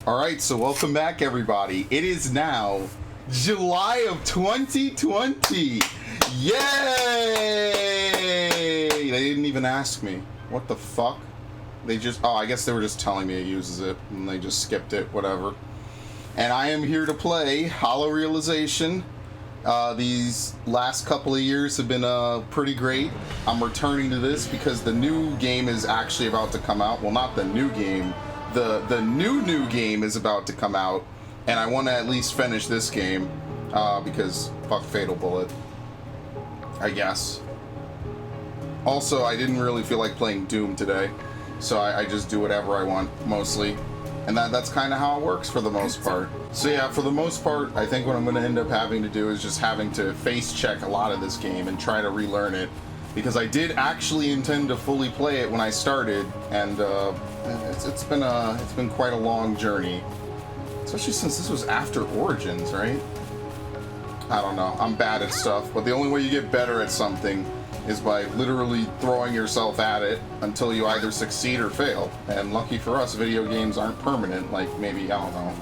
Alright, so welcome back everybody. It is now July of 2020. Yay! They didn't even ask me. What the fuck? They just, I guess they were just telling me it uses it and they just skipped it, whatever. And I am here to play Hollow Realization. These last couple of years have been pretty great. I'm returning to this because the new game is actually about to come out. Well, not the new game. The new game is about to come out, and I want to at least finish this game because fuck Fatal Bullet, I guess. Also, I didn't really feel like playing Doom today, so I just do whatever I want mostly, and that's kind of how it works for the most part. So yeah, for the most part, I think what I'm going to end up having to do is just having to face check a lot of this game and try to relearn it, because I did actually intend to fully play it when I started, and it's been quite a long journey, especially since this was after Origins, right? I don't know. I'm bad at stuff, but the only way you get better at something is by literally throwing yourself at it until you either succeed or fail. And lucky for us, video games aren't permanent, like maybe, I don't know,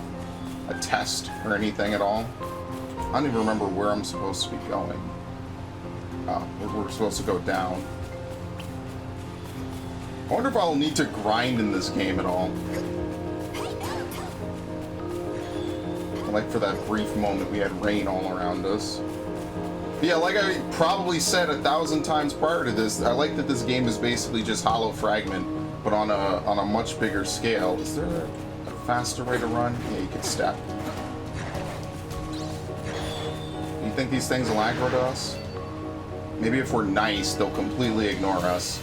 a test or anything at all. I don't even remember where I'm supposed to be going. We're supposed to go down. I wonder if I'll need to grind in this game at all. Like for that brief moment we had rain all around us. But yeah, like I probably said 1,000 times prior to this, I like that this game is basically just Hollow Fragment, but on a much bigger scale. Is there a faster way to run? Yeah, you can step. You think these things will aggro to us? Maybe if we're nice, they'll completely ignore us.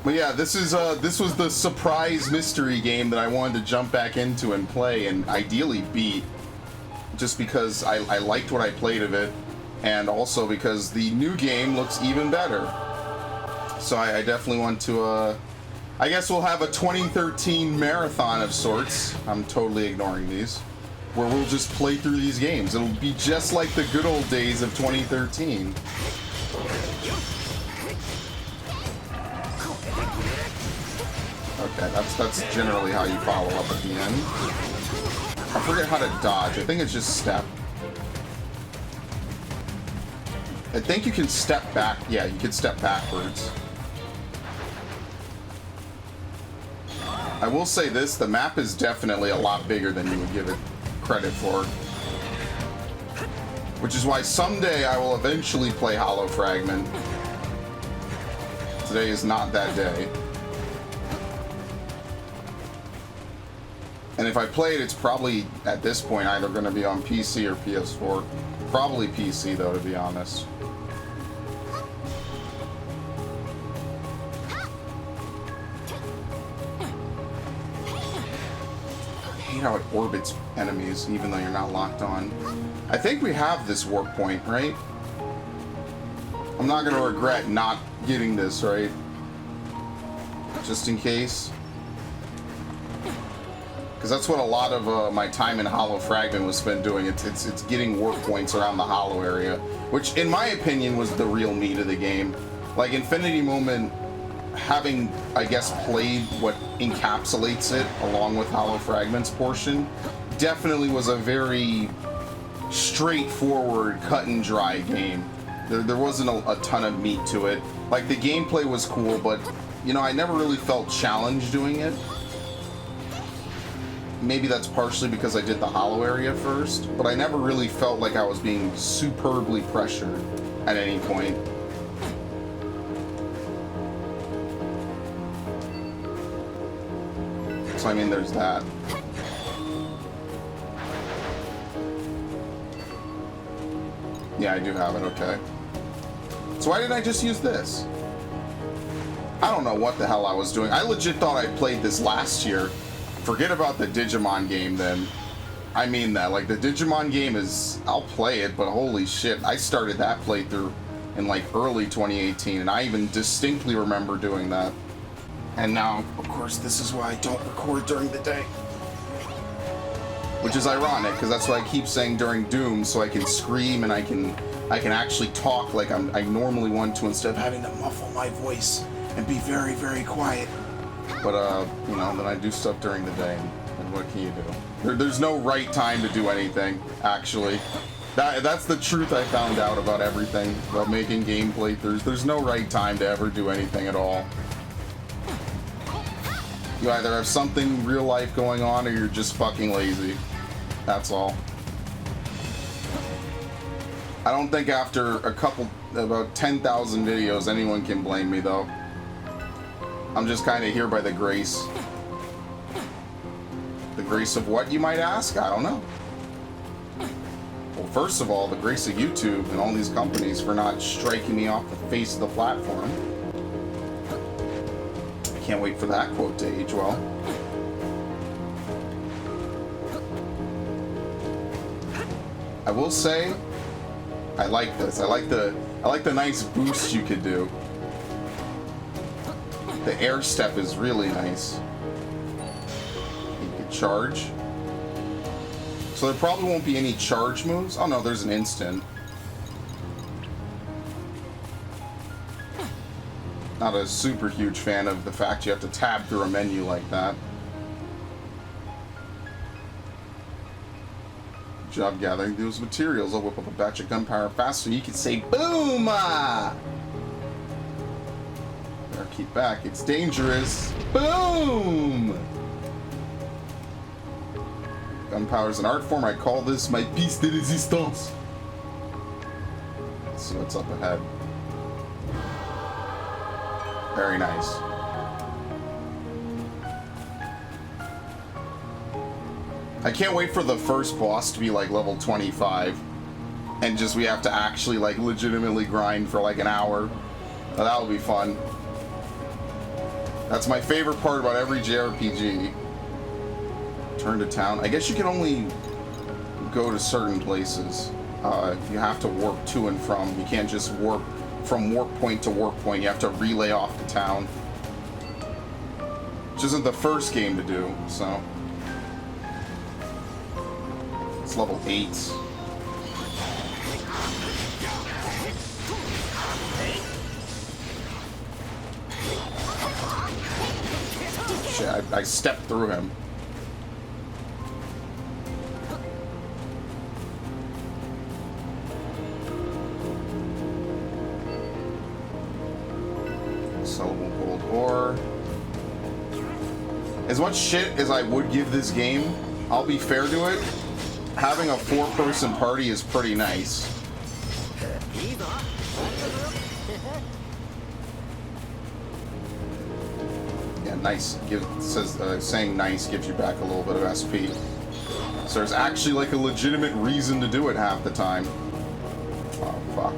But yeah, this was the surprise mystery game that I wanted to jump back into and play and ideally beat, just because I liked what I played of it, and also because the new game looks even better. So I definitely want to, I guess we'll have a 2013 marathon of sorts. I'm totally ignoring these. Where we'll just play through these games. It'll be just like the good old days of 2013. Okay, that's generally how you follow up at the end. I forget how to dodge. I think it's just step. I think you can step back. Yeah, you can step backwards. I will say this, the map is definitely a lot bigger than you would give it credit for. Which is why someday I will eventually play Hollow Fragment. Today is not that day. And if I play it, it's probably, at this point, either going to be on PC or PS4. Probably PC, though, to be honest. I hate how it orbits enemies, even though you're not locked on. I think we have this warp point, right? I'm not going to regret not getting this, right? Just in case. Because that's what a lot of my time in Hollow Fragment was spent doing. It's getting warp points around the Hollow area, which in my opinion was the real meat of the game. Like Infinity Moment, having, I guess, played what encapsulates it along with Hollow Fragment's portion, definitely was a very straightforward, cut and dry game. There wasn't a ton of meat to it. Like the gameplay was cool, but you know, I never really felt challenged doing it. Maybe that's partially because I did the Hollow area first, but I never really felt like I was being superbly pressured at any point. So I mean, there's that. Yeah, I do have it, okay. So why didn't I just use this? I don't know what the hell I was doing. I legit thought I played this last year. Forget about the Digimon game then. I mean that, like the Digimon game is, I'll play it, but holy shit, I started that playthrough in like early 2018 and I even distinctly remember doing that. And now, of course, this is why I don't record during the day. Which is ironic, because that's what I keep saying during Doom, so I can scream and I can actually talk like I normally want to instead of having to muffle my voice and be very, very quiet. But, you know, then I do stuff during the day, and what can you do? There's no right time to do anything, actually. That's the truth I found out about everything, about making gameplay. There's no right time to ever do anything at all. You either have something real life going on, or you're just fucking lazy. That's all. I don't think after about 10,000 videos, anyone can blame me, though. I'm just kind of here by the grace. The grace of what, you might ask? I don't know. Well, first of all, the grace of YouTube and all these companies for not striking me off the face of the platform. Can't wait for that quote to age well. I will say, I like this. I like the nice boost you could do. The air step is really nice. You can charge. So there probably won't be any charge moves. Oh no, there's an instant. Not a super huge fan of the fact you have to tab through a menu like that. Good job gathering those materials. I'll whip up a batch of gunpowder fast so you can say boom! Better keep back, it's dangerous. Boom! Gunpowder is an art form. I call this my piece de resistance. Let's see what's up ahead. Very nice. I can't wait for the first boss to be like level 25 and just we have to actually like legitimately grind for like an hour. Now, that would be fun. That's my favorite part about every JRPG. Turn to town. I guess you can only go to certain places. You have to warp to and from. You can't just warp from warp point to warp point. You have to relay off the town. Which isn't the first game to do, so. It's level 8. Shit, I stepped through him. Sellable gold ore. As much shit as I would give this game, I'll be fair to it, having a 4-person party is pretty nice. Yeah, nice. Saying nice gives you back a little bit of SP. So there's actually like a legitimate reason to do it half the time. Oh, fuck.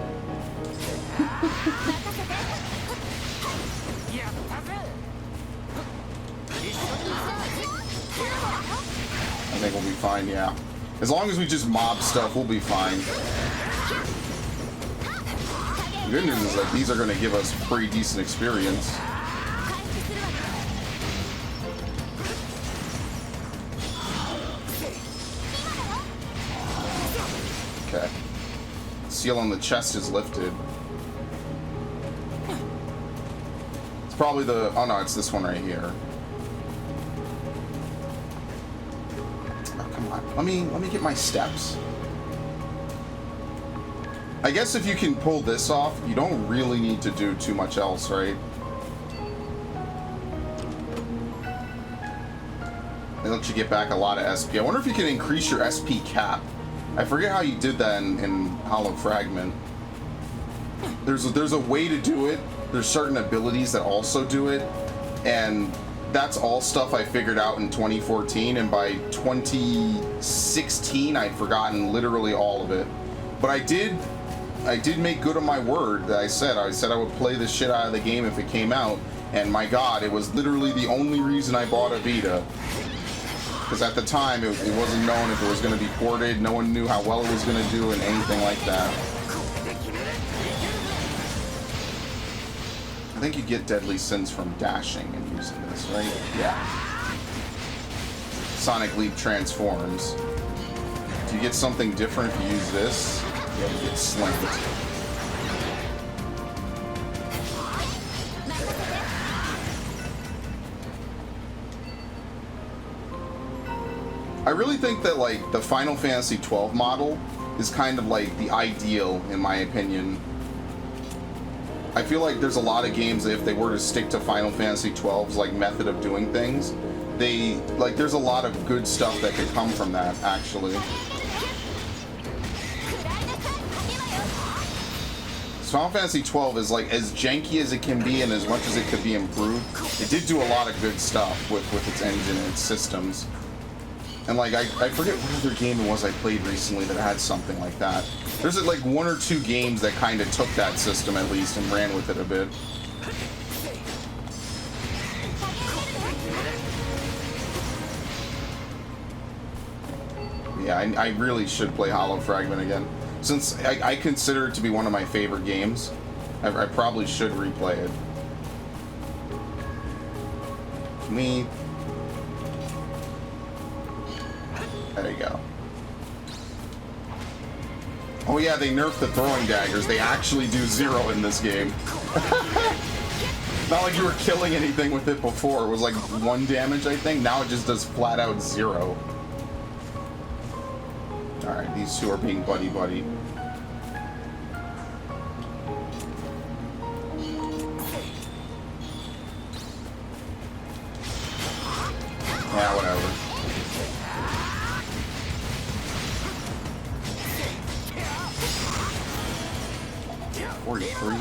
I think we'll be fine, yeah. As long as we just mob stuff, we'll be fine. The good news is that these are going to give us pretty decent experience. Okay. Seal on the chest is lifted. It's probably the... Oh no, it's this one right here. Let me get my steps. I guess if you can pull this off, you don't really need to do too much else, right? It lets you get back a lot of SP. I wonder if you can increase your SP cap. I forget how you did that in Hollow Fragment. There's a way to do it. There's certain abilities that also do it, and that's all stuff I figured out in 2014, and by 2016 I'd forgotten literally all of it. But I did make good on my word that I said I would play the shit out of the game if it came out, and my god, it was literally the only reason I bought a Vita. Because at the time it wasn't known if it was going to be ported, no one knew how well it was going to do and anything like that. I think you get Deadly Sins from dashing and using this, right? Yeah. Sonic Leap transforms. Do you get something different if you use this? Yeah, you get slammed. I really think that like the Final Fantasy 12 model is kind of like the ideal, in my opinion. I feel like there's a lot of games that if they were to stick to Final Fantasy 12's like method of doing things, they like there's a lot of good stuff that could come from that actually. So Final Fantasy 12 is like as janky as it can be and as much as it could be improved. It did do a lot of good stuff with its engine and its systems. And like I forget what other game it was I played recently that had something like that. There's like one or two games that kind of took that system at least and ran with it a bit. Yeah, I really should play Hollow Fragment again. Since I consider it to be one of my favorite games, I probably should replay it. Me. There you go. Oh yeah, they nerfed the throwing daggers. They actually do 0 in this game. Not like you were killing anything with it before. It was like 1 damage, I think. Now it just does flat out 0. Alright, these two are being buddy-buddy. Yeah, whatever. .43.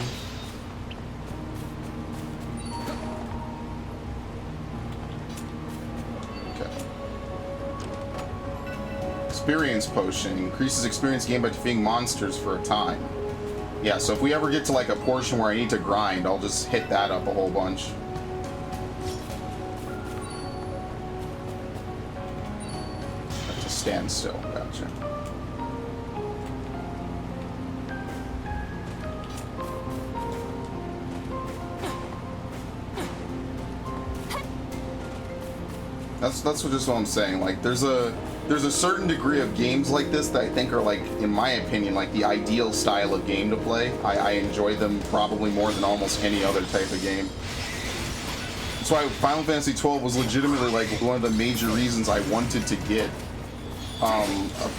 Okay. Experience potion increases experience gained by defeating monsters for a time. Yeah, so if we ever get to like a portion where I need to grind, I'll just hit that up a whole bunch. Have to stand still. Gotcha. That's just what I'm saying. Like, there's a certain degree of games like this that I think are like, in my opinion, like the ideal style of game to play. I enjoy them probably more than almost any other type of game. That's why Final Fantasy XII was legitimately like one of the major reasons I wanted to get a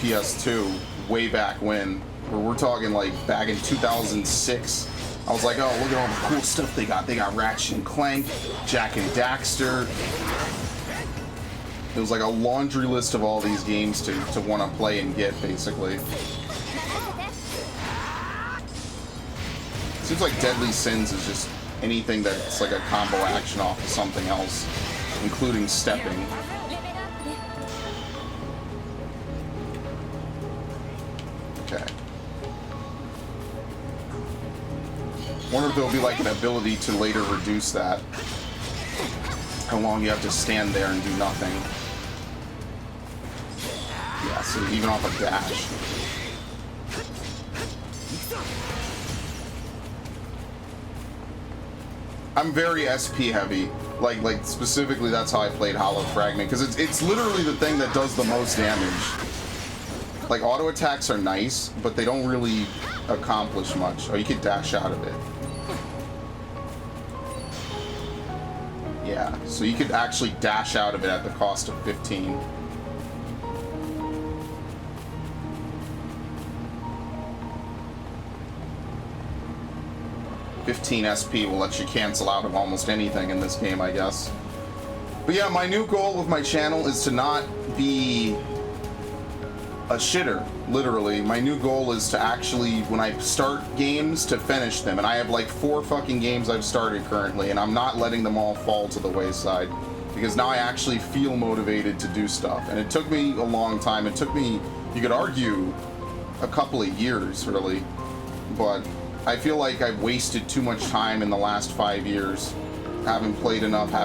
PS2 way back when. Where we're talking like back in 2006. I was like, oh, look at all the cool stuff they got. They got Ratchet and Clank, Jak and Daxter. It was like a laundry list of all these games to want to play and get, basically. Seems like Deadly Sins is just anything that's like a combo action off of something else, including stepping. Okay. Wonder if there'll be like an ability to later reduce that. How long you have to stand there and do nothing. Yeah, so even off a dash. I'm very SP heavy. Like specifically that's how I played Hollow Fragment, because it's literally the thing that does the most damage. Like auto attacks are nice, but they don't really accomplish much. Oh, you could dash out of it. Yeah, so you could actually dash out of it at the cost of 15. $15 SP will let you cancel out of almost anything in this game, I guess. But yeah, my new goal with my channel is to not be a shitter, literally. My new goal is to actually, when I start games, to finish them. And I have like 4 fucking games I've started currently, and I'm not letting them all fall to the wayside. Because now I actually feel motivated to do stuff. And it took me a long time. It took me, you could argue, a couple of years, really. But I feel like I've wasted too much time in the last 5 years. Haven't played enough, I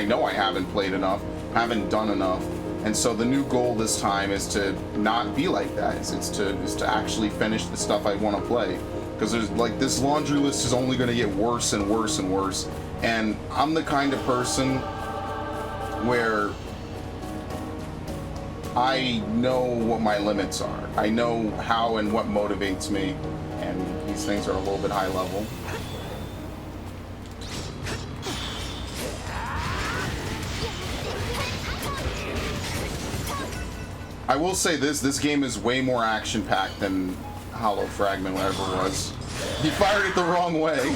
know I haven't played enough, haven't done enough. And so the new goal this time is to not be like that. Is to actually finish the stuff I want to play. Because there's like this laundry list is only going to get worse and worse and worse. And I'm the kind of person where I know what my limits are. I know how and what motivates me. And these things are a little bit high level. I will say this game is way more action-packed than Hollow Fragment ever was. He fired it the wrong way.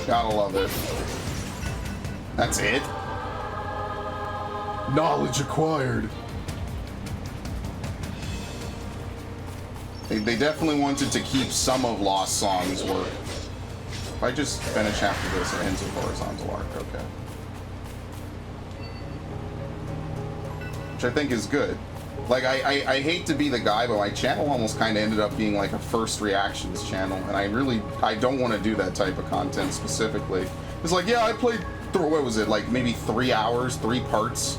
Gotta love it. That's it? Knowledge acquired. They definitely wanted to keep some of Lost Song's work. If I just finish after this, it ends with Horizontal Arc, okay. Which I think is good. Like, I hate to be the guy, but my channel almost kind of ended up being like a first reactions channel, and I don't want to do that type of content specifically. It's like, yeah, I played through, what was it, like maybe 3 hours, 3 parts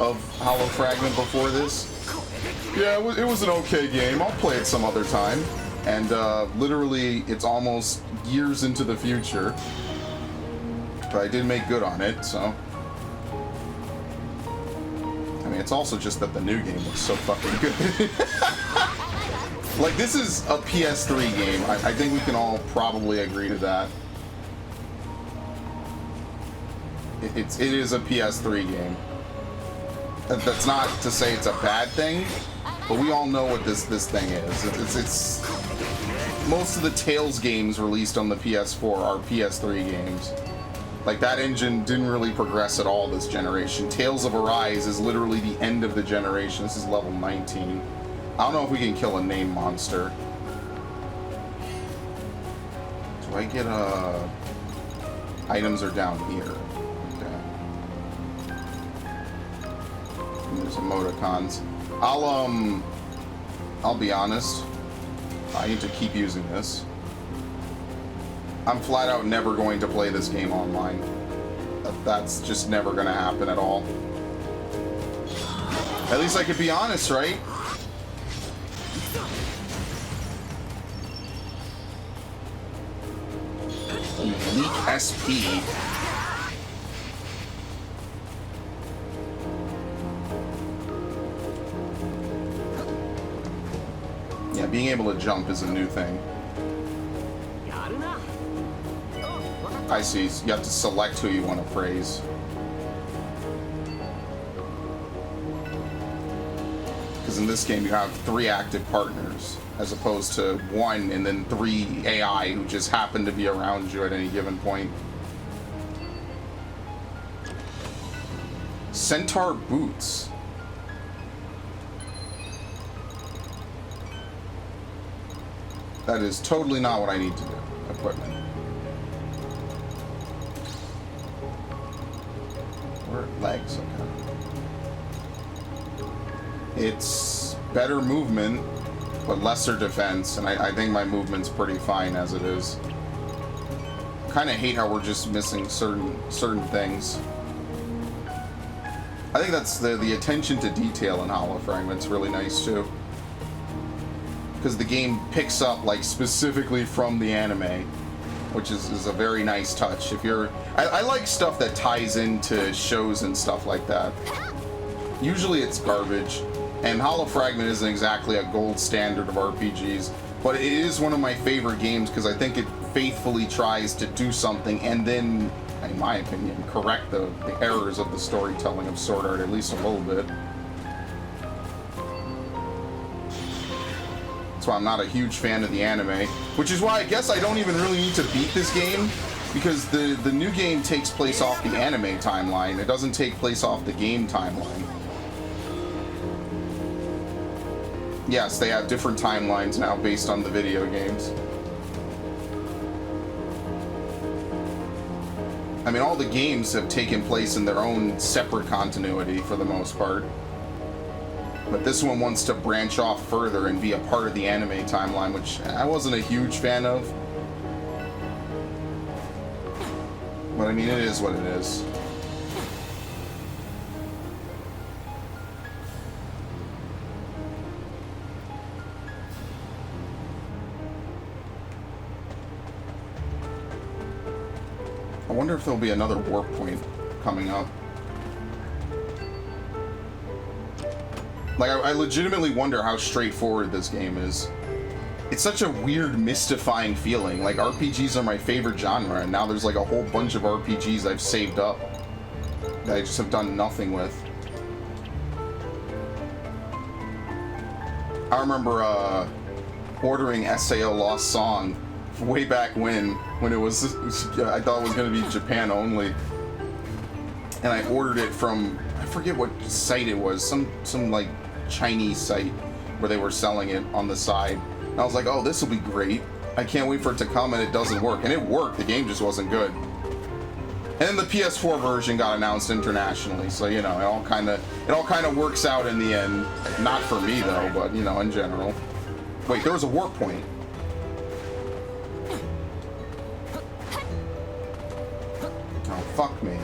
of Hollow Fragment before this. Yeah, it was an okay game. I'll play it some other time. And literally, it's almost years into the future. But I did make good on it, so... I mean, it's also just that the new game looks so fucking good. Like, this is a PS3 game. I think we can all probably agree to that. It is a PS3 game. That's not to say it's a bad thing, but we all know what this thing is. It's most of the Tales games released on the PS4 are PS3 games. Like, that engine didn't really progress at all this generation. Tales of Arise is literally the end of the generation. This is level 19. I don't know if we can kill a name monster. Do I get a... Items are down here. There's emoticons. I'll be honest. I need to keep using this. I'm flat out never going to play this game online. That's just never gonna happen at all. At least I could be honest, right? Unique SP. Yeah, being able to jump is a new thing. I see. You have to select who you want to praise. Because in this game you have 3 active partners, as opposed to 1 and then 3 AI who just happen to be around you at any given point. Centaur boots. That is totally not what I need to do. Equipment. Or legs, okay. It's better movement, but lesser defense, and I think my movement's pretty fine as it is. Kind of hate how we're just missing certain things. I think that's the attention to detail in Hollow Fragment's really nice too. Because the game picks up like specifically from the anime, which is a very nice touch. If you're, I like stuff that ties into shows and stuff like that. Usually it's garbage, and Hollow Fragment isn't exactly a gold standard of RPGs, but it is one of my favorite games because I think it faithfully tries to do something and then, in my opinion, correct the errors of the storytelling of Sword Art at least a little bit. Why I'm not a huge fan of the anime, which is why I guess I don't even really need to beat this game, because the new game takes place off the anime timeline. It doesn't take place off the game timeline. Yes, they have different timelines now based on the video games. I mean, all the games have taken place in their own separate continuity for the most part. But this one wants to branch off further and be a part of the anime timeline, which I wasn't a huge fan of. But I mean, it is what it is. I wonder if there'll be another warp point coming up. Like, I legitimately wonder how straightforward this game is. It's such a weird, mystifying feeling. Like, RPGs are my favorite genre, and now there's like a whole bunch of RPGs I've saved up that I just have done nothing with. I remember ordering SAO Lost Song way back when it was, I thought it was going to be Japan only. And I ordered it from, I forget what site it was, some like Chinese site where they were selling it on the side. And I was like, oh, this will be great. I can't wait for it to come, and it doesn't work. And it worked, the game just wasn't good. And then the PS4 version got announced internationally, so you know, it all kind of works out in the end. Not for me though, but you know, in general. Wait, there was a warp point. Oh, fuck me.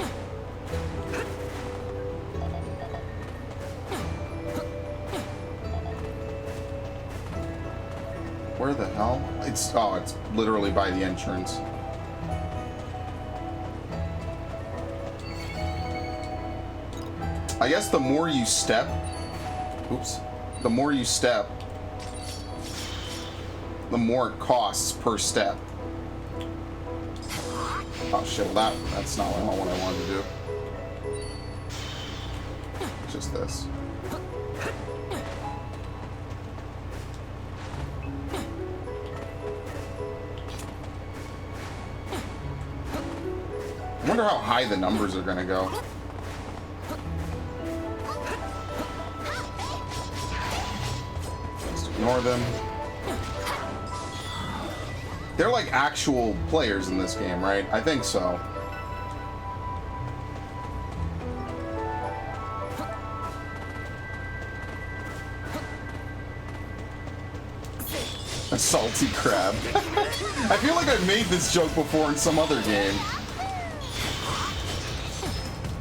Where the hell? It's literally by the entrance. I guess the more you step, the more you step, the more it costs per step. Oh shit, well that's not what I wanted to do. Just this. I wonder how high the numbers are gonna go. Just ignore them. They're like actual players in this game, right? I think so. A salty crab. I feel like I've made this joke before in some other game.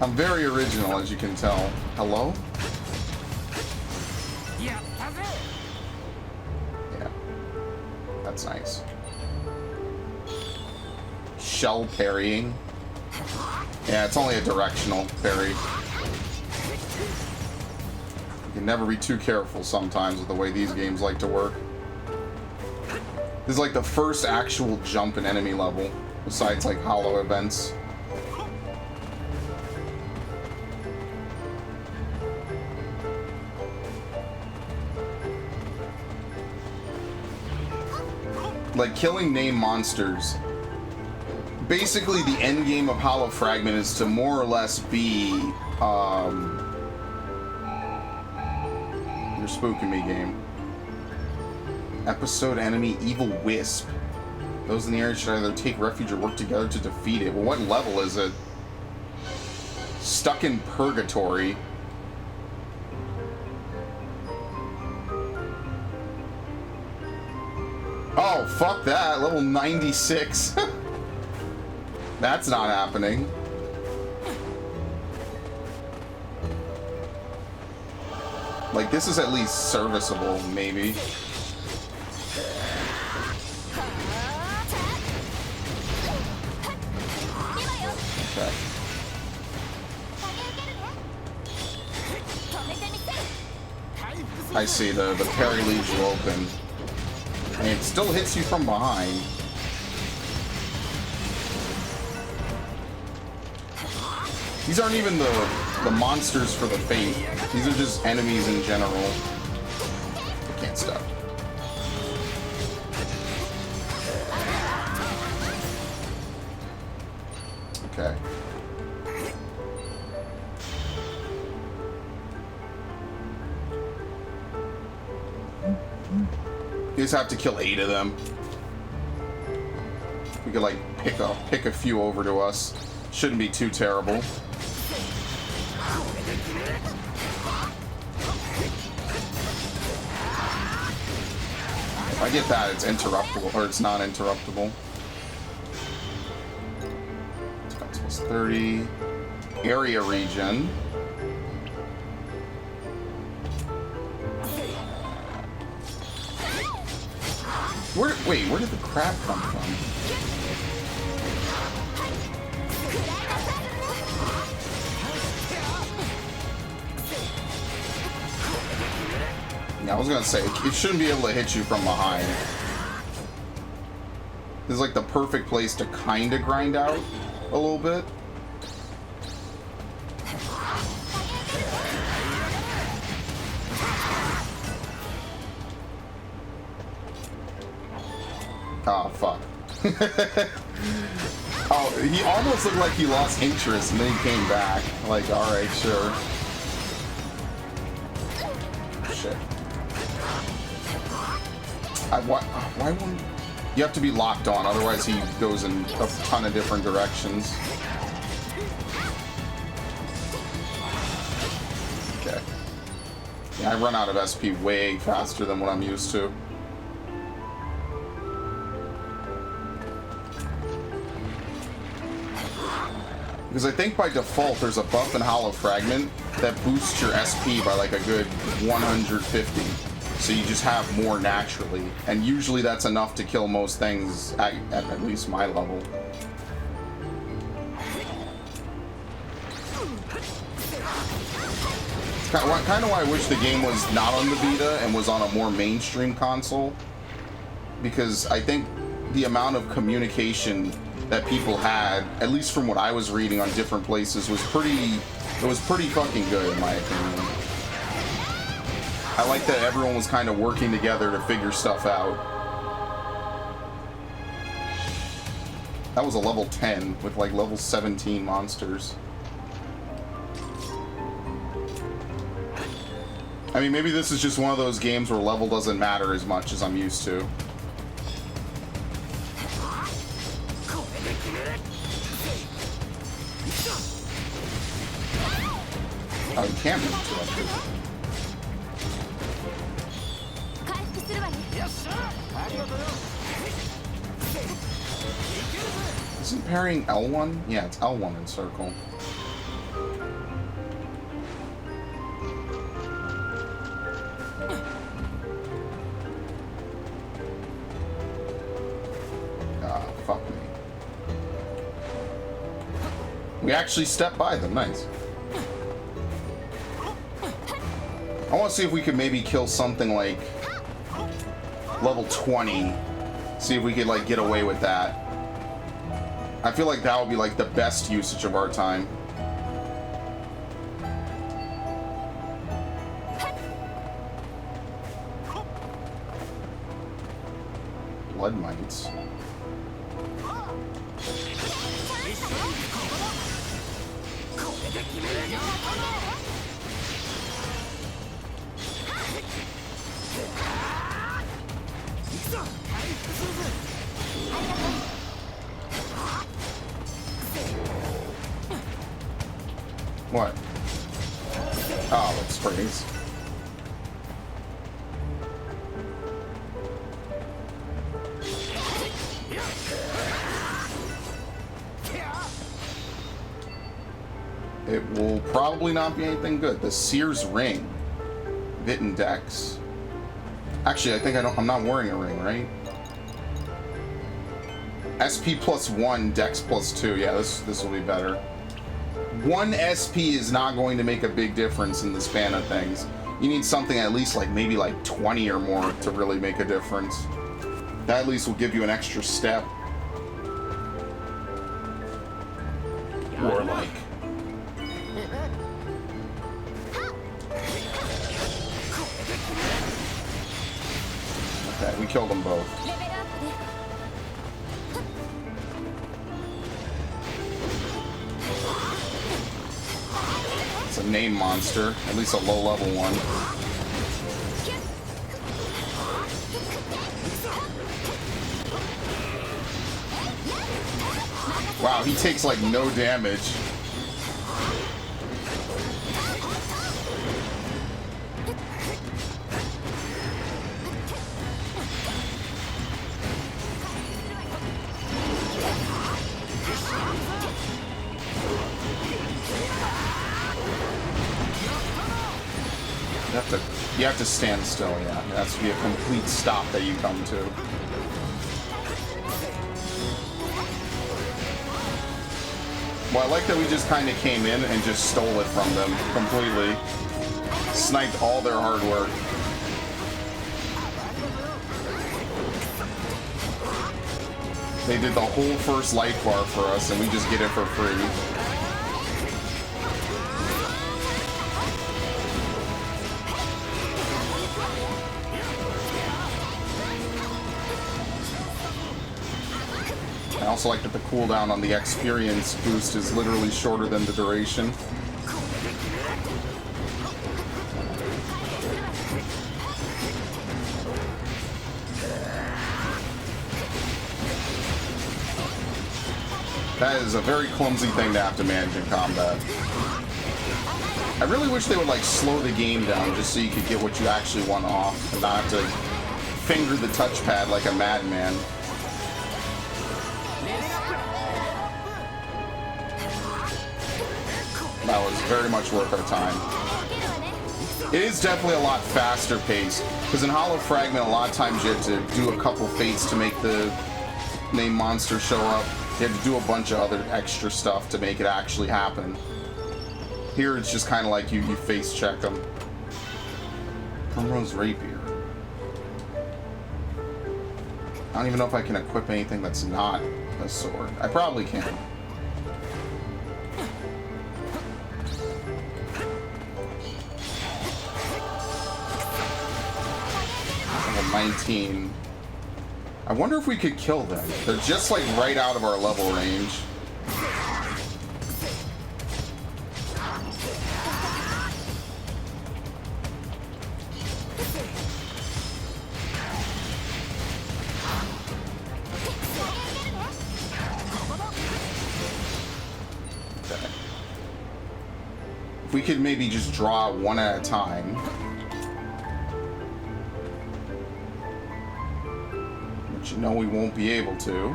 I'm very original, as you can tell. Hello? Yeah. That's nice. Shell parrying. Yeah, it's only a directional parry. You can never be too careful sometimes with the way these games like to work. This is like the first actual jump in enemy level, besides like hollow events. Like killing named monsters. Basically, the end game of Hollow Fragment is to more or less be you're spooking me, game. Episode enemy Evil Wisp. Those in the area should either take refuge or work together to defeat it. Well, what level is it? Stuck in Purgatory. Oh, fuck that. Level 96. That's not happening. Like, this is at least serviceable, maybe. Okay. I see, the parry leaves you open. And it still hits you from behind. These aren't even the monsters for the Fate. These are just enemies in general. I can't stop. Okay. You just have to kill 8 of them. We could like pick a few over to us. Shouldn't be too terrible. If I get that, it's interruptible, or it's not interruptible. Plus 30. Area region. Wait, where did the crab come from? Yeah, I was gonna say, it shouldn't be able to hit you from behind. This is like the perfect place to kind of grind out a little bit. Oh, fuck. Oh, he almost looked like he lost interest and then he came back. Like, alright, sure. Shit. Why won't... You have to be locked on, otherwise he goes in a ton of different directions. Okay. Yeah, I run out of SP way faster than what I'm used to. Because I think by default there's a buff in Hollow Fragment that boosts your SP by like a good 150. So you just have more naturally. And usually that's enough to kill most things at least my level. Kind of why I wish the game was not on the Vita and was on a more mainstream console. Because I think the amount of communication that people had, at least from what I was reading on different places, was pretty fucking good in my opinion. I like that everyone was kind of working together to figure stuff out. That was a level 10 with like level 17 monsters. I mean, maybe this is just one of those games where level doesn't matter as much as I'm used to. Oh, you can't move too much. Isn't parrying L1? Yeah, it's L1 in circle. Ah, fuck me. We actually stepped by them, nice. I want to see if we could maybe kill something like level 20. See if we could like get away with that. I feel like that would be like the best usage of our time. Blood mites. What? Oh, it sprays. It will probably not be anything good. The Sears ring. Vitendex. Actually, I think I'm not wearing a ring, right? SP +1, Dex +2. Yeah, this will be better. 1 SP is not going to make a big difference in the span of things. You need something at least like maybe like 20 or more to really make a difference. That at least will give you an extra step. Or like... Okay, we killed them both. It's a name monster, at least a low-level one. Wow, he takes like no damage. You have to stand still, yeah. It has to be a complete stop that you come to. Well, I like that we just kind of came in and just stole it from them completely. Sniped all their hard work. They did the whole first life bar for us, and we just get it for free. I also like that the cooldown on the experience boost is literally shorter than the duration. That is a very clumsy thing to have to manage in combat. I really wish they would like slow the game down just so you could get what you actually want off and not have to finger the touchpad like a madman. That was very much worth our time. It is definitely a lot faster paced, because in Hollow Fragment a lot of times you have to do a couple fates to make the main monster show up. You have to do a bunch of other extra stuff to make it actually happen. Here it's just kind of like you face check them. Primrose Rapier. I don't even know if I can equip anything that's not a sword. I probably can. Level 19. I wonder if we could kill them. They're just like right out of our level range. Okay. If we could maybe just draw one at a time. You know we won't be able to.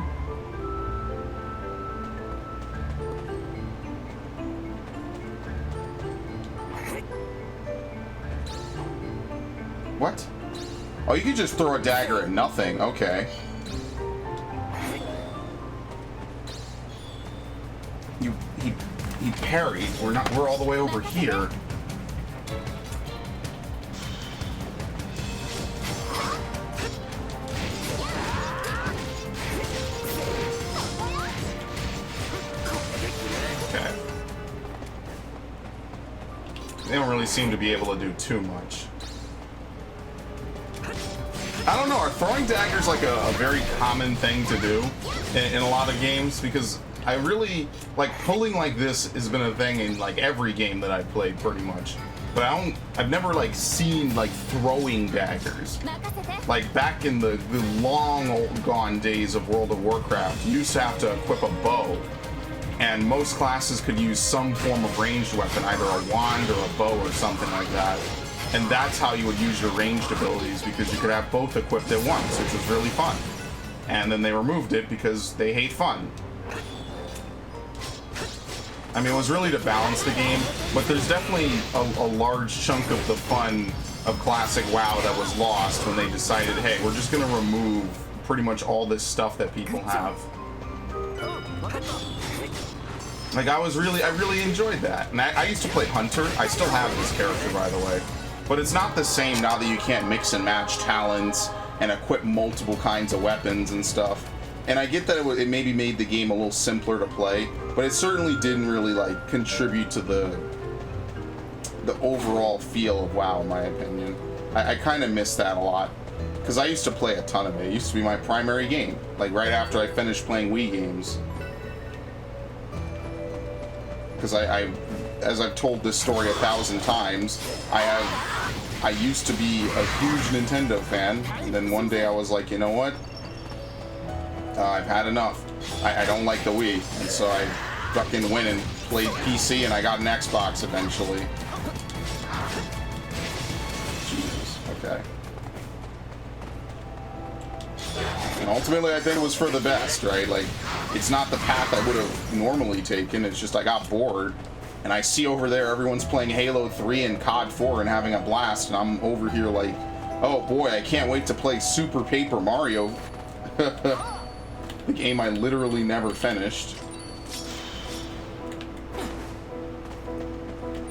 What? Oh, you could just throw a dagger at nothing. Okay. He parried. We're all the way over here. They don't really seem to be able to do too much. I don't know, are throwing daggers like a very common thing to do in a lot of games? Because I really, like, pulling like this has been a thing in like every game that I've played pretty much. But I've never like seen like throwing daggers. Like back in the long old gone days of World of Warcraft, you used to have to equip a bow. And most classes could use some form of ranged weapon, either a wand or a bow or something like that. And that's how you would use your ranged abilities, because you could have both equipped at once, which was really fun. And then they removed it because they hate fun. I mean, it was really to balance the game, but there's definitely a large chunk of the fun of classic WoW that was lost when they decided, hey, we're just going to remove pretty much all this stuff that people have. Like, I really enjoyed that. And I used to play Hunter. I still have this character, by the way. But it's not the same now that you can't mix and match talents and equip multiple kinds of weapons and stuff. And I get that it maybe made the game a little simpler to play, but it certainly didn't really, like, contribute to the overall feel of WoW, in my opinion. I kind of miss that a lot. Because I used to play a ton of it. It used to be my primary game. Like, right after I finished playing Wii games. Because as I've told this story 1,000 times, I used to be a huge Nintendo fan, and then one day I was like, you know what? I've had enough. I don't like the Wii, and so I fucking went and played PC, and I got an Xbox eventually. Jesus, okay. And ultimately, I think it was for the best, right? Like, it's not the path I would have normally taken. It's just I got bored, and I see over there everyone's playing Halo 3 and COD 4 and having a blast, and I'm over here like, oh boy, I can't wait to play Super Paper Mario. The game I literally never finished.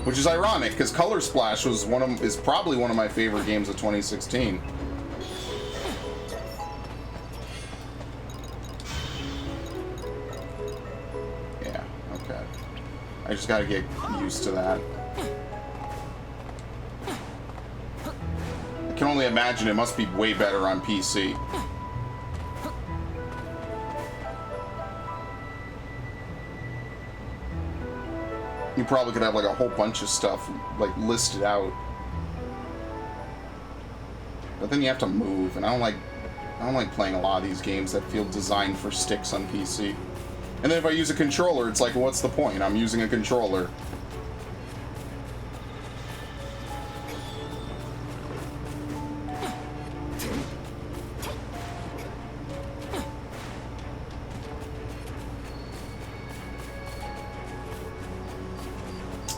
Which is ironic, because Color Splash was is probably one of my favorite games of 2016. I just gotta get used to that. I can only imagine it must be way better on PC. You probably could have like a whole bunch of stuff like listed out. But then you have to move, and I don't like playing a lot of these games that feel designed for sticks on PC. And then if I use a controller, it's like, well, what's the point? I'm using a controller.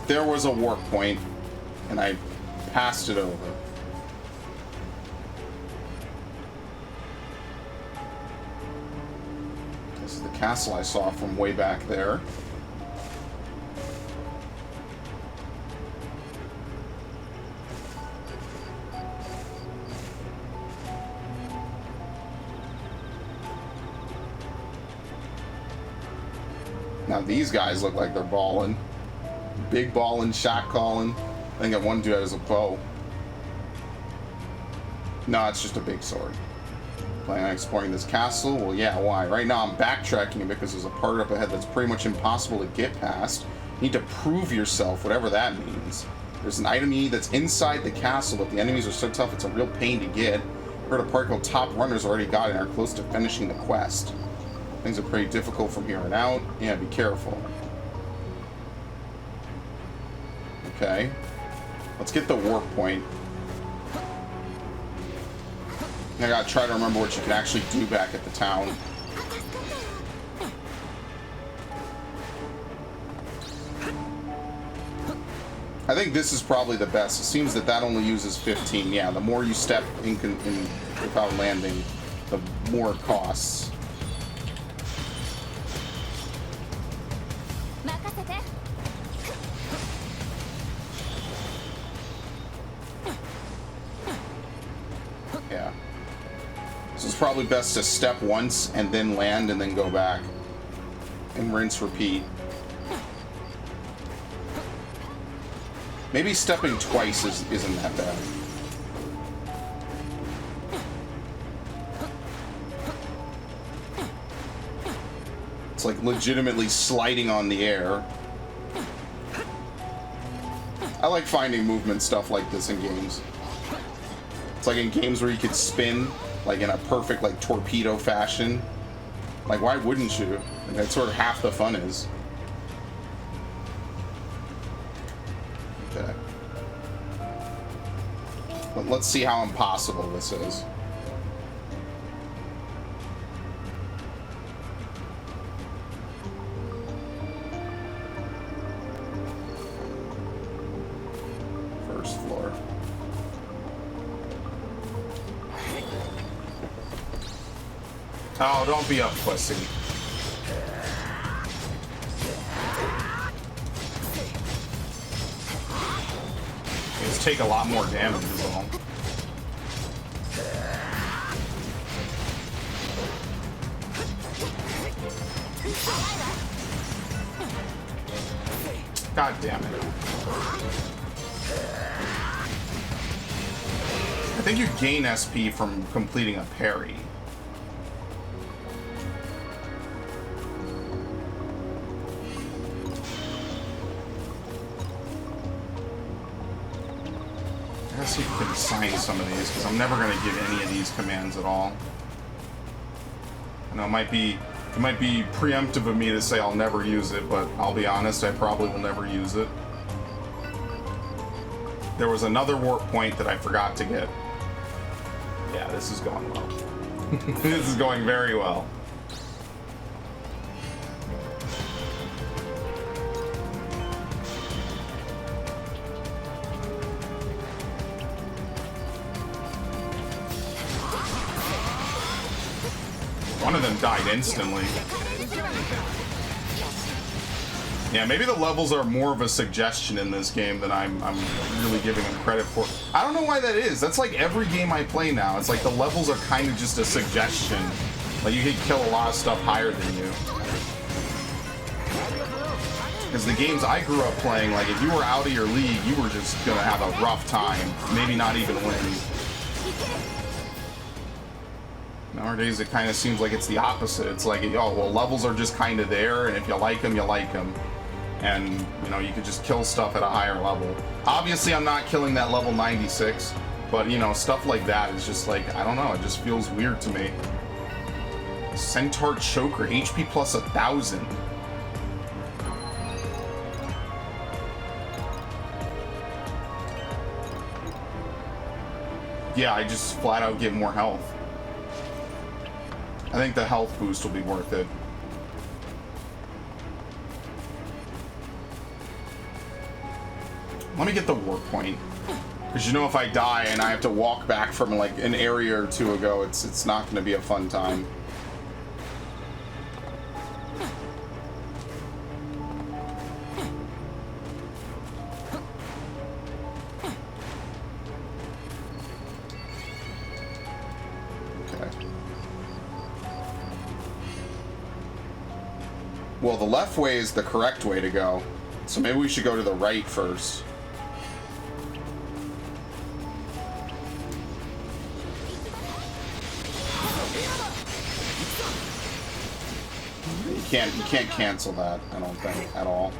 There was a warp point, and I passed it over. This is the castle I saw from way back there. Now these guys look like they're balling. Big ballin', shot calling. I think that one dude has a bow. No, it's just a big sword. Planning on exploring this castle? Well, yeah, why? Right now I'm backtracking because there's a part up ahead that's pretty much impossible to get past. You need to prove yourself, whatever that means. There's an item you need that's inside the castle, but the enemies are so tough it's a real pain to get. Heard a part called Top Runners already got it and are close to finishing the quest. Things are pretty difficult from here on out. Yeah, be careful. Okay. Let's get the warp point. I gotta try to remember what you can actually do back at the town. I think this is probably the best. It seems that that only uses 15. Yeah, the more you step in without landing, the more it costs. Yeah. This is probably best to step once and then land and then go back. And rinse, repeat. Maybe stepping twice isn't that bad. It's like legitimately sliding on the air. I like finding movement stuff like this in games. It's like in games where you could spin like in a perfect like torpedo fashion. Like, why wouldn't you? Like, that's sort of half the fun is. Okay. But let's see how impossible this is. First floor. Oh, don't be a pussy. Just take a lot more damage as well. God damn it. I think you gain SP from completing a parry. Let's see if we can assign some of these, because I'm never going to give any of these commands at all. I know it might be preemptive of me to say I'll never use it, but I'll be honest, I probably will never use it. There was another warp point that I forgot to get. Yeah, this is going well. This is going very well. One of them died instantly. Yeah, maybe the levels are more of a suggestion in this game than I'm really giving them credit for. I don't know why that is. That's like every game I play now. It's like the levels are kind of just a suggestion. Like you can kill a lot of stuff higher than you. Because the games I grew up playing, like if you were out of your league, you were just gonna have a rough time. Maybe not even win. Nowadays, it kind of seems like it's the opposite. It's like, oh, well, levels are just kind of there, and if you like them, you like them. And, you know, you could just kill stuff at a higher level. Obviously, I'm not killing that level 96, but, you know, stuff like that is just like, I don't know, it just feels weird to me. Centaur Choker, HP plus 1,000. Yeah, I just flat out get more health. I think the health boost will be worth it. Let me get the warp point. Because you know if I die and I have to walk back from like an area or two ago, it's not going to be a fun time. Well, the left way is the correct way to go. So maybe we should go to the right first. You can't cancel that, I don't think, at all.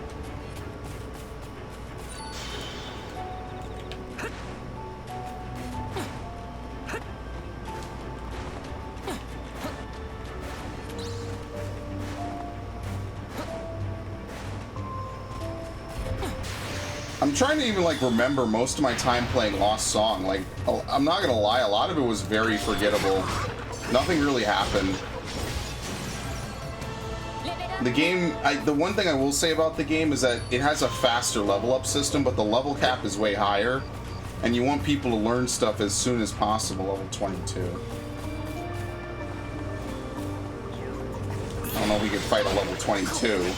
I'm trying to even like remember most of my time playing Lost Song. Like, I'm not gonna lie, a lot of it was very forgettable. Nothing really happened. The game, the one thing I will say about the game is that it has a faster level up system, but the level cap is way higher, and you want people to learn stuff as soon as possible, level 22. I don't know if we could fight a level 22.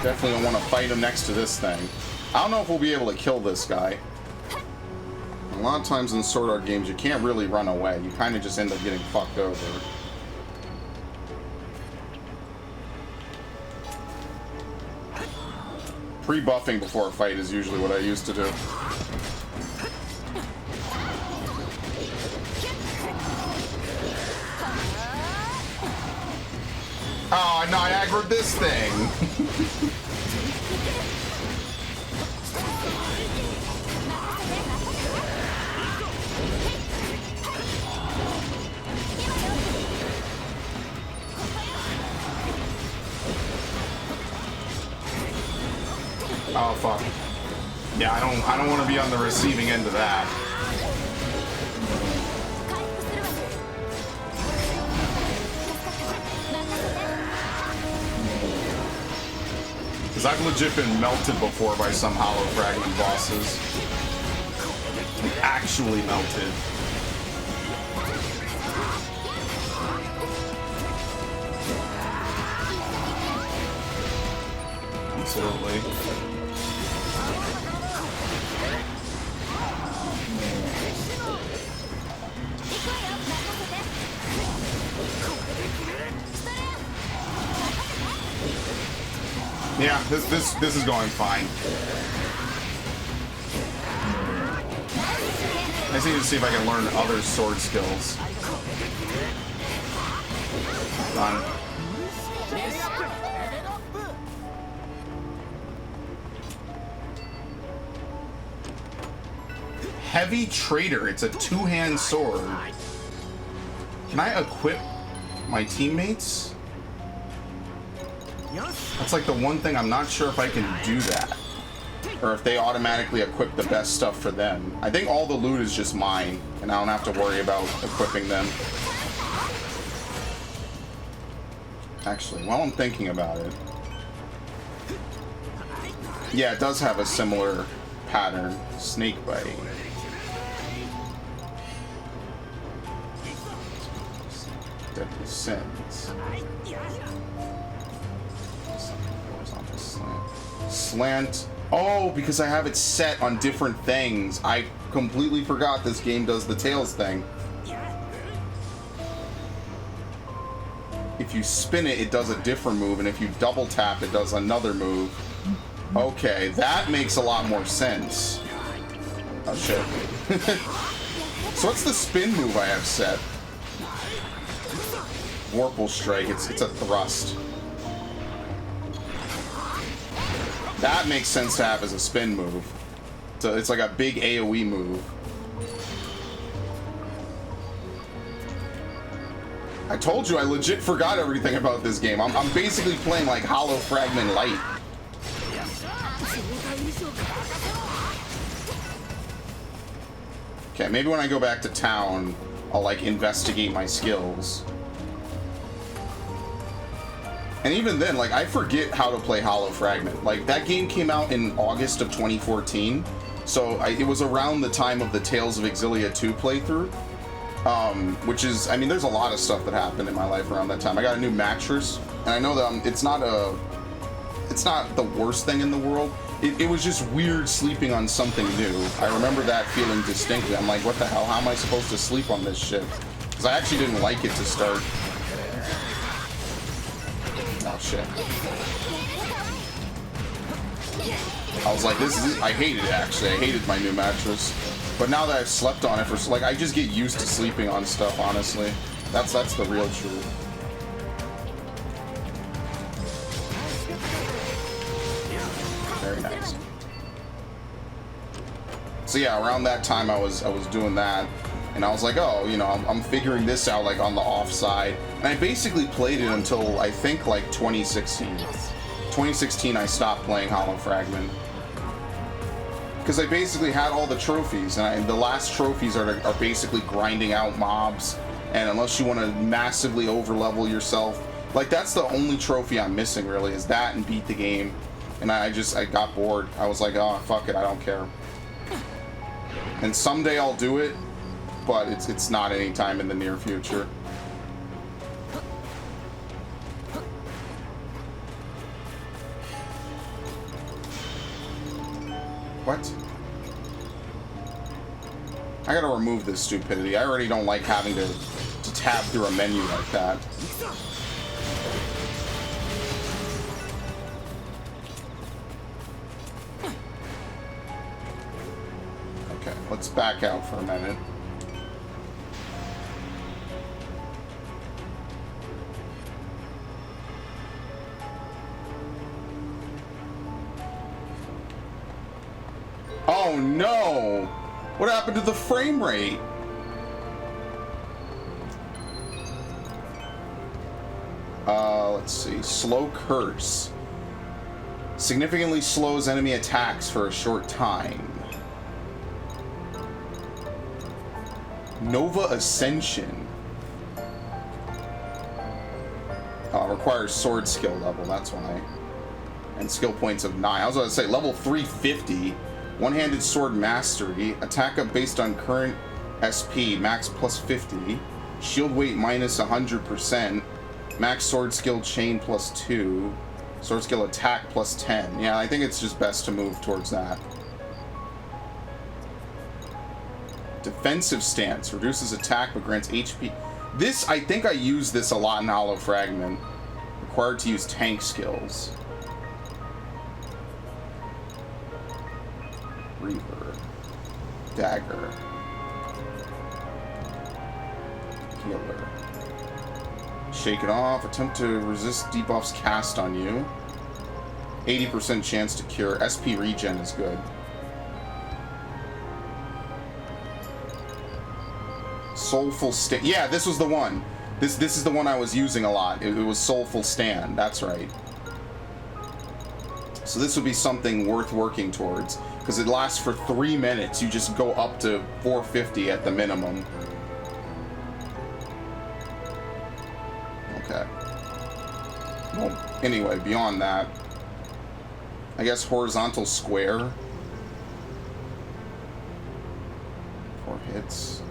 Definitely don't want to fight him next to this thing. I don't know if we'll be able to kill this guy. A lot of times in Sword Art games, you can't really run away. You kind of just end up getting fucked over. Pre-buffing before a fight is usually what I used to do. Oh, no, I aggroed this thing. Oh, fuck. Yeah, I don't want to be on the receiving end of that. Because I've legit been melted before by some Hollow Fragment bosses. Like, actually melted. Absolutely. Yeah, this is going fine. I just need to see if I can learn other sword skills. Done. Heavy Trader. It's a two-hand sword. Can I equip my teammates? That's like the one thing I'm not sure if I can do that. Or if they automatically equip the best stuff for them. I think all the loot is just mine, and I don't have to worry about equipping them. Actually, while I'm thinking about it... Yeah, it does have a similar pattern. Snake bite. deadly sins. Horizontal slant. Slant. Oh, because I have it set on different things. I completely forgot this game does the tails thing. If you spin it, it does a different move, and if you double tap, it does another move. Okay, that makes a lot more sense. Oh shit. So what's the spin move I have set? Vorpal Strike, it's a thrust. That makes sense to have as a spin move. So it's like a big AoE move. I told you I legit forgot everything about this game. I'm basically playing like Hollow Fragment Light. Okay, maybe when I go back to town, I'll like investigate my skills. And even then, like, I forget how to play Hollow Fragment. Like, that game came out in August of 2014, so it was around the time of the Tales of Exilia 2 playthrough. Which is, I mean, there's a lot of stuff that happened in my life around that time. I got a new mattress, and I know that it's not the worst thing in the world. It was just weird sleeping on something new. I remember that feeling distinctly. I'm like, what the hell? How am I supposed to sleep on this shit? Because I actually didn't like it to start. Oh shit. I was like, I hated it actually. I hated my new mattress. But now that I've slept on it for, like, I just get used to sleeping on stuff, honestly. That's the real truth. Very nice. So yeah, around that time I was doing that, and I was like, oh, you know, I'm figuring this out, like, on the offside. And I basically played it until, I think, like, 2016. 2016 I stopped playing Hollow Fragment. Because I basically had all the trophies, and the last trophies are basically grinding out mobs, and unless you want to massively overlevel yourself, like, that's the only trophy I'm missing, really, is that and beat the game. And I got bored. I was like, oh, fuck it, I don't care. And someday I'll do it, but it's not any time in the near future. What? I gotta remove this stupidity. I already don't like having to tab through a menu like that. Okay, let's back out for a minute. Oh no! What happened to the frame rate? Let's see. Slow Curse. Significantly slows enemy attacks for a short time. Nova Ascension. Requires sword skill level, that's why. And skill points of 9. I was going to say level 350. One-handed sword mastery. Attack up based on current SP. Max plus 50. Shield weight minus 100%. Max sword skill chain plus 2. Sword skill attack plus 10. Yeah, I think it's just best to move towards that. Defensive stance. Reduces attack but grants HP. This, I think I use this a lot in Hollow Fragment. Required to use tank skills. Reaver. Dagger. Healer. Shake it off. Attempt to resist debuffs cast on you. 80% chance to cure. SP regen is good. Soulful Stand. Yeah, this was the one. This is the one I was using a lot. It was Soulful Stand. That's right. So this would be something worth working towards, because it lasts for 3 minutes. You just go up to 450 at the minimum. Okay. Well, anyway, beyond that, I guess horizontal square. 4 hits.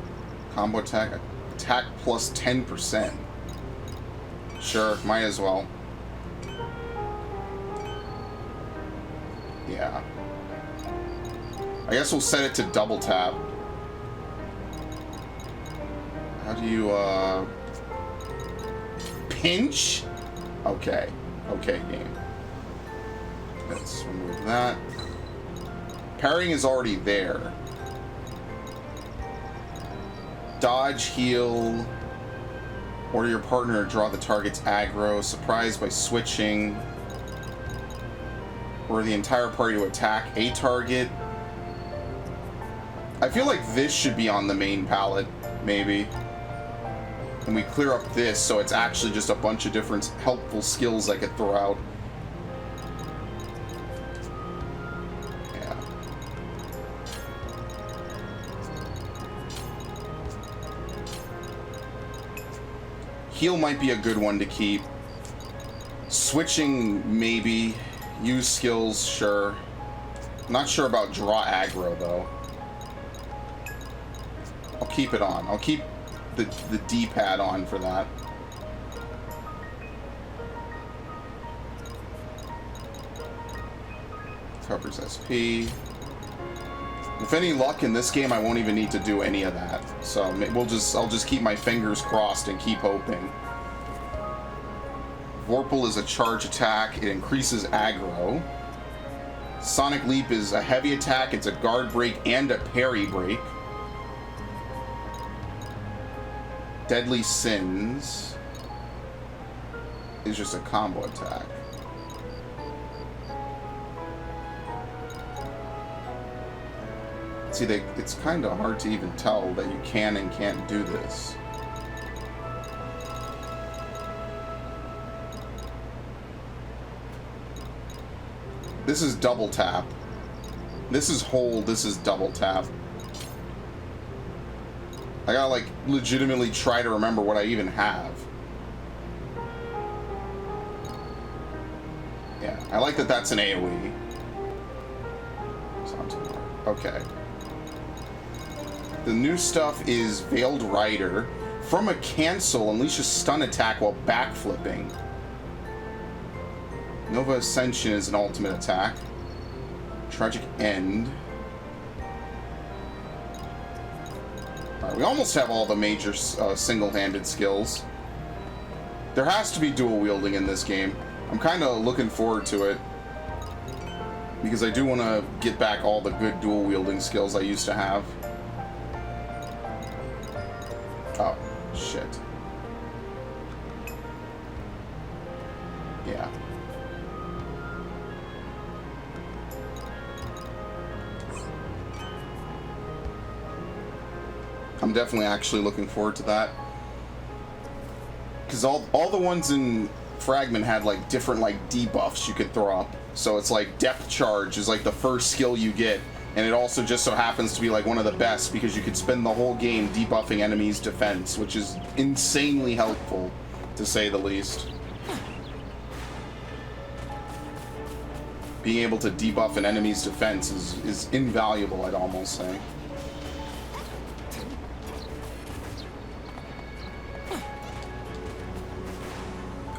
Combo attack. Attack plus 10%. Sure, might as well. Yeah. I guess we'll set it to double tap. How do you, pinch? Okay. Okay, game. Let's remove that. Parrying is already there. Dodge, heal. Order your partner to draw the target's aggro. Surprise by switching. Order the entire party to attack a target. I feel like this should be on the main palette, maybe. And we clear up this, so it's actually just a bunch of different helpful skills I could throw out. Yeah. Heal might be a good one to keep. Switching, maybe. Use skills, sure. Not sure about draw aggro, though. I'll keep it on. I'll keep the D-pad on for that. Covers SP. With any luck in this game, I won't even need to do any of that. So I'll just keep my fingers crossed and keep hoping. Vorpal is a charge attack. It increases aggro. Sonic Leap is a heavy attack. It's a guard break and a parry break. Deadly Sins is just a combo attack. See, it's kind of hard to even tell that you can and can't do this. This is double tap. This is hold, this is double tap. I gotta, like, legitimately try to remember what I even have. Yeah, I like that that's an AoE. Okay. The new stuff is Veiled Rider. From a cancel, unleash a stun attack while backflipping. Nova Ascension is an ultimate attack. Tragic End. We almost have all the major single-handed skills. There has to be dual wielding in this game. I'm kind of looking forward to it. Because I do want to get back all the good dual wielding skills I used to have. Oh, shit. Yeah. I'm definitely actually looking forward to that. Because all the ones in Fragment had like different like debuffs you could throw up. So it's like Depth Charge is like the first skill you get. And it also just so happens to be like one of the best because you could spend the whole game debuffing enemies' defense, which is insanely helpful, to say the least. Being able to debuff an enemy's defense is invaluable, I'd almost say.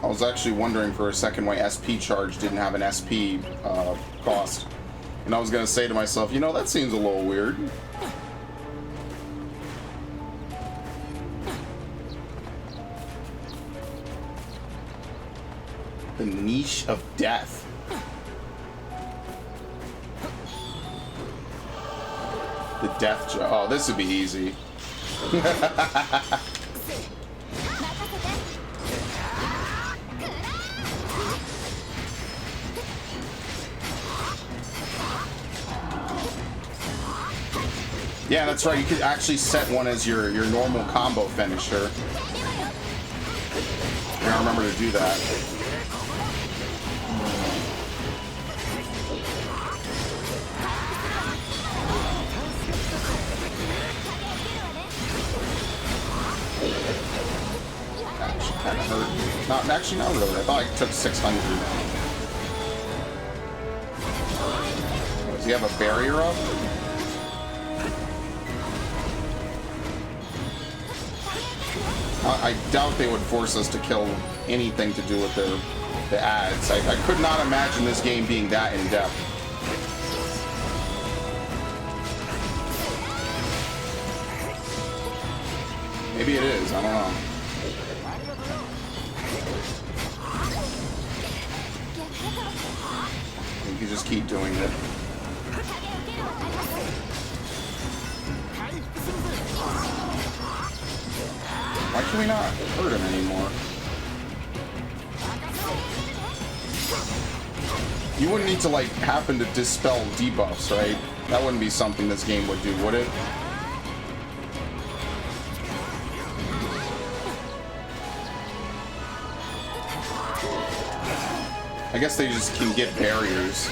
I was actually wondering for a second why SP Charge didn't have an SP cost. And I was going to say to myself, you know, that seems a little weird. The Niche of Death. The Death Jar. Oh, this would be easy. Yeah, that's right. You could actually set one as your normal combo finisher. I gotta remember to do that. Actually, kind of hurt. Not actually, not really. I thought I took 600. Does he have a barrier up? I doubt they would force us to kill anything to do with the ads. I could not imagine this game being that in depth. Maybe it is. I don't know. You can just keep doing it. Why can we not hurt him anymore? You wouldn't need to, like, happen to dispel debuffs, right? That wouldn't be something this game would do, would it? I guess they just can get barriers.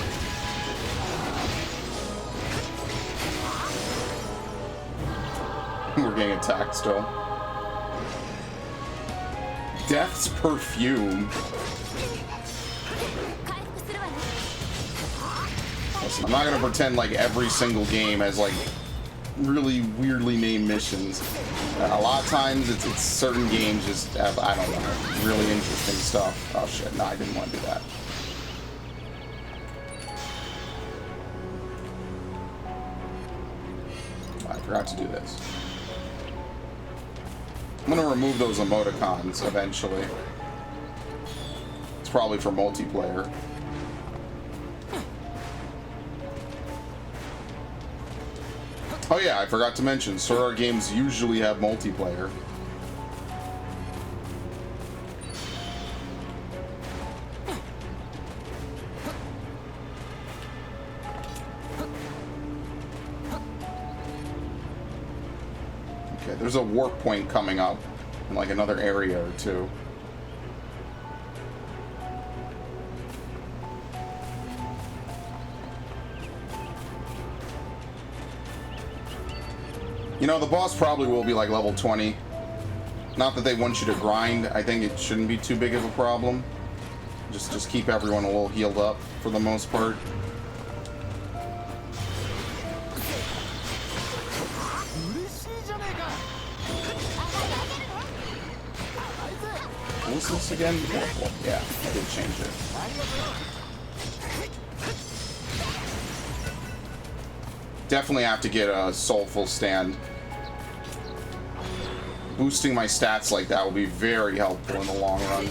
We're getting attacked still. Death's Perfume. Listen, I'm not gonna pretend like every single game has like really weirdly named missions. A lot of times it's certain games just have, I don't know, really interesting stuff. Oh shit, no, I didn't want to do that. I forgot to do this. I'm gonna remove those emoticons eventually. It's probably for multiplayer. Oh yeah, I forgot to mention, Sword Art games usually have multiplayer. Okay, there's a warp point coming up in like another area or two. You know, the boss probably will be like level 20. Not that they want you to grind. I think it shouldn't be too big of a problem. Just keep everyone a little healed up for the most part. What was this again? Well, yeah, I did change it. Definitely have to get a Soulful Stand. Boosting my stats like that will be very helpful in the long run.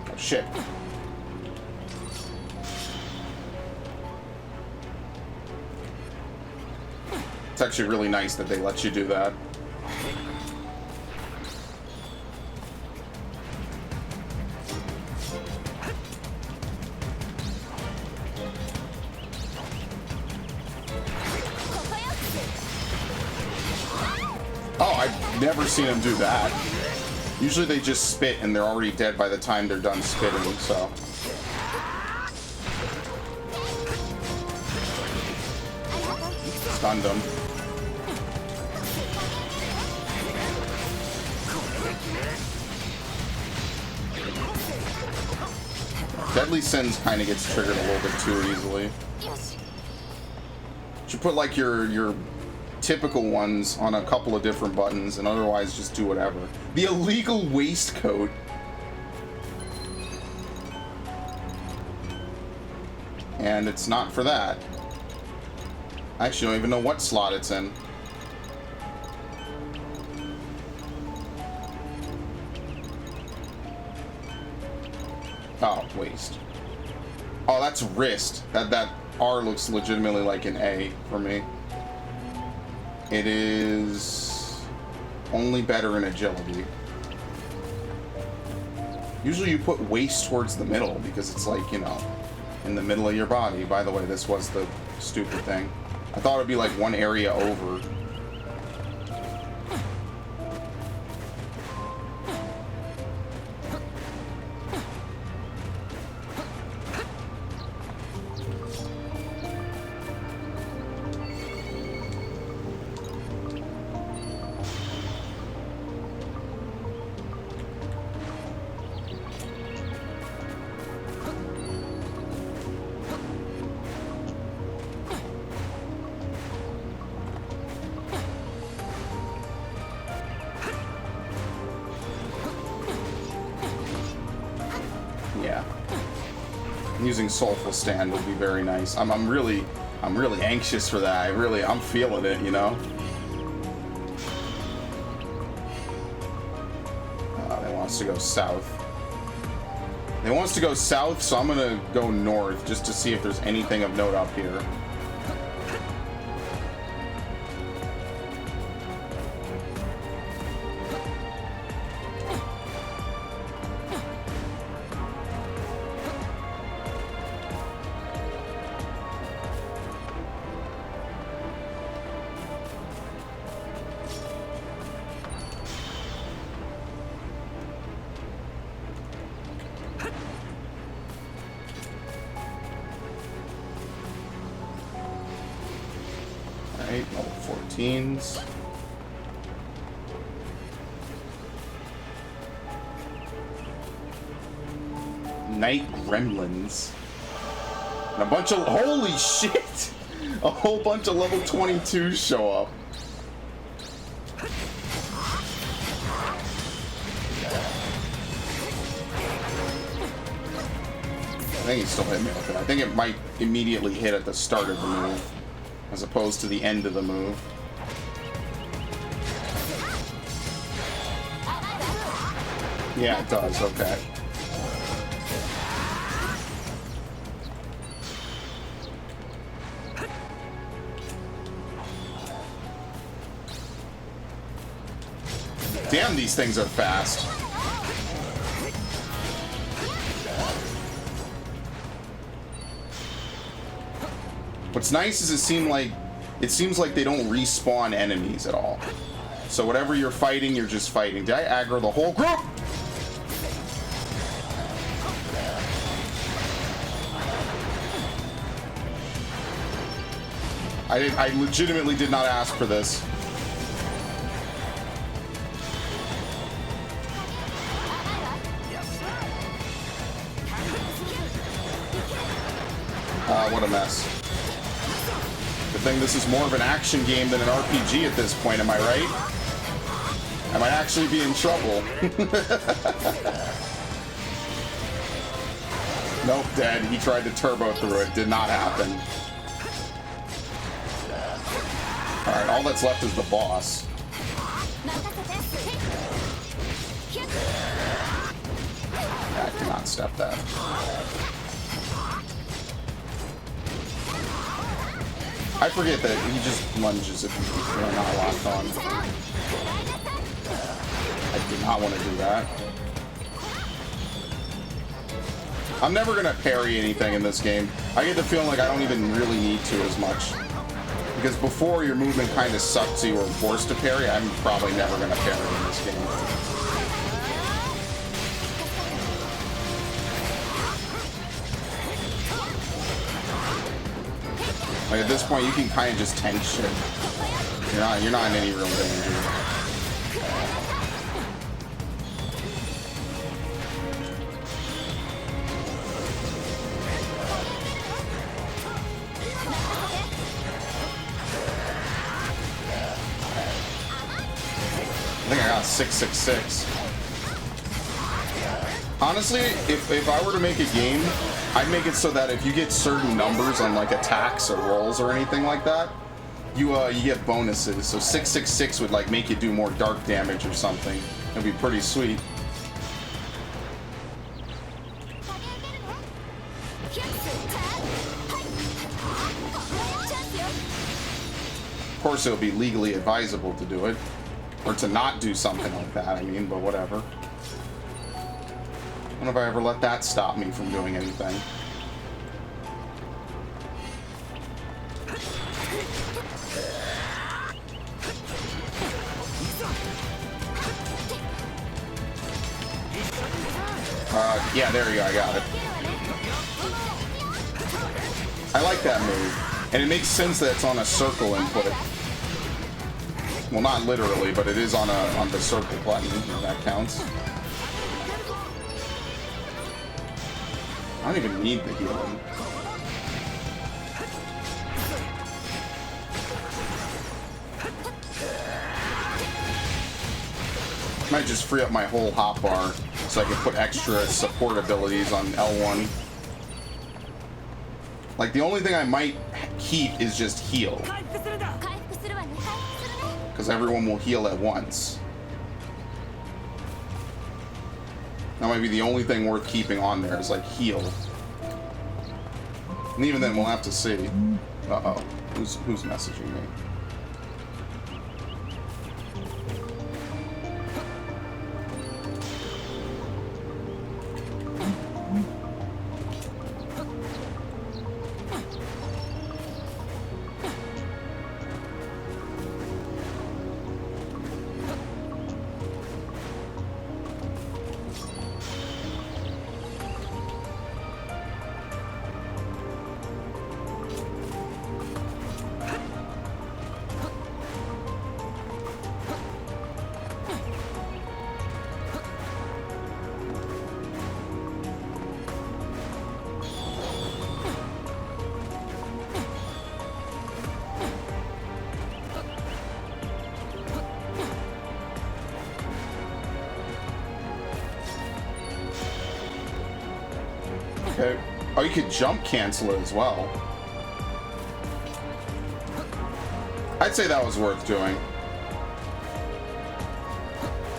Oh shit. It's actually really nice that they let you do that. Never seen them do that. Usually they just spit and they're already dead by the time they're done spitting, so. Stunned them. Deadly Sins kind of gets triggered a little bit too easily. You should put like your typical ones on a couple of different buttons and otherwise just do whatever. The illegal waistcoat. And it's not for that. I actually don't even know what slot it's in. Oh, waist. Oh, that's wrist. That R looks legitimately like an A for me. It is only better in agility. Usually you put waist towards the middle because it's like, you know, in the middle of your body. By the way, this was the stupid thing. I thought it'd be like one area over. Using Soulful Stand would be very nice. I'm really anxious for that. I'm feeling it, you know. They want us to go south. They want us to go south, so I'm gonna go north just to see if there's anything of note up here. Alright, level 14s. Night Gremlins. And a bunch of... Holy shit! A whole bunch of level 22s show up. I think he still hit me with it. I think it might immediately hit at the start of the move, as opposed to the end of the move. Yeah, it does. Okay. Damn, these things are fast. What's nice is it seems like they don't respawn enemies at all. So whatever you're fighting, you're just fighting. Did I aggro the whole group? I legitimately did not ask for this. What a mess. Good thing this is more of an action game than an RPG at this point, am I right? I might actually be in trouble. Nope, dead. He tried to turbo through it. Did not happen. Alright, all that's left is the boss. I cannot step that. I forget that he just lunges if you're not locked on. I do not want to do that. I'm never going to parry anything in this game. I get the feeling like I don't even really need to as much. Because before, your movement kind of sucked, so you were forced to parry. I'm probably never going to parry in this game. Like at this point, you can kind of just tank shit. You're not in any real danger. I think I got 666. Honestly, if I were to make a game, I'd make it so that if you get certain numbers on like attacks or rolls or anything like that, you get bonuses. So 666 would like make you do more dark damage or something. It'd be pretty sweet. Of course, it would be legally advisable to do it, or to not do something like that. I mean, but whatever. I don't know if I ever let that stop me from doing anything. Yeah, there you go, I got it. I like that move. And it makes sense that it's on a circle input. Well, not literally, but it is on the circle button, if that counts. I don't even need the healing. Might just free up my whole hotbar so I can put extra support abilities on L1. Like, the only thing I might keep is just heal. Because everyone will heal at once. That might be the only thing worth keeping on there is, like, heal. And even then, we'll have to see. Uh-oh. Who's messaging me? Okay. Oh, you could jump cancel it as well. I'd say that was worth doing.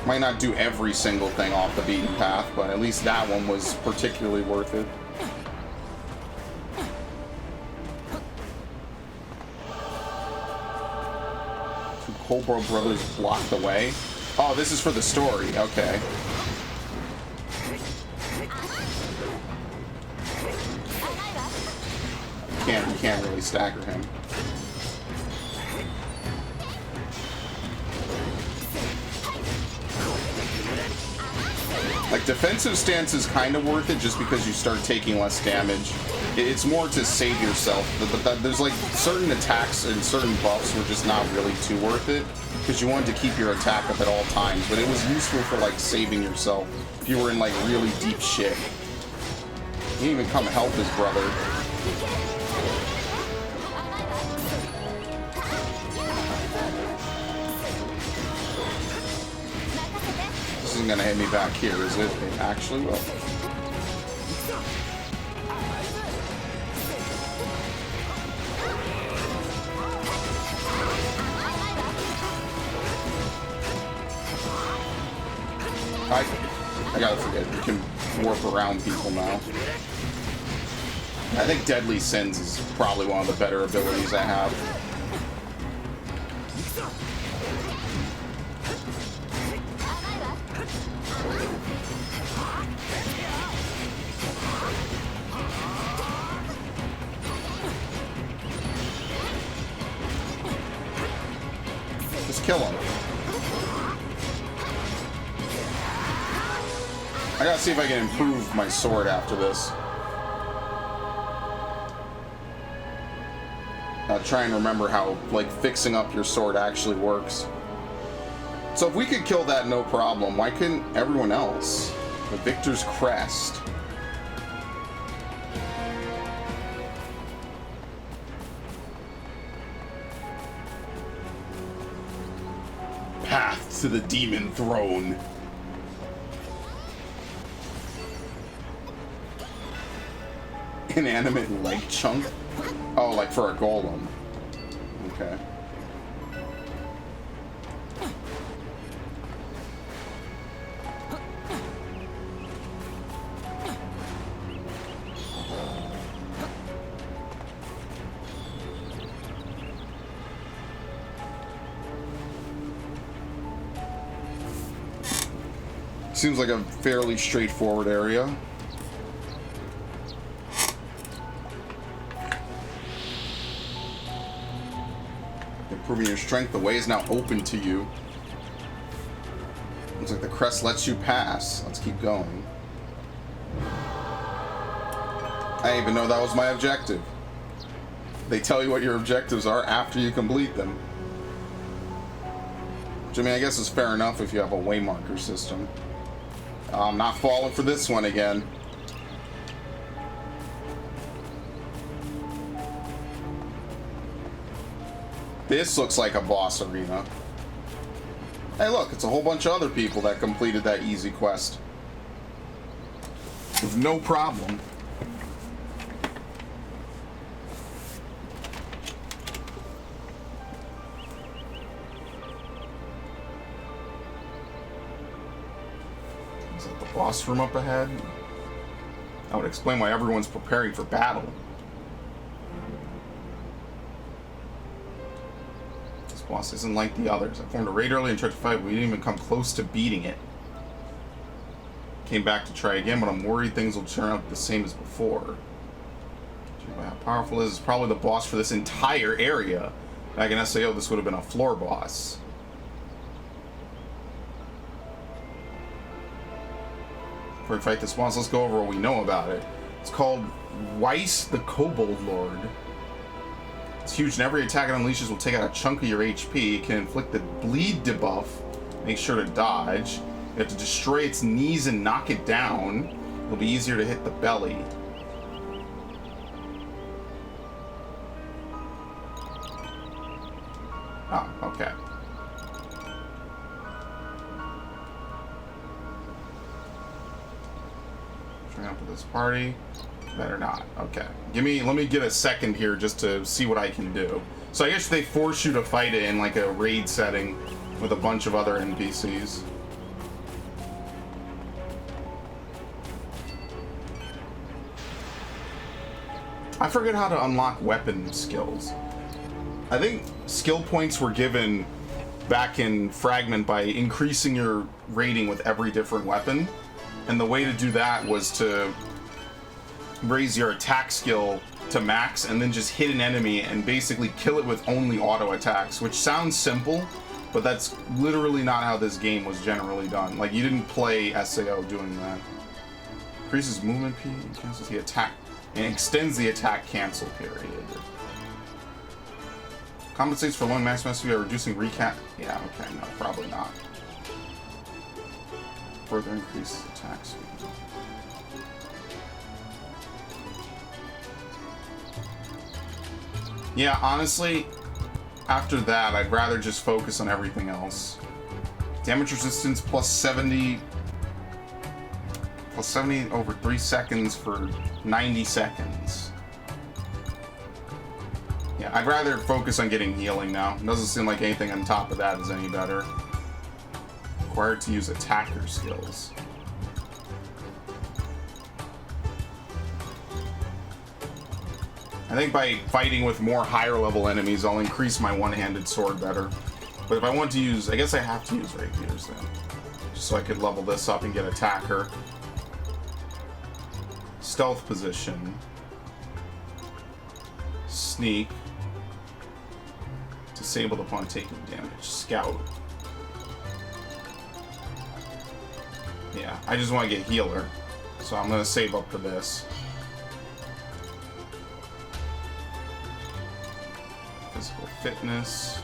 Might not do every single thing off the beaten path, but at least that one was particularly worth it. Two Cobra brothers blocked the way. Oh, this is for the story. Okay. You can't really stagger him. Like, defensive stance is kind of worth it just because you start taking less damage. It's more to save yourself, but there's like certain attacks and certain buffs were just not really too worth it because you wanted to keep your attack up at all times, but it was useful for like saving yourself if you were in like really deep shit. He didn't even come help his brother. This isn't gonna hit me back here, is it? It actually will. I gotta forget, you can warp around people now. I think Deadly Sins is probably one of the better abilities I have. Just kill him. I gotta see if I can improve my sword after this. I'll try and remember how, like, fixing up your sword actually works. So if we could kill that, no problem. Why couldn't everyone else? The Victor's Crest. Path to the Demon Throne. Inanimate leg chunk? Oh, like for a golem. Okay. Seems like a fairly straightforward area. Improving your strength, the way is now open to you. Looks like the crest lets you pass. Let's keep going. I didn't even know that was my objective. They tell you what your objectives are after you complete them. Which, I mean, I guess is fair enough if you have a waymarker system. I'm not falling for this one again. This looks like a boss arena. Hey look, it's a whole bunch of other people that completed that easy quest. With no problem. Is it the boss room up ahead? That would explain why everyone's preparing for battle. This boss isn't like the others. I formed a raid early and tried to fight, but we didn't even come close to beating it. Came back to try again, but I'm worried things will turn out the same as before. How powerful it is probably the boss for this entire area. Back in SAO, this would have been a floor boss. Before we fight this boss, let's go over what we know about it. It's called Weiss the Kobold Lord. It's huge, and every attack it unleashes will take out a chunk of your HP. It can inflict the bleed debuff. Make sure to dodge. You have to destroy its knees and knock it down. It'll be easier to hit the belly. Oh, okay. Trying up with this party. Better not. Okay. Let me get a second here just to see what I can do. So I guess they force you to fight it in like a raid setting with a bunch of other NPCs. I forget how to unlock weapon skills. I think skill points were given back in Fragment by increasing your rating with every different weapon. And the way to do that was to raise your attack skill to max and then just hit an enemy and basically kill it with only auto attacks, which sounds simple, but that's literally not how this game was generally done. Like, you didn't play SAO doing that. Increases movement speed and cancels the attack and extends the attack cancel period. Compensates for long maximum SP by reducing recap. Yeah, okay, no, probably not. Further increases attack speed. Yeah, honestly, after that, I'd rather just focus on everything else. Damage resistance plus 70 over 3 seconds for 90 seconds. Yeah, I'd rather focus on getting healing now. It doesn't seem like anything on top of that is any better. Required to use attacker skills. I think by fighting with more higher level enemies, I'll increase my one-handed sword better. But if I want to use, I guess I have to use rapiers then. Just so I could level this up and get attacker. Stealth position. Sneak. Disabled upon taking damage. Scout. Yeah, I just want to get healer. So I'm going to save up for this. Physical fitness.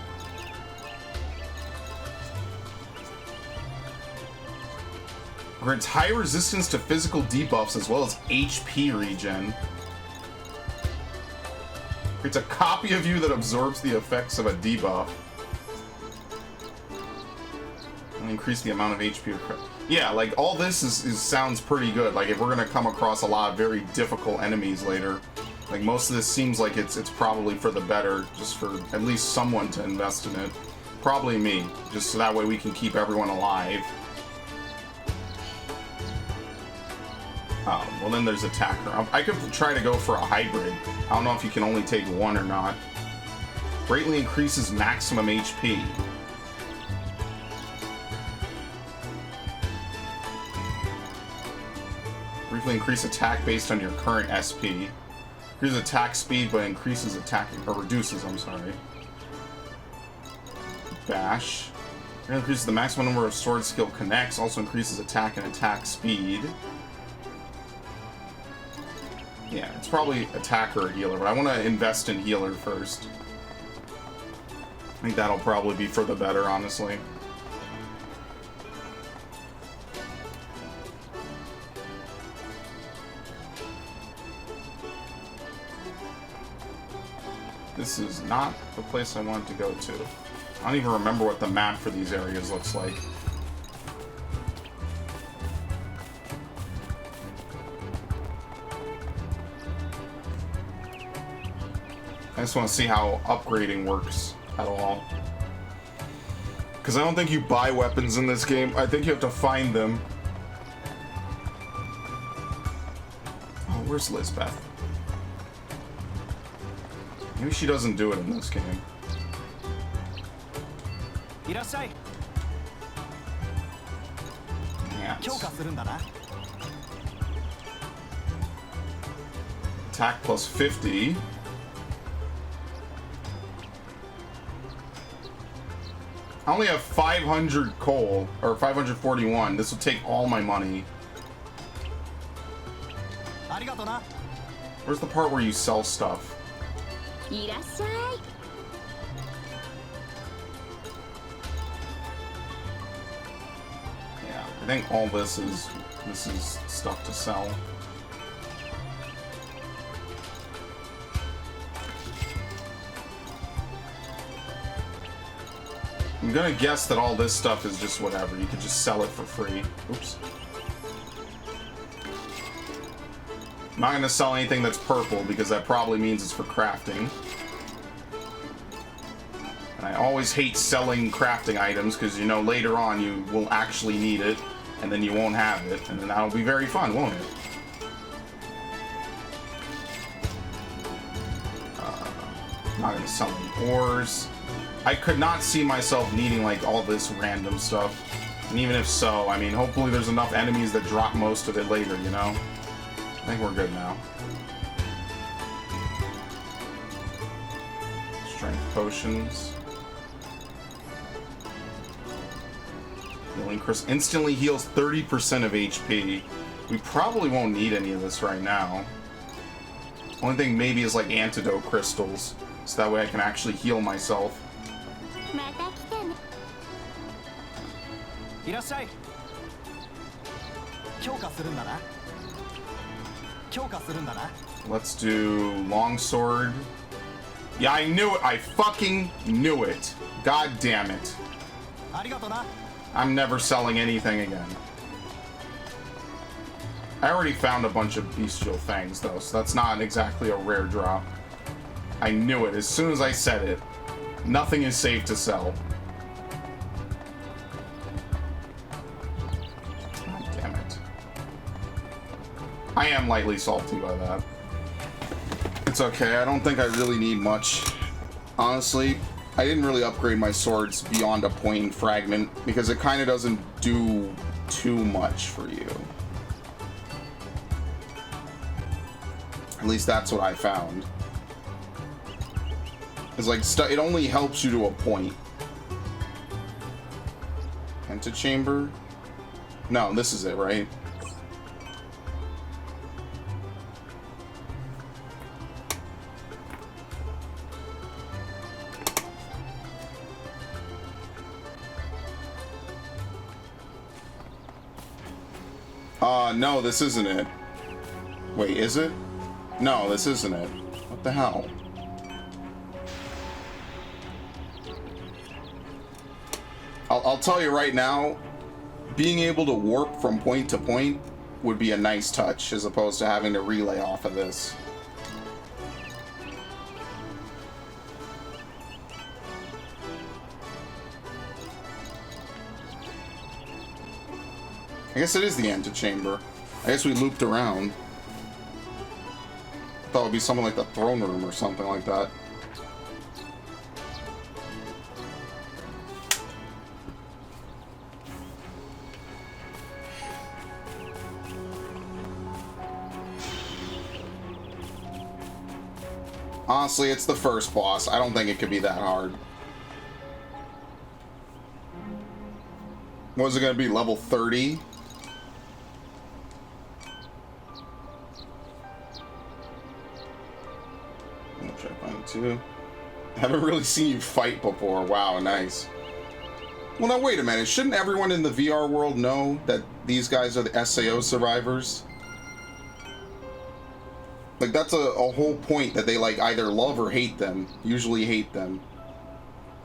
Grants high resistance to physical debuffs as well as HP regen. Creates a copy of you that absorbs the effects of a debuff. And increase the amount of HP. Yeah, like all this sounds pretty good. Like if we're gonna come across a lot of very difficult enemies later, like most of this seems like it's probably for the better, just for at least someone to invest in it. Probably me, just so that way we can keep everyone alive. Well then there's attacker. I could try to go for a hybrid. I don't know if you can only take one or not. Greatly increases maximum HP. Briefly increase attack based on your current SP. Increases attack speed but increases attacking, or reduces, I'm sorry. Bash. Increases the maximum number of sword skill connects, also increases attack and attack speed. Yeah, it's probably attacker or healer, but I want to invest in healer first. I think that'll probably be for the better, honestly. This is not the place I wanted to go to. I don't even remember what the map for these areas looks like. I just want to see how upgrading works at all. Because I don't think you buy weapons in this game. I think you have to find them. Where's Lisbeth? Maybe she doesn't do it in this game. Yeah. Attack plus 50. I only have 500 coal, or 541. This will take all my money. Where's the part where you sell stuff? Yeah, I think all this is stuff to sell. I'm gonna guess that all this stuff is just whatever. You could just sell it for free. Oops. I'm not gonna sell anything that's purple because that probably means it's for crafting. And I always hate selling crafting items because, you know, later on you will actually need it and then you won't have it. And then that'll be very fun, won't it? I'm not gonna sell any ores. I could not see myself needing, like, all this random stuff. And even if so, I mean, hopefully there's enough enemies that drop most of it later, you know? I think we're good now. Strength potions. Healing crystal instantly heals 30% of HP. We probably won't need any of this right now. Only thing maybe is, like, antidote crystals. So that way I can actually heal myself. Let's do longsword. Yeah, I knew it. I fucking knew it. God damn it. I'm never selling anything again. I already found a bunch of bestial fangs though, so that's not exactly a rare drop. I knew it as soon as I said it. Nothing is safe to sell. God damn it. I am lightly salty by that. It's okay, I don't think I really need much. Honestly, I didn't really upgrade my swords beyond a point in fragment because it kind of doesn't do too much for you. At least that's what I found. It's like, it only helps you to a point. Pentachamber? No, this is it, right? No, this isn't it. Wait, is it? No, this isn't it. What the hell? I'll tell you right now, being able to warp from point to point would be a nice touch, as opposed to having to relay off of this. I guess it is the antechamber. I guess we looped around. I thought it would be something like the throne room or something like that. Honestly, it's the first boss. I don't think it could be that hard. What is it going to be, level 30? I haven't really seen you fight before. Wow, nice. Well, now wait a minute. Shouldn't everyone in the VR world know that these guys are the SAO survivors? Like, that's a whole point, that they, like, either love or hate them. Usually hate them.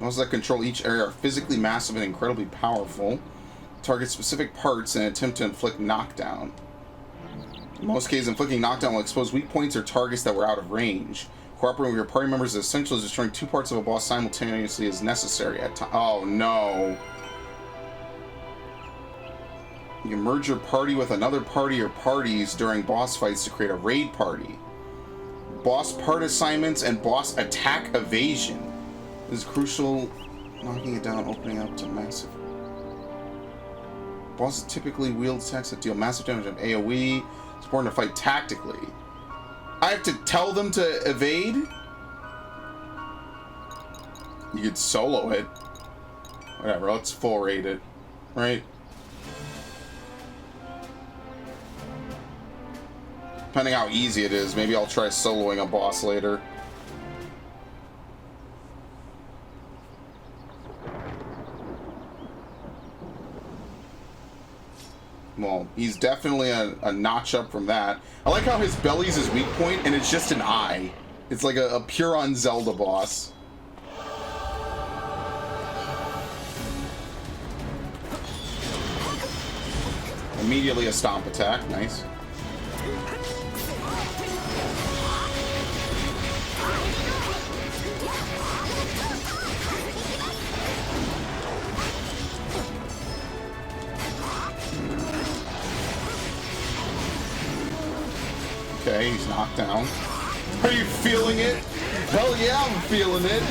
Those that control each area are physically massive and incredibly powerful. Target specific parts and attempt to inflict knockdown. In most cases, inflicting knockdown will expose weak points or targets that were out of range. Cooperating with your party members is essential as destroying two parts of a boss simultaneously is necessary at times. Oh, no. You can merge your party with another party or parties during boss fights to create a raid party. Boss part assignments and boss attack evasion. This is crucial. Knocking it down, opening up to massive. Bosses typically wield attacks that deal massive damage on AoE. It's important to fight tactically. I have to tell them to evade? You could solo it. Whatever, let's full raid it. Right? Depending how easy it is, maybe I'll try soloing a boss later. Well, he's definitely a notch up from that. I like how his belly's his weak point, and it's just an eye. It's like a pure-on Zelda boss. Immediately a stomp attack. Nice. Okay, he's knocked down. Are you feeling it? Hell yeah, I'm feeling it.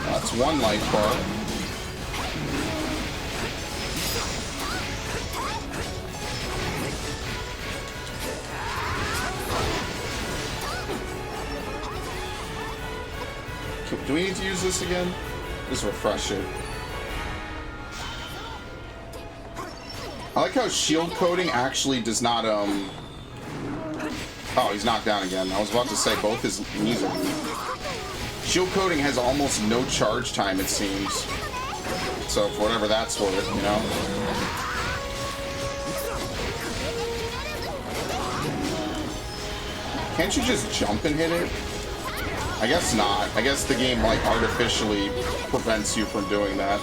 That's one life bar. Do we need to use this again? Just refresh it. I like how shield coating actually does not, Oh, he's knocked down again. I was about to say both his knees are weak. Shield coating has almost no charge time, it seems. So, for whatever that's worth, you know? Can't you just jump and hit it? I guess not. I guess the game, like, artificially prevents you from doing that.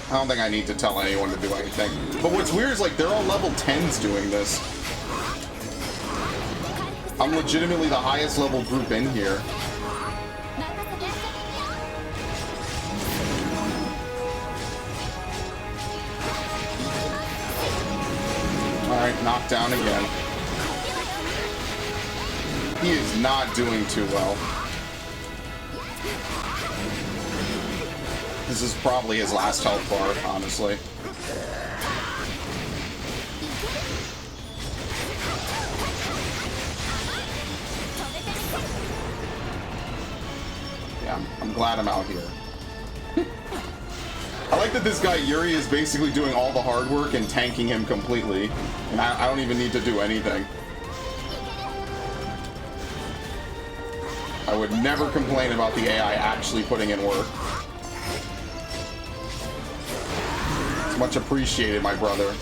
I don't think I need to tell anyone to do anything. But what's weird is, like, they're all level 10s doing this. I'm legitimately the highest level group in here. Alright, knocked down again. He is not doing too well. This is probably his last health bar, honestly. Yeah, I'm glad I'm out here. I like that this guy Yuri is basically doing all the hard work and tanking him completely. And I don't even need to do anything. I would never complain about the AI actually putting in work. It's much appreciated, my brother.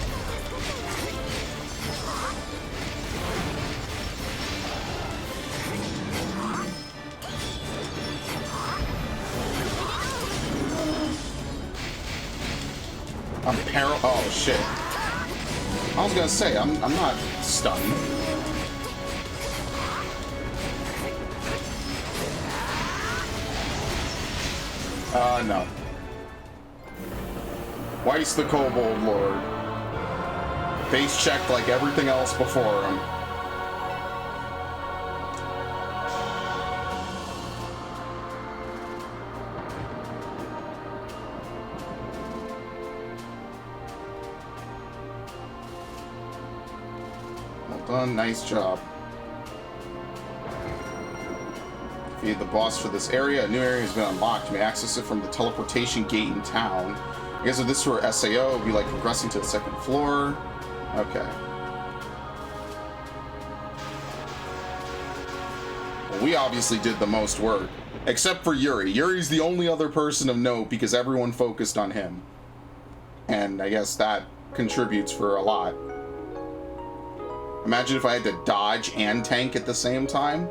Oh shit. I was gonna say, I'm not stunned. No. Weiss the Kobold Lord. Face checked like everything else before him. Nice job. Defeated the boss for this area. A new area has been unlocked. You may access it from the teleportation gate in town. I guess if this were SAO, it would be like progressing to the second floor. Okay. Well, we obviously did the most work. Except for Yuri. Yuri's the only other person of note because everyone focused on him. And I guess that contributes for a lot. Imagine if I had to dodge and tank at the same time.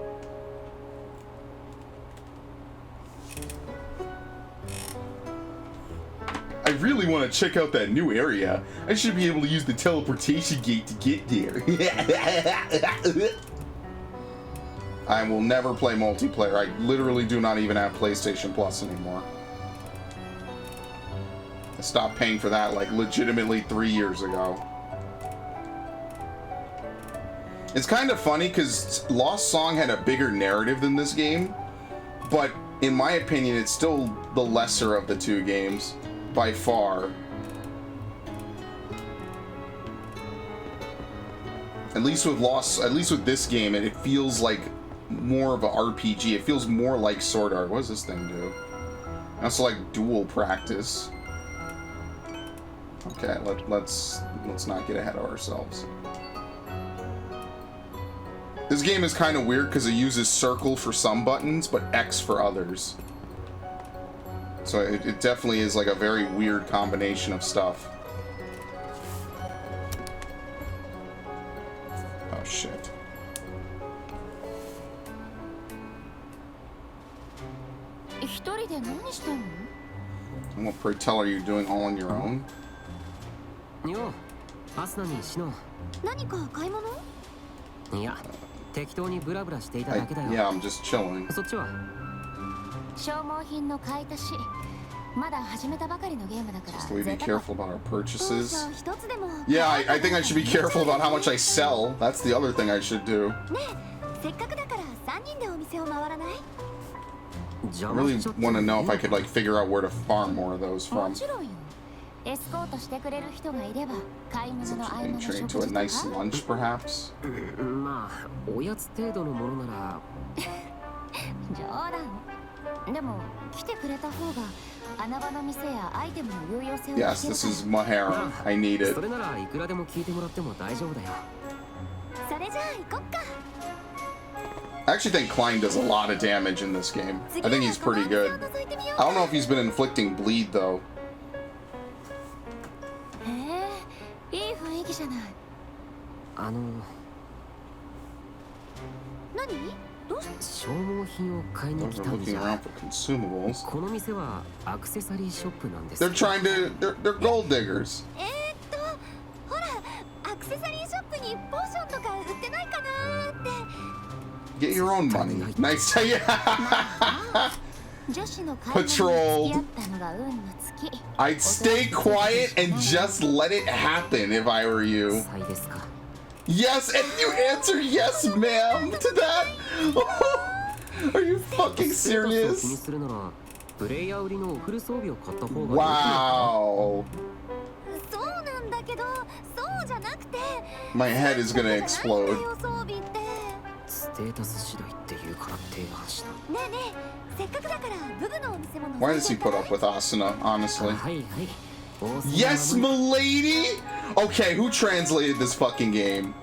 really want to check out that new area. I should be able to use the teleportation gate to get there. I will never play multiplayer. I literally do not even have PlayStation Plus anymore. I stopped paying for that like legitimately 3 years ago. It's kind of funny because Lost Song had a bigger narrative than this game, but in my opinion, it's still the lesser of the two games by far. At least with this game, it feels like more of a RPG. It feels more like Sword Art. What does this thing do? That's like dual practice. Okay, let's not get ahead of ourselves. This game is kind of weird because it uses circle for some buttons, but X for others. So it definitely is like a very weird combination of stuff. Oh shit. And what, pray tell, are you doing all on your own? Yeah, I'm just chilling. Just we be careful about our purchases. Yeah, I think I should be careful about how much I sell. That's the other thing I should do. I really want to know if I could like figure out where to farm more of those from. Train to a nice lunch, perhaps. Yes, this is Mahara. I need it. I actually think Klein does a lot of damage in this game. I think he's pretty good. I don't know if he's been inflicting bleed though. Those are looking around for consumables. They're gold diggers. Get your own money. Nice. Patrol. I'd stay quiet and just let it happen if I were you. Yes, and you answer yes, ma'am, to that? Are you fucking serious? Wow. My head is gonna explode. Why does he put up with Asuna, honestly? Yes, milady? Okay, who translated this fucking game?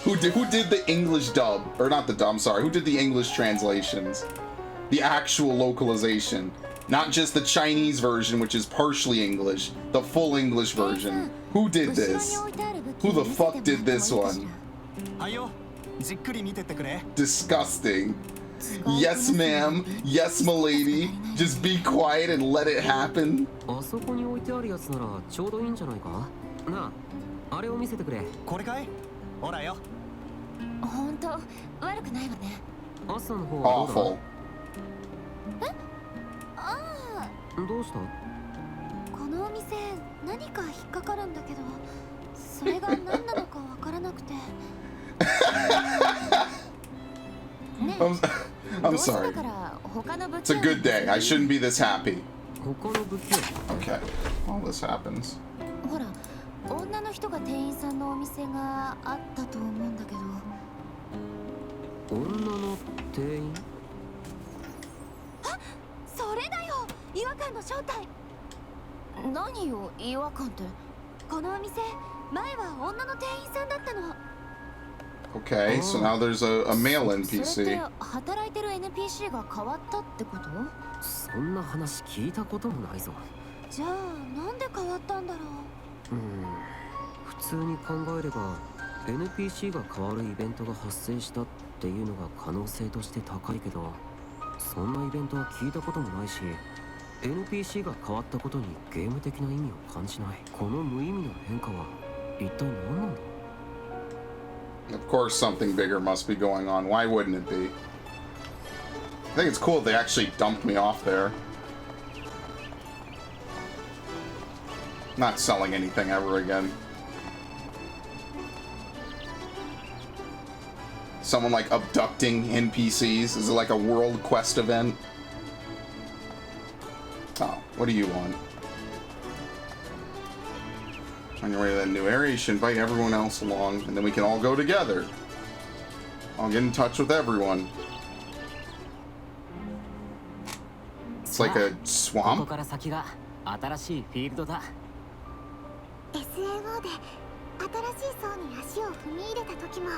Who did the English dub? Or not the dub, I'm sorry. Who did the English translations? The actual localization. Not just the Chinese version, which is partially English. The full English version. Who did this? Who the fuck did this one? Disgusting. Yes, ma'am. Yes, milady. Just be quiet and let it happen. Awful. I'm sorry. It's a good day. I shouldn't be this happy. Okay. All this happens. Okay, so now there's a male NPC. NPC が変わるイベントが発生したっていうのが可能性として高いけど、そんなイベントは聞いたこともないし、NPC が変わったことにゲーム的な意味を感じない。この無意味な変化は一体何なんだ？ Of course something bigger must be going on. Why wouldn't it be? I think it's cool if they actually dumped me off there. Not selling anything ever again. Someone like abducting NPCs? Is it like a world quest event? Oh, what do you want? On your way to that new area, you should invite everyone else along, and then we can all go together. I'll get in touch with everyone. It's like a ここ swamp? から先が新しいフィールドだ。 SAO で新しい層に足を踏み入れた時も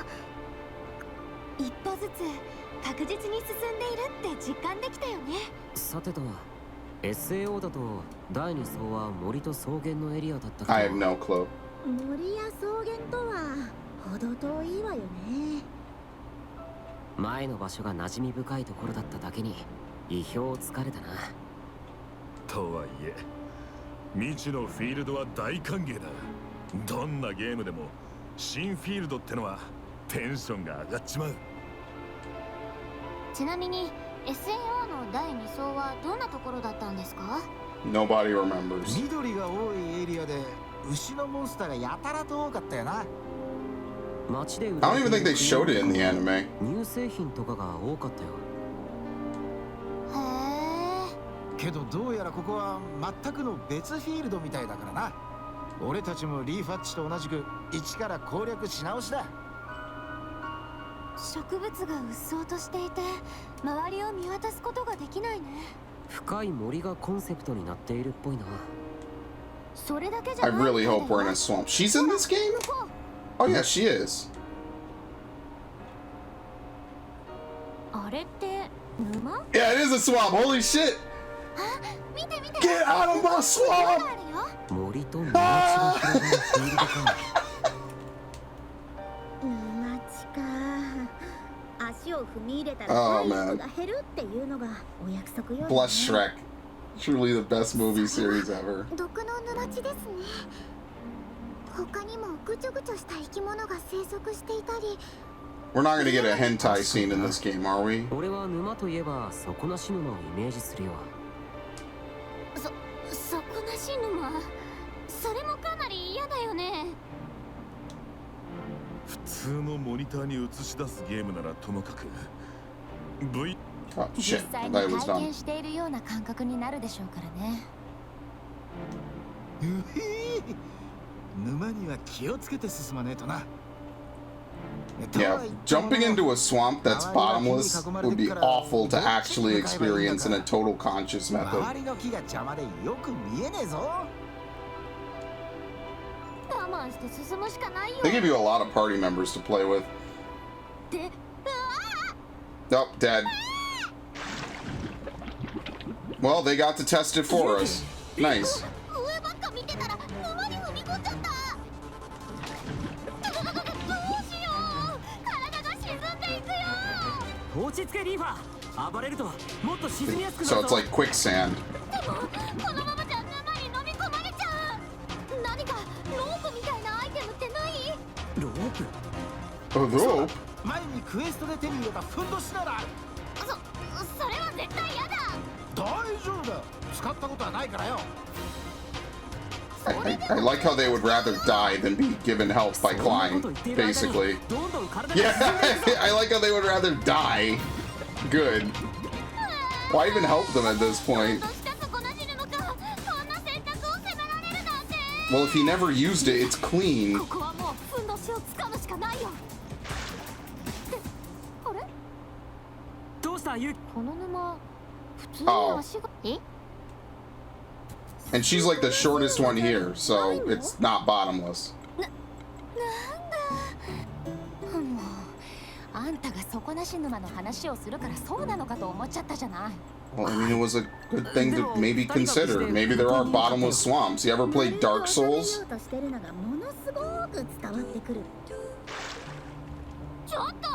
一歩ずつ確実に進んでいるって実感できたよね。さてと、SAO だと第2層は森と草原のエリアだったけ I ど have no clue. 森や草原とは程遠いわよね。前の場所が馴染み深いところだっただけに意表をつかれたな。とはいえ未知のフィールドは大歓迎だ。どんなゲームでも新フィールドってのはテンションが上がっちまう。ちなみに SAO の第2層はどんなところだったんですか？ Nobody remembers. 緑が多いエリアで牛のモンスターがやたらと多かったよな。街で売 I ら don't れ even て think い they る showed it in the anime. 乳製品とかが多かったよ。へえ。けどどうやらここは全くの別フィールドみたいだからな。俺たちもリーファッチと同じく一から攻略し直しだ。植物がうっそうとしていて周りを見渡すことができないね。深い森がコンセプトになっているっぽいな。それだけじゃ I ないみたい really だよ。 hope we're in a swamp. She's in this game? ここ Oh yeah, she is. あれって沼？ Yeah, it is a swamp. Holy shit! 見て見て。 Get out of my あ swamp! るよ。森と沼地が広がるフィールドか。沼地か。足を踏み入れたら Oh, 体力が減るっていうのがお約束よ。 Bless Shrek. Truly the best movie series ever. 毒の沼地ですね。他にもぐちょぐちょした生き物が生息していたり。 We're not gonna get a hentai scene in this game, are we? 俺は沼といえば底なし沼をイメージするよ。底なし沼。それもかなり嫌だよね。普通のモニターに映し出すゲームならともかく V Oh 実 shit. 際 I に thought it was 体 done. 験しているような感覚になるでしょうからね。うへー沼には気をつけて進まねえとな。 Yeah, jumping into a swamp that's bottomless would be awful to actually experience in a total conscious 周 method. りの木が邪魔でよく見えねえぞ。我慢して進むしかないよ。 They give you a lot of party members to play with. で、 Oh, dead. Well, they got to test it for us. Nice. 上ばっか見てたら沼に踏み込んじゃった。どうしよう。体が沈んでいくよ。落ち着けリーファー。暴れるともっと沈みやすくな So る it's ぞ。 like quicksand. でもこのままじゃ沼に飲み込まれちゃう。何かロープみたいなアイテムってない？ロープ。 A rope? 前にクエストで手に入れたふんどしなら。それは絶対嫌だ。大丈夫だ。使ったことはないからよ。I like how they would rather die than be given help by Klein, basically. どんどん体が Yeah, 沈んでいくぞ。 I like how they would rather die. Good. Why even help them at this ちょ point? っとした底なし沼か。こんな選択を責められるなんて。 Well, if he never used it, it's clean. ここはもうふんどしを掴むしかないよ。ってあれ？どうしたユキ。この沼普通に足がAnd she's like the shortest one here, so it's not bottomless. もうあんたが底なし沼の話をするからそうなのかと思っちゃったじゃない。 Well, I mean, it was a good thing to maybe consider. Maybe there are bottomless swamps. You ever played Dark Souls? としてるのがものすごく伝わってくる。ちょっと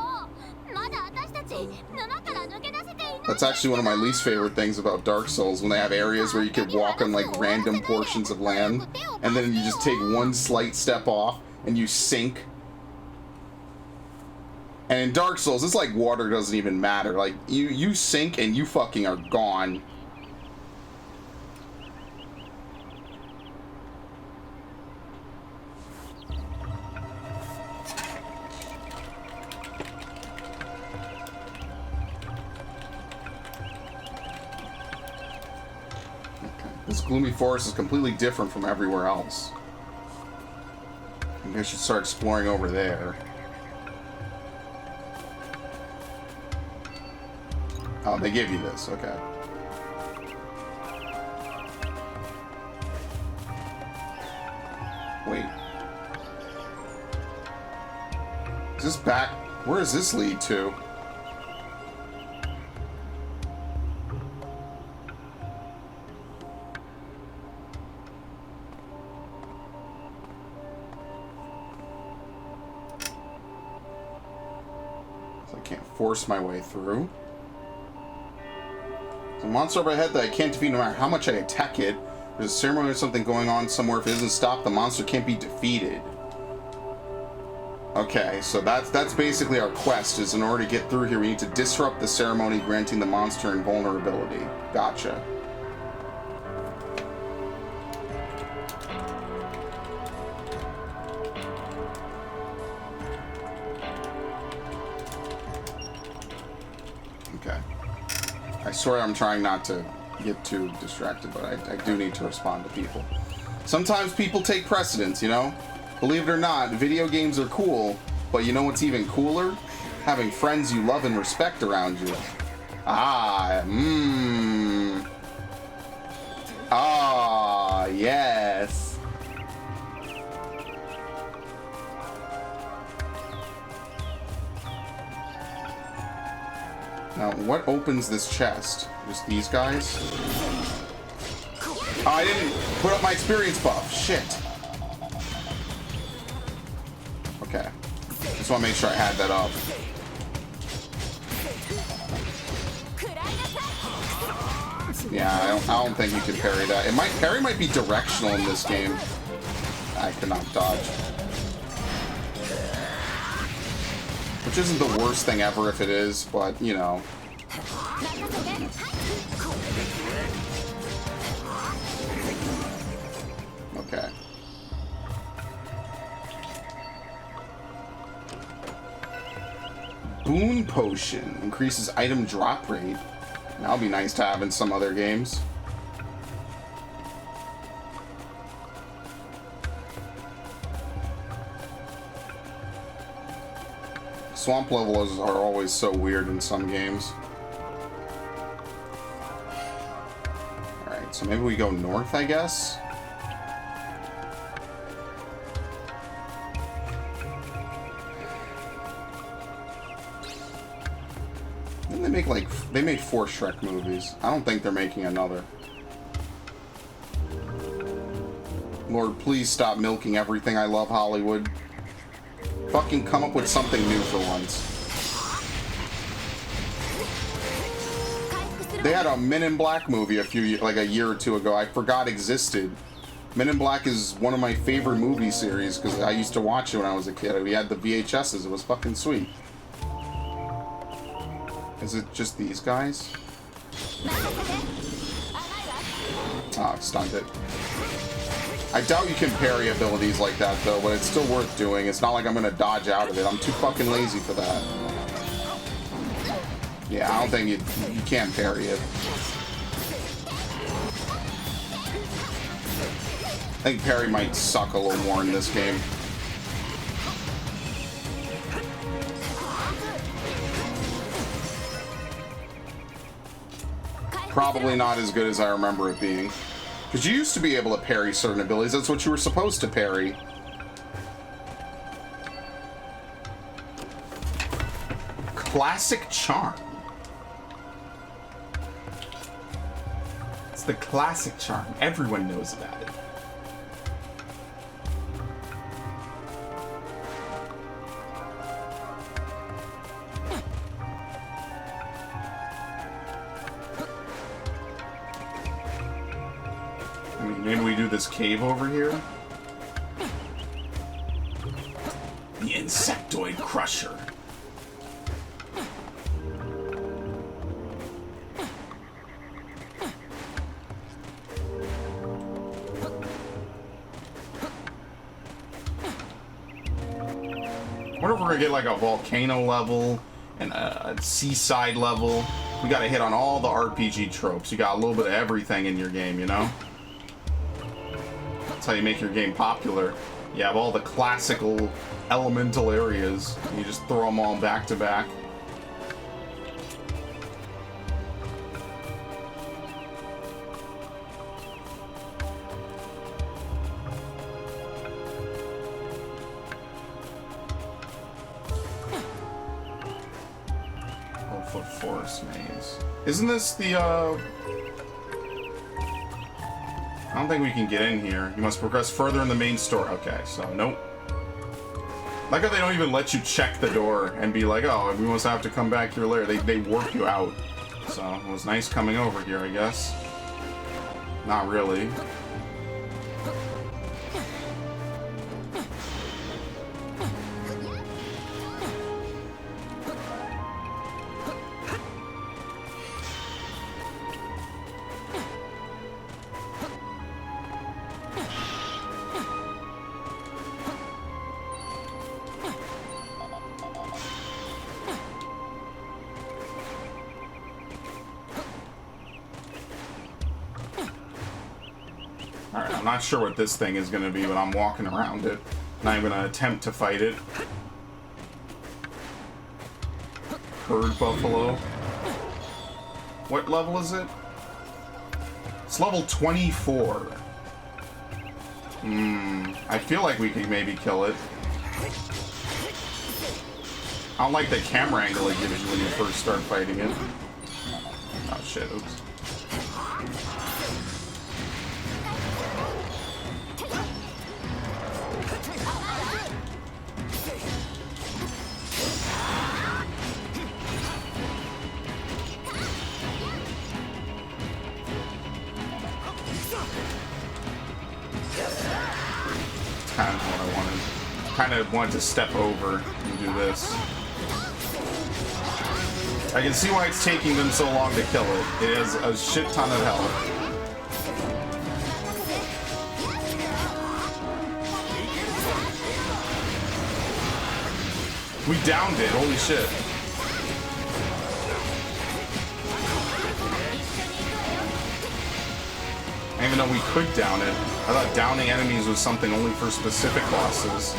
まだ私たち沼から抜け出せていない That's actually one of my least favorite things about Dark Souls, when they have areas where you can walk on like random portions of land, and then you just take one slight step off and you sink. And in Dark Souls, it's like water doesn't even matter. Like, you sink and you fucking are gone. This gloomy forest is completely different from everywhere else. Maybe I should start exploring over there. Oh, they give you this, okay. Wait. Is this back? Where does this lead to? Force my way through. There's a monster up ahead that I can't defeat no matter how much I attack it. There's a ceremony or something going on somewhere. If it isn't stopped, the monster can't be defeated. Okay, so that's basically our quest, is in order to get through here, we need to disrupt the ceremony granting the monster invulnerability. Gotcha. I swear I'm trying not to get too distracted, but I do need to respond to people. Sometimes people take precedence, you know? Believe it or not, video games are cool, but you know what's even cooler? Having friends you love and respect around you. Ah, Ah, yes. Now, what opens this chest? Just these guys? Oh, I didn't put up my experience buff. Shit. Okay. Just want to make sure I had that up. Yeah, I don't think you can parry that. Parry might be directional in this game. I cannot dodge. Which isn't the worst thing ever if it is, but, you know. Okay. Boon Potion. Increases item drop rate. That would be nice to have in some other games. Swamp levels are always so weird in some games. Alright, so maybe we go north, I guess? Didn't they made 4 Shrek movies. I don't think they're making another. Lord, please stop milking everything I love, Hollywood. Fucking come up with something new for once. They had a Men in Black movie a year or two ago. I forgot existed. Men in Black is one of my favorite movie series because I used to watch it when I was a kid. We had the VHSs. It was fucking sweet. Is it just these guys? Oh, it stunned it. I doubt you can parry abilities like that, though, but it's still worth doing. It's not like I'm gonna dodge out of it. I'm too fucking lazy for that. Yeah, I don't think you can't parry it. I think parry might suck a little more in this game. Probably not as good as I remember it being. Because you used to be able to parry certain abilities. That's what you were supposed to parry. Classic Charm. It's the classic charm. Everyone knows about it. Maybe we do this cave over here. The Insectoid Crusher. I wonder if we're gonna get like a volcano level and a seaside level. We gotta hit on all the RPG tropes. You got a little bit of everything in your game, you know? That's how you make your game popular. You have all the classical elemental areas. You just throw them all back to back. Foot Forest Maze. Isn't this the, I don't think we can get in here. You must progress further in the main store. Okay, so nope. Like how they don't even let you check the door and be like, oh, we must have to come back here later. They warp you out. So it was nice coming over here, I guess. Not really. Alright, I'm not sure what this thing is going to be, but I'm walking around it. Not even going to attempt to fight it. Herd Buffalo. What level is it? It's level 24. I feel like we could maybe kill it. I don't like the camera angle it gives you when you first start fighting it. Oh shit, oops. Kind of what I wanted. Kind of wanted to step over and do this. I can see why it's taking them so long to kill it. It has a shit ton of health. We downed it, holy shit. I didn't even know we could down it. I thought downing enemies was something only for specific bosses.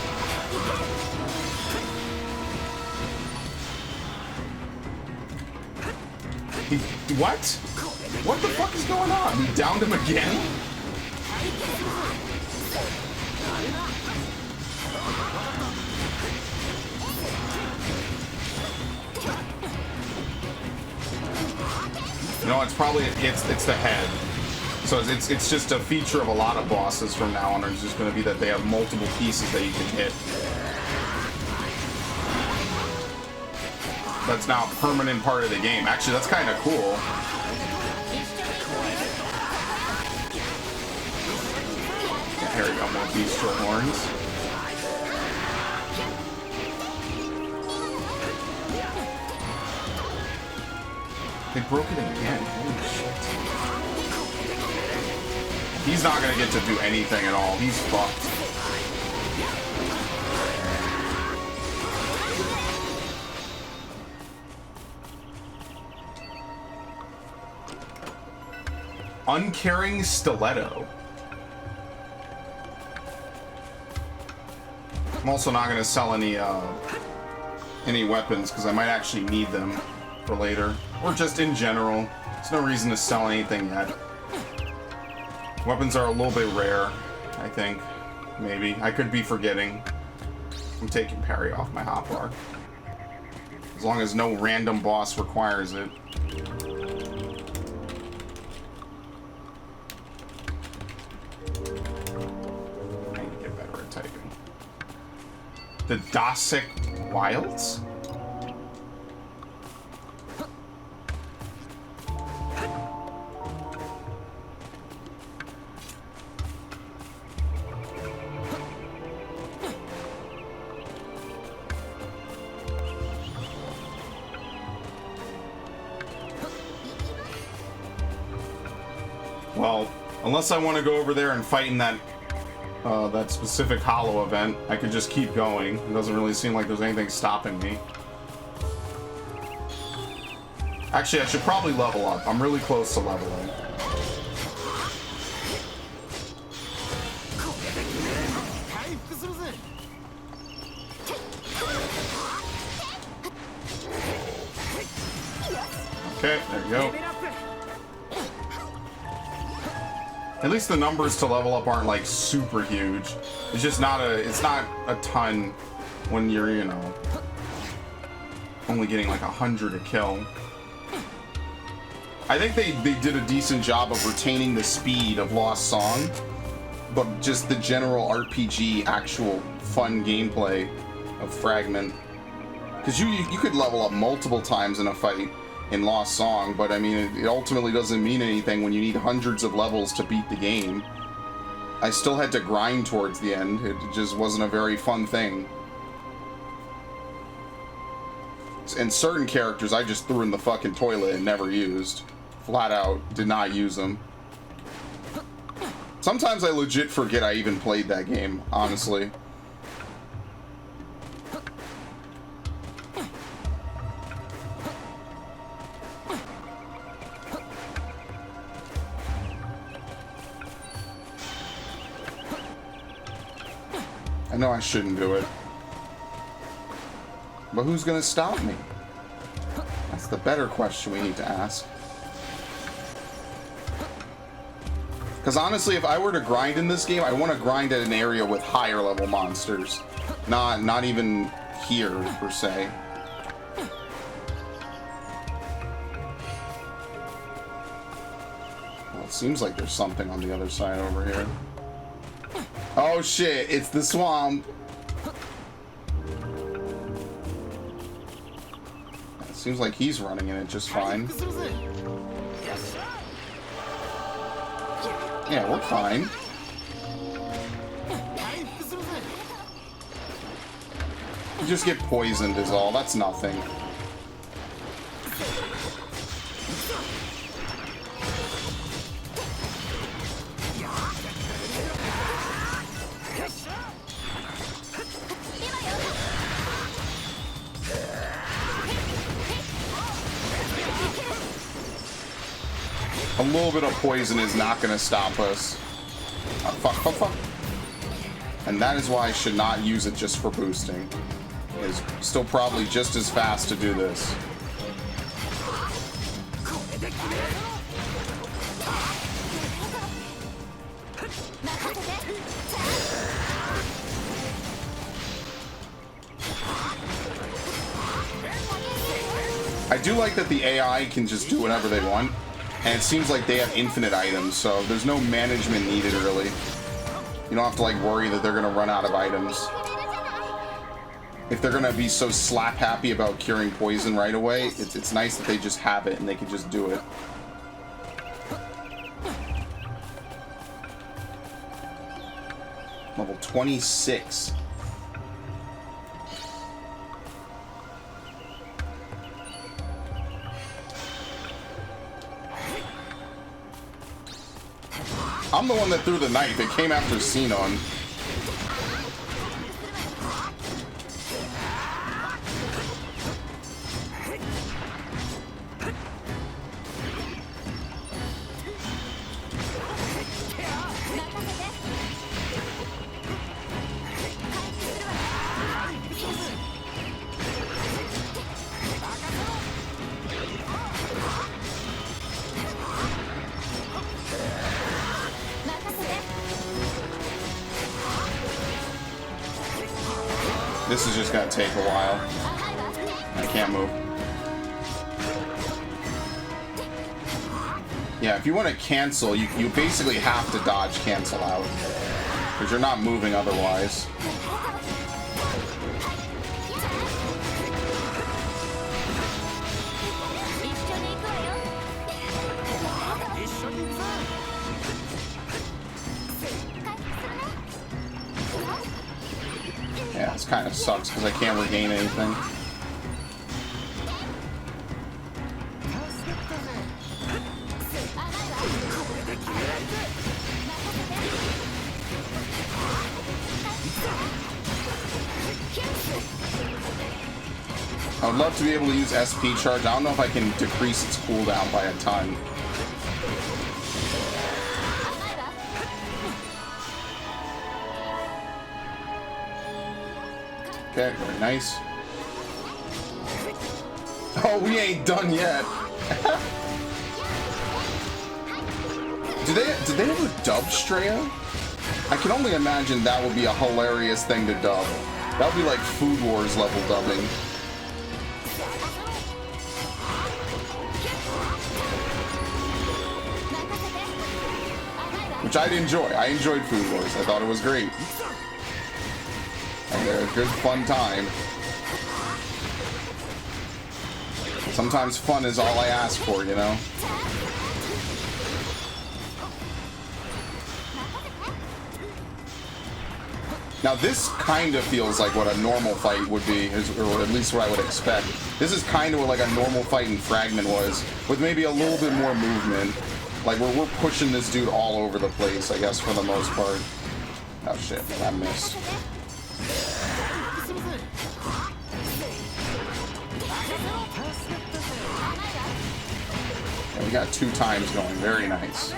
What? What the fuck is going on? He downed him again? No, it's probably it's the head. So it's just a feature of a lot of bosses from now on. It's just going to be that they have multiple pieces that you can hit. That's now a permanent part of the game. Actually, that's kind of cool. Yeah, here we go, more bestial horns. They broke it again. Holy shit. He's not gonna get to do anything at all. He's fucked. Uncaring Stiletto. I'm also not gonna sell any weapons because I might actually need them for later, or just in general. There's no reason to sell anything yet. Weapons are a little bit rare, I think. Maybe. I could be forgetting. I'm taking parry off my hotbar. As long as no random boss requires it. I need to get better at typing. The Dosic Wilds? Well, unless I want to go over there and fight in that that specific hollow event, I could just keep going. It doesn't really seem like there's anything stopping me. Actually, I should probably level up. I'm really close to leveling. Okay, there you go. At least the numbers to level up aren't like super huge. It's just not it's not a ton when you're, you know, only getting like 100 a kill. I think they did a decent job of retaining the speed of Lost Song, but just the general RPG, actual fun gameplay of Fragment. Because you could level up multiple times in a fight in Lost Song, but I mean, it ultimately doesn't mean anything when you need hundreds of levels to beat the game. I still had to grind towards the end. It just wasn't a very fun thing. And certain characters I just threw in the fucking toilet and never used. Flat out, did not use them. Sometimes I legit forget I even played that game, honestly. I know I shouldn't do it. But who's gonna stop me? That's the better question we need to ask. Because honestly, if I were to grind in this game, I want to grind at an area with higher level monsters. Not even here, per se. Well, it seems like there's something on the other side over here. Oh shit, it's the swamp. It seems like he's running in it just fine. Yeah, we're fine. You just get poisoned is all. That's nothing. A little bit of poison is not going to stop us. Fuck. And that is why I should not use it just for boosting. It's still probably just as fast to do this. I do like that the AI can just do whatever they want. And it seems like they have infinite items, so there's no management needed, really. You don't have to, like, worry that they're gonna run out of items. If they're gonna be so slap happy about curing poison right away, it's nice that they just have it and they can just do it. Level 26. I'm the one that threw the knife. It came after Xenon. This is just gonna take a while. I can't move. Yeah, if you want to cancel, you basically have to dodge cancel out. Because you're not moving otherwise. Yeah, this kind of sucks because I can't regain anything. I would love to be able to use SP charge. I don't know if I can decrease its cooldown by a ton. Okay, very nice. Oh, we ain't done yet. Did they ever dub Straya? I can only imagine that would be a hilarious thing to dub. That would be like Food Wars level dubbing. Which I'd enjoy. I enjoyed Food Wars. I thought it was great. And a good fun time. Sometimes fun is all I ask for, you know? Now this kind of feels like what a normal fight would be, or at least what I would expect. This is kind of what like a normal fight in Fragment was, with maybe a little bit more movement. Like where we're pushing this dude all over the place, I guess, for the most part. Oh shit, I missed. Yeah, we got 2 times going, very nice.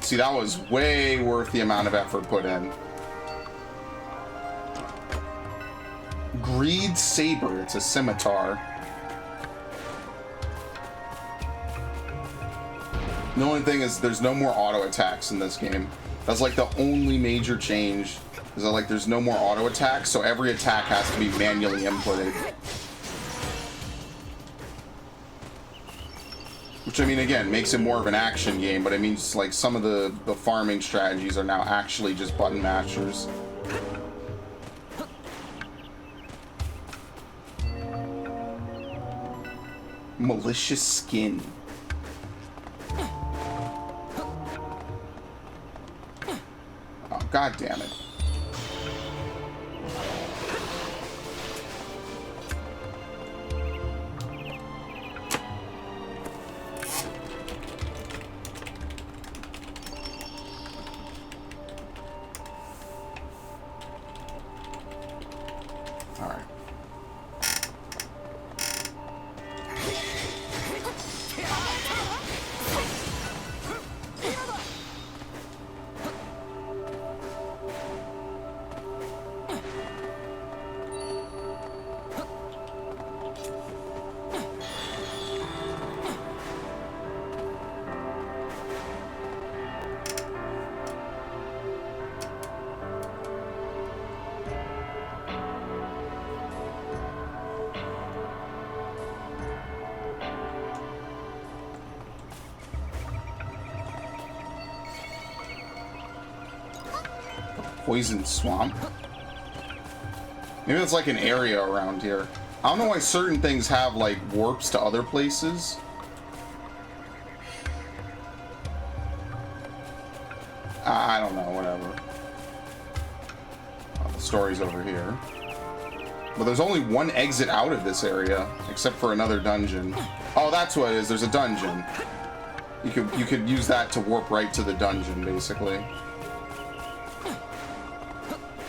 See, that was way worth the amount of effort put in. Greed Saber, it's a scimitar. The only thing is there's no more auto attacks in this game. That's like the only major change, is that like there's no more auto attacks, so every attack has to be manually inputted. Which, I mean, again, makes it more of an action game, but it means like some of the farming strategies are now actually just button mashers. Malicious Skin. Oh, God damn it. Poison Swamp. Maybe it's like an area around here. I don't know why certain things have like warps to other places. I don't know, whatever. Oh, the story's over here. But there's only one exit out of this area, except for another dungeon. Oh, that's what it is. There's a dungeon. You could use that to warp right to the dungeon, basically.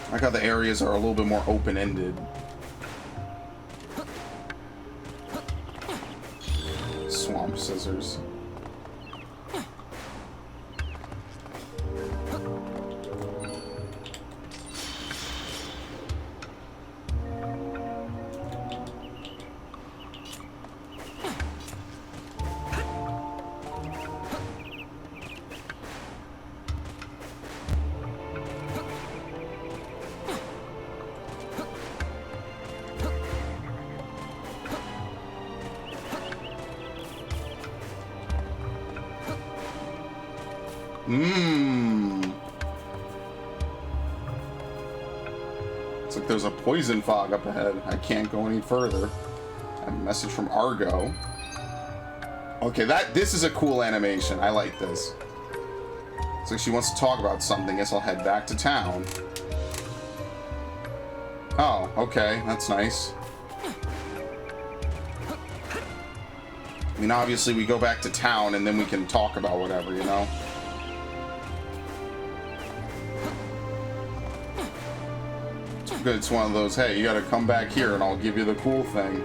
I like how the areas are a little bit more open-ended. Swamp scissors. It's like there's a poison fog up ahead. I can't go any further. A message from Argo. Okay, this is a cool animation. I like this. It's like she wants to talk about something. Guess I'll head back to town. Oh, okay. That's nice. I mean, obviously we go back to town and then we can talk about whatever, you know? it's one of those, hey, you gotta come back here and I'll give you the cool thing.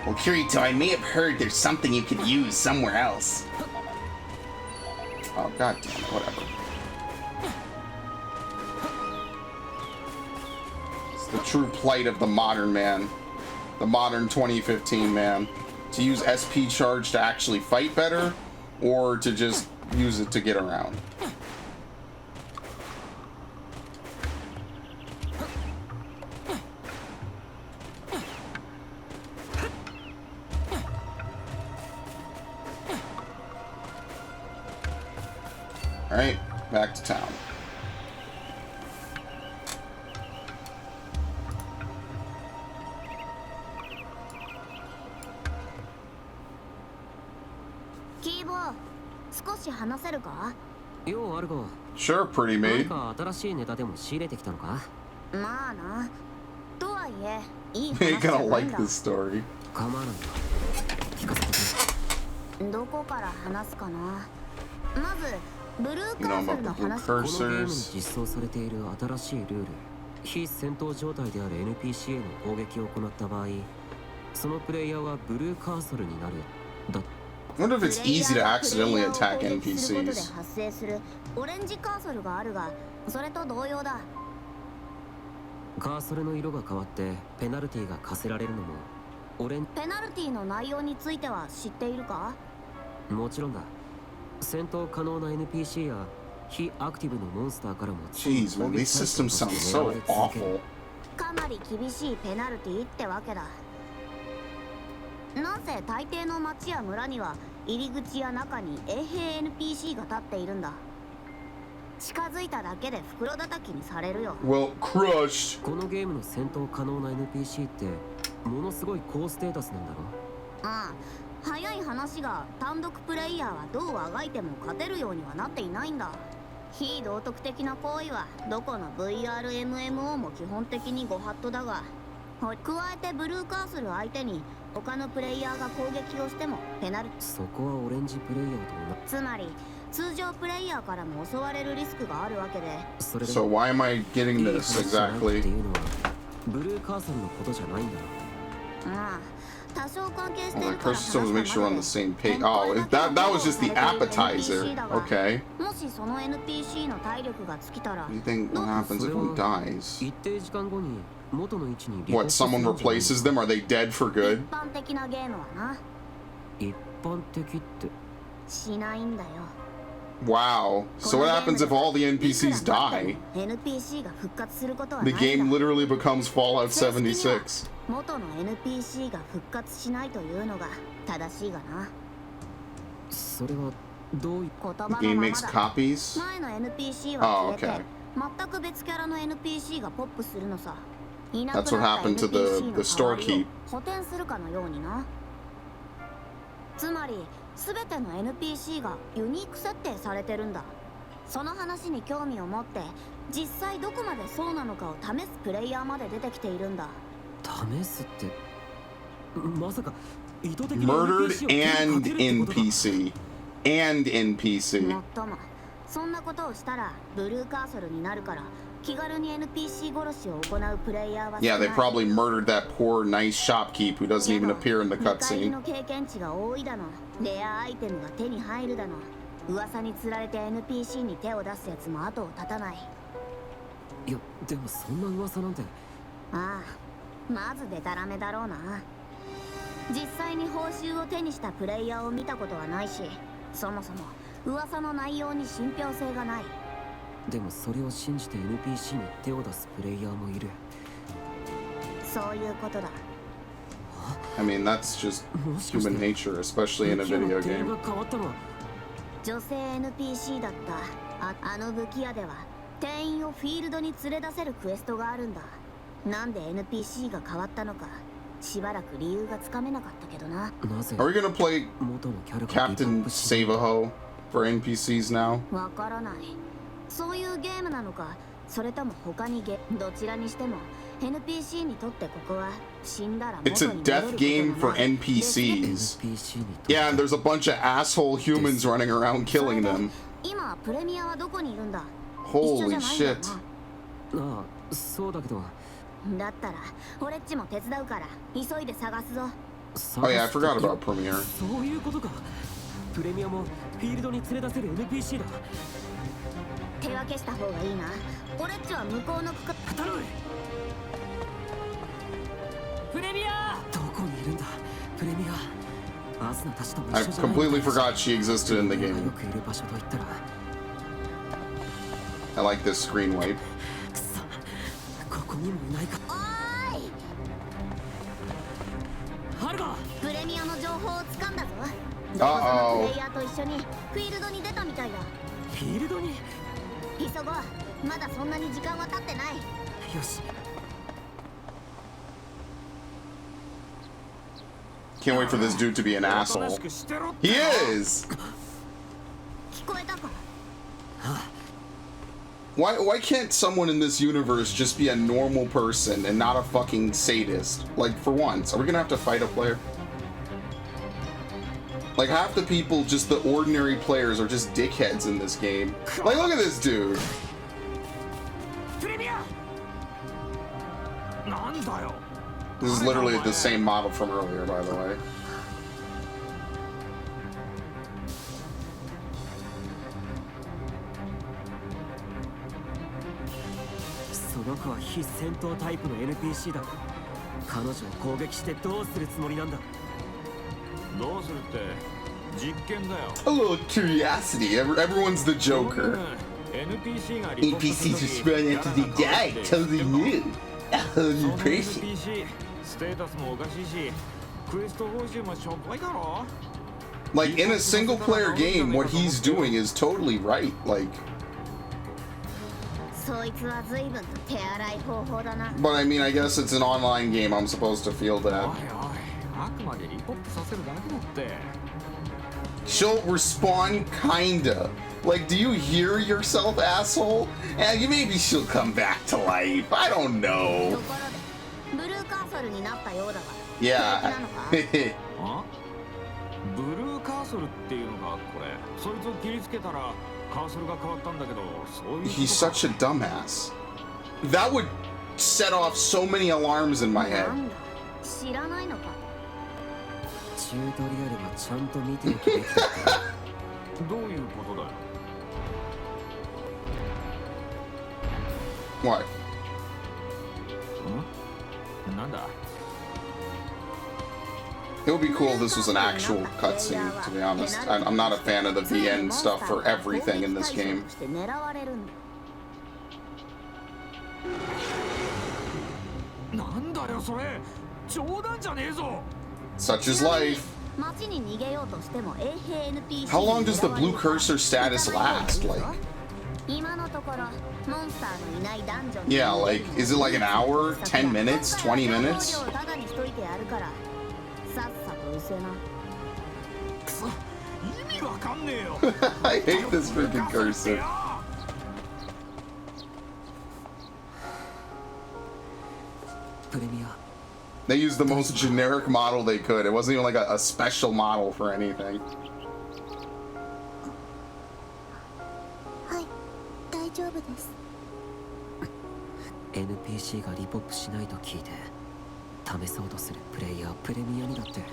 Well, Kirito, I may have heard there's something you could use somewhere else. Oh, god damn it, whatever. It's the true plight of the modern man. The modern 2015 man. To use SP charge to actually fight better, or to just use it to get around. Alright, back to town. Sure, pretty 何 maid. か新しいネタでも仕入れてきたのか？まあな。とはいえ、いい You're 話じゃ gonna ない like んだ。 this story. 構わないよ。聞かせてくれ。どこから話すかな。まずブルー You カ know ーソ about ル the の blue 話。このゲームに cursors? 実装されている新しいルール、非戦闘状態である NPC への攻撃を行った場合、そのプレイヤーはブルーカーソルになる。だ。I wonder if it's easy to accidentally attack プレイヤーを攻撃することで NPCs. 発生するオレンジカーソルがあるが、それと同様だ。カーソルの色が変わってペナルティが課せられるのもペナルティの内容については知っているか？もちろんだ。戦闘可能な NPC や非アクティブのモンスターからも Jeez, man, these systems sound so awful. かなり厳しいペナルティってわけだ。なんせ大抵の町や村には入り口や中に衛兵 NPC が立っているんだ。近づいただけで袋叩きにされるよ。 Well, crushed. このゲームの戦闘可能な NPC ってものすごい高ステータスなんだろ？早い話が単独プレイヤーはどうあがいても勝てるようにはなっていないんだ。非道徳的な行為はどこの VRMMO も基本的にご法度だが、加えてブルーカーソル相手に他のプレイヤーが攻撃をしてもペナルティ。そこはオレンジプレイヤーとつまり通常プレイヤーからも襲われるリスクがあるわけで。それで So why am I getting いい this 話じゃないって exactly? いうのはブルーカーソルのことじゃないんだろ？多少関係して Well, る the から curse systems make sure we're on the 話 same す page. まで Oh, that was just the appetizer. Okay. もしその NPC の体力が尽きたら What do you think what happens if one dies? 一定時間後に元の位置に What, someone replaces them? Are they dead for 一 good? 般的なゲームはな一般的ってしないんだよ。 Wow. So what happens if all the NPCs die? NPC が復活することは The ないん game だ。 literally becomes Fallout 正式には 76. 元の NPC が復活しないというのが正しいがな。それはどうい言葉 The のま game ま makes だ。 copies? 前の NPC は消え Oh, て okay. 全く別キャラの NPC がポップするのさ。いなく That's what なった happened to the- NPC の the 代わり storekeep. を補填するかのようにな。つまり全ての NPC がユニーク設定されてるんだ。その話に興味を持って実際どこまでそうなのかを試すプレイヤーまで出てきているんだ。試すってまさか意図的に Murdered NPC を手にか and けるってことか？ NPC. And NPC. もっともそんなことをしたらブルーカーソルになるから気軽に NPC 殺しを行うプレイヤーは少な Yeah, い。 they probably murdered that poor, nice shopkeep who doesn't even appear in the 見返り cutscene. の経験値が多いだの、レアアイテムが手に入るだの、噂につられて NPC に手を出すやつも後を絶たない。いやでもそんな噂なんて。ああ、まずデタラメだろうな。実際に報酬を手にしたプレイヤーを見たことはないし、そもそも噂の内容に信憑性がない。でもそれを信じて NPC に手を出すプレイヤーもいる。そういうことだ。 I mean, that's just もしかして human nature, especially in a 武器屋 video の点 game. が変わったのは女性 NPC だったあの武器屋では店員をフィールドに連れ出せるクエストがあるんだ。なんで NPC が変わったのかしばらく理由がつかめなかったけどな。なぜ Are we gonna play 元のキャラがリバッ Captain プし Savaho for NPCs now? わからない。そういうゲームなのかそれとも他にどちらにしても NPC にとってここは死んだら It's 元 a に戻る death こと game の for ない NPCs. NPC にとって Yeah, and there's a bunch of asshole humans running around それ killing で them. 今プレミアはどこにいるんだ？ Holy 一緒じゃないんだよ shit. な。ああそうだけどだったら俺っちも手伝うから急いで探すぞ。 Oh yeah, I forgot about Premiere. そういうことか。プレミアもフィールドに連れ出せる NPC だ。手分けした方がいいな。俺っちは向こうの区画。頼む。プレミアどこにいるんだプレミア。アスナたちとも一 I 緒じゃない。 completely forgot she existed in the よ game. くいる場所といったら I like this screen wipe. くそここにもいないか。おーい、ハルガプレミアの情報をつかんだぞ。どこぞのプレイヤーと一緒にフィールドに出たみたいだ。フィールドに。急ごう、まだそんなに時間は経ってない。よし。 Can't wait for this dude to be an asshole. He is! 聞こえたか。 Why can't someone in this universe just be a normal person and not a fucking sadist? Like, for once, are we gonna have to fight a player? Like, half the people, just the ordinary players, are just dickheads in this game. Like, look at this dude! プレミア。なんだよ。 This is literally the same model from earlier, by the way. その子は非戦闘タイプの NPC だ。彼女を攻撃してどうするつもりなんだ。どうするって実験だよ。 A little curiosity. Everyone's the Joker. NPC が NPCs responding after they die. Totally new. A whole new person. NPC ステータスもおかしいし、クエスト報酬もしょぼいだろ。 Like, in a single player game, what he's doing is totally right. Like, そいつは随分と手荒い方法だな。 but I mean, I guess it's an online game. I'm supposed to feel おい that. おい、あくまでリポップさせるだけだって。 She'll respawn, kinda. Like, do you hear yourself, asshole? And maybe she'll come back to life. I don't と know. ころでブルーカーソルになったようだが。 Yeah. 平気なのか。あ？ブルーカーソルっていうのかこれ。そいつを切りつけたらカーソルが変わったんだけど、そういうことか。 He's such a dumbass. That would set off so many alarms in my な head. んだ、知らないのか。チュートリアルはちゃんと見ておくべきだった。どういうことだよ。 What? ん？なんだ。 It would be cool if this was an actual cutscene, to be honest. I'm not a fan of the VN stuff for everything in this game. 狙われるんだ。なんだよそれ。冗談じゃねえぞ。 Such is life. 街に逃げようとしても衛兵 NPC How long does the blue cursor status last? Like, 今のところモンスターのいないダンジョン yeah, like, is it like an hour, 10 minutes, 20 minutes? 情報量をタダにしといてやるからさっさと失せな。くそ、意味わかんねえよ。 I hate this freaking cursor. プレミア。 They used the most generic model they could. It wasn't even like a special model for anything. はい、大丈夫です。 NPC がリポップしないと聞いて試そうとするプレイヤープレミアにだって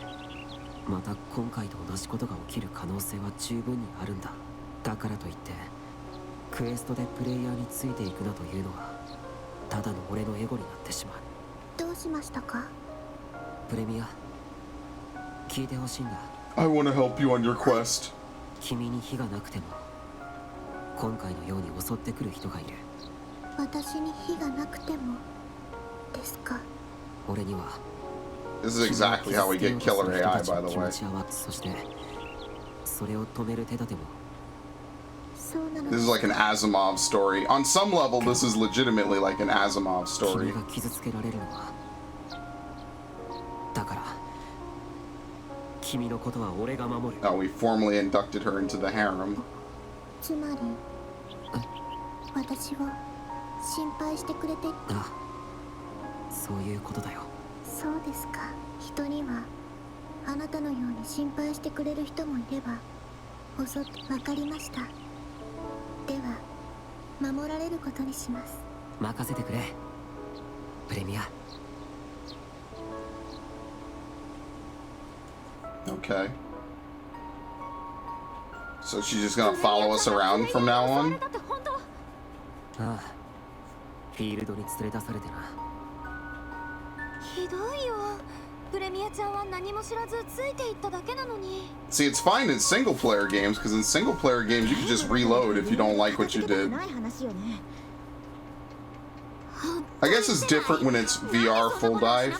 また今回と同じことが起きる可能性は十分にあるんだ。だからといってクエストでプレイヤーについていくなというのはただの俺のエゴになってしまう。どうしましたか？プレミア聞いてほしいんだ。 I want to help you on your quest. 君に火がなくても今回のように襲ってくる人がいる。私に火がなくてもですか？俺には This is exactly how we get killer AI, by the way. そしてそれを止める手立ても。そうなの。 This is like an Asimov story. On some level, this is legitimately like an Asimov 君 story. が傷つけられるのはだから君のことは俺が守る。 Oh, we formally inducted her into the harem. つまり私を心配してくれて。あ、そういうことだよ。そうですか。人にはあなたのように心配してくれる人もいれば襲ってわかりました。では守られることにします。任せてくれプレミア。 Okay. So she's just gonna follow us around from now on? ああ、フィールドに連れ出されてな。ひどいよ。プレミアちゃんは何も知らずついていっただけなのに。 See, it's fine in single player games, because in single player games you can just reload if you don't like what you did. I guess it's different when it's VR full dive,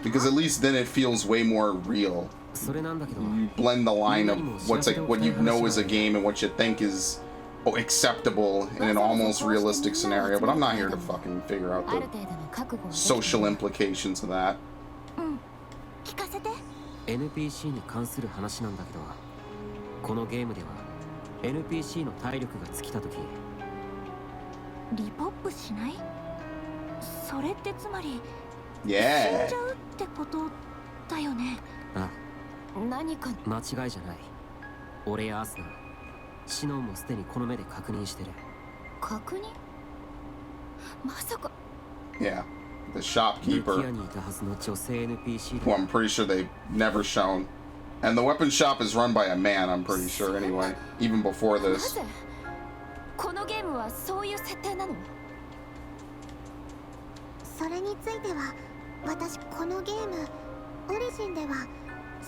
because at least then it feels way more real. それなんだけど、 You blend the line of what's like what you know is a game and what you think is acceptable in an almost realistic scenario. But I'm not here to fucking figure out the social implications of that. 聞かせて。 NPC に関する話なんだけど、このゲームでは NPC の体力が尽きた時、リポップしない？それってつまり Yeah. 死んじゃうってことだよね。あ、何か間違いじゃない。俺やアスナ、シノンもすでにこの目で確認してる。確認？まさか。 Yeah. The ルキ shopkeeper, アにいたはずの女性 NPC who で、 I'm pretty sure they've never shown. And the weapon shop is run by a man, I'm pretty sure anyway. Even before な this. ぜ？このゲームはそういう設定なの？それについては、私このゲームオリジンでは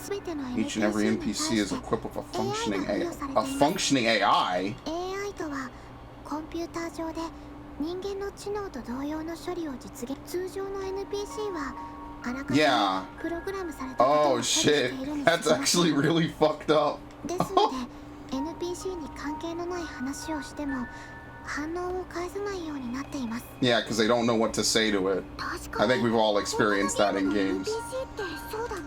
全ての Each and every NPC is equipped with a functioning AI. A functioning AI? AI とはコンピューター上で人間の知能と同様の処理を実現。通常の NPC はあらかじめ Yeah. プログラムされたことを Oh 処理して shit. いるに That's 過ぎません。 actually really fucked up. ですので NPC に関係のない話をしても反応を返さないようになっています。 Yeah, because they don't know what to say to it. 確か I に think we've all experienced that in このゲーム games. の NPC ってそうだね。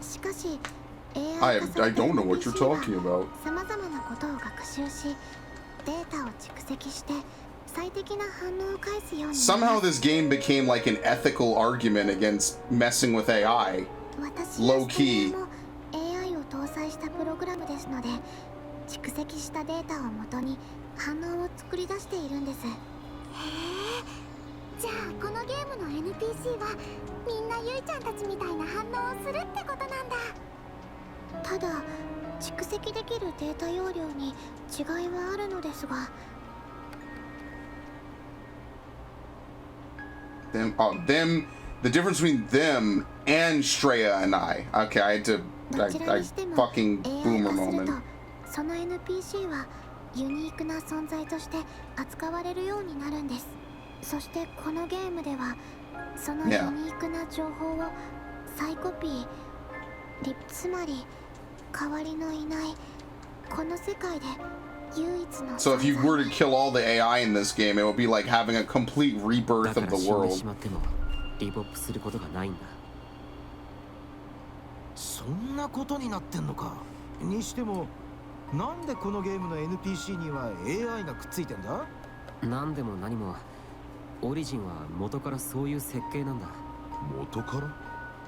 しかし AI 化さ I れた don't know what you're NPC は talking about. さまざまなことを学習しデータを蓄積して最適な反応を返すようになります。 Somehow this game became like an ethical argument against messing with AI. 私 low の key スタジオも AI を搭載したプログラムですので蓄積したデータをもとに反応を作り出しているんです。へえ、じゃあこのゲームの NPC はみんなゆいちゃんたちみたいな反応をするってことなんだ。ただ蓄積できるデータ容量に違いはあるのですが Them, the difference between them and Shreya and I. Okay, I had to, どちら I にしても fucking AI boomer 化すると moment. その NPC はユニークな存在として扱われるようになるんです。そしてこのゲームではそのユ Yeah. ニークな情報を再コピーつまり代わりのいないこの世界で唯一の So if you were to kill all the AI in this game, it would be like having a complete だ rebirth か of ら the 死んで world. しまってもリポップすることがないんだ。そんなことになってんのか。にしてもなんでこのゲームの NPC には AI がくっついてんだ？なんでも何もオリジンは元からそういう設計なんだ。元から？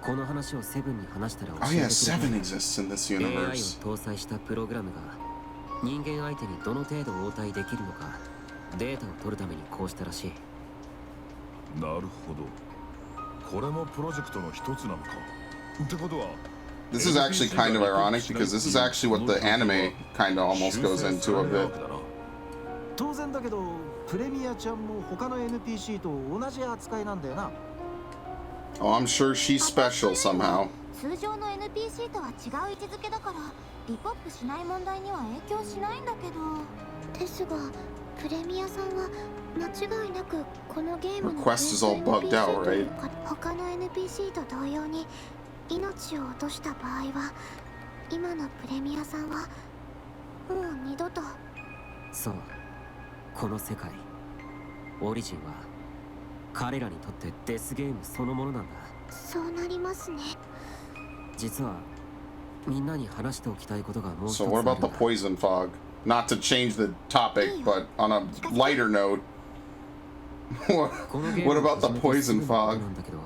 この話をセブンに話したら教 Oh えてくれ yeah, た。 Seven exists in this AI を universe. 搭載したプログラムが人間相手にどの程度応対できるのかデータを取るためにこうしたらしい。なるほど。これもプロジェクトの一つなのか。ってことは This is actually kind of ironic because this is actually what the anime kind of almost goes into a bit. 当然だけどプレミアちゃんも他の NPC と同じ扱いなんだよな。 Oh, I'm sure she's special somehow. 通常の NPC とは違う位置づけだからリポップしない問題には影響しないんだけど。ですがプレミアさんは間違いなくこのゲームの Request is all bugged out, right? 他の NPC と同様に命を落とした場合は今のプレミアさんはもう二度と。そう、この世界オリジンは彼らにとってデスゲームそのものなんだ。そうなりますね。実はみんなに話しておきたいことがもう一つ So あ what る about ん the だ。 poison fog? Not to change the topic, but on a lighter note. What, このゲー what ムを about the 始めてすぐ poison のこと fog? なんだけど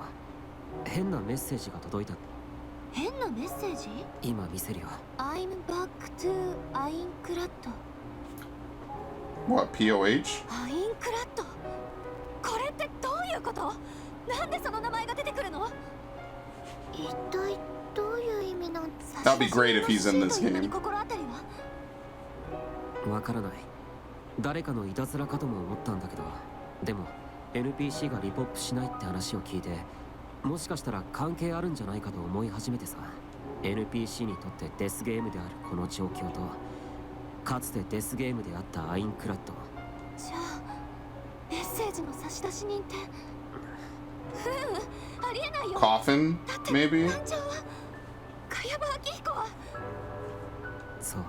変なメッセージが届いた。変なメッセージ？今見せるよ。 I'm back to アインクラッド。 What, POH? アインクラッド。これってどういうこと？なんでその名前が出てくるの？一体どういう意味なん？ That'd be great if he's in this game. 心当たりは？わからない。誰かのいたずらかとも思ったんだけど、でも NPC がリポップしないって話を聞いて、もしかしたら関係あるんじゃないかと思い始めてさ。 NPC にとってデスゲームであるこの状況と、かつてデスゲームであったアインクラッド。じゃあメッセージの差出人ってありえないよ。 Coffin, だって maybe? 団長は茅場明彦は。そう、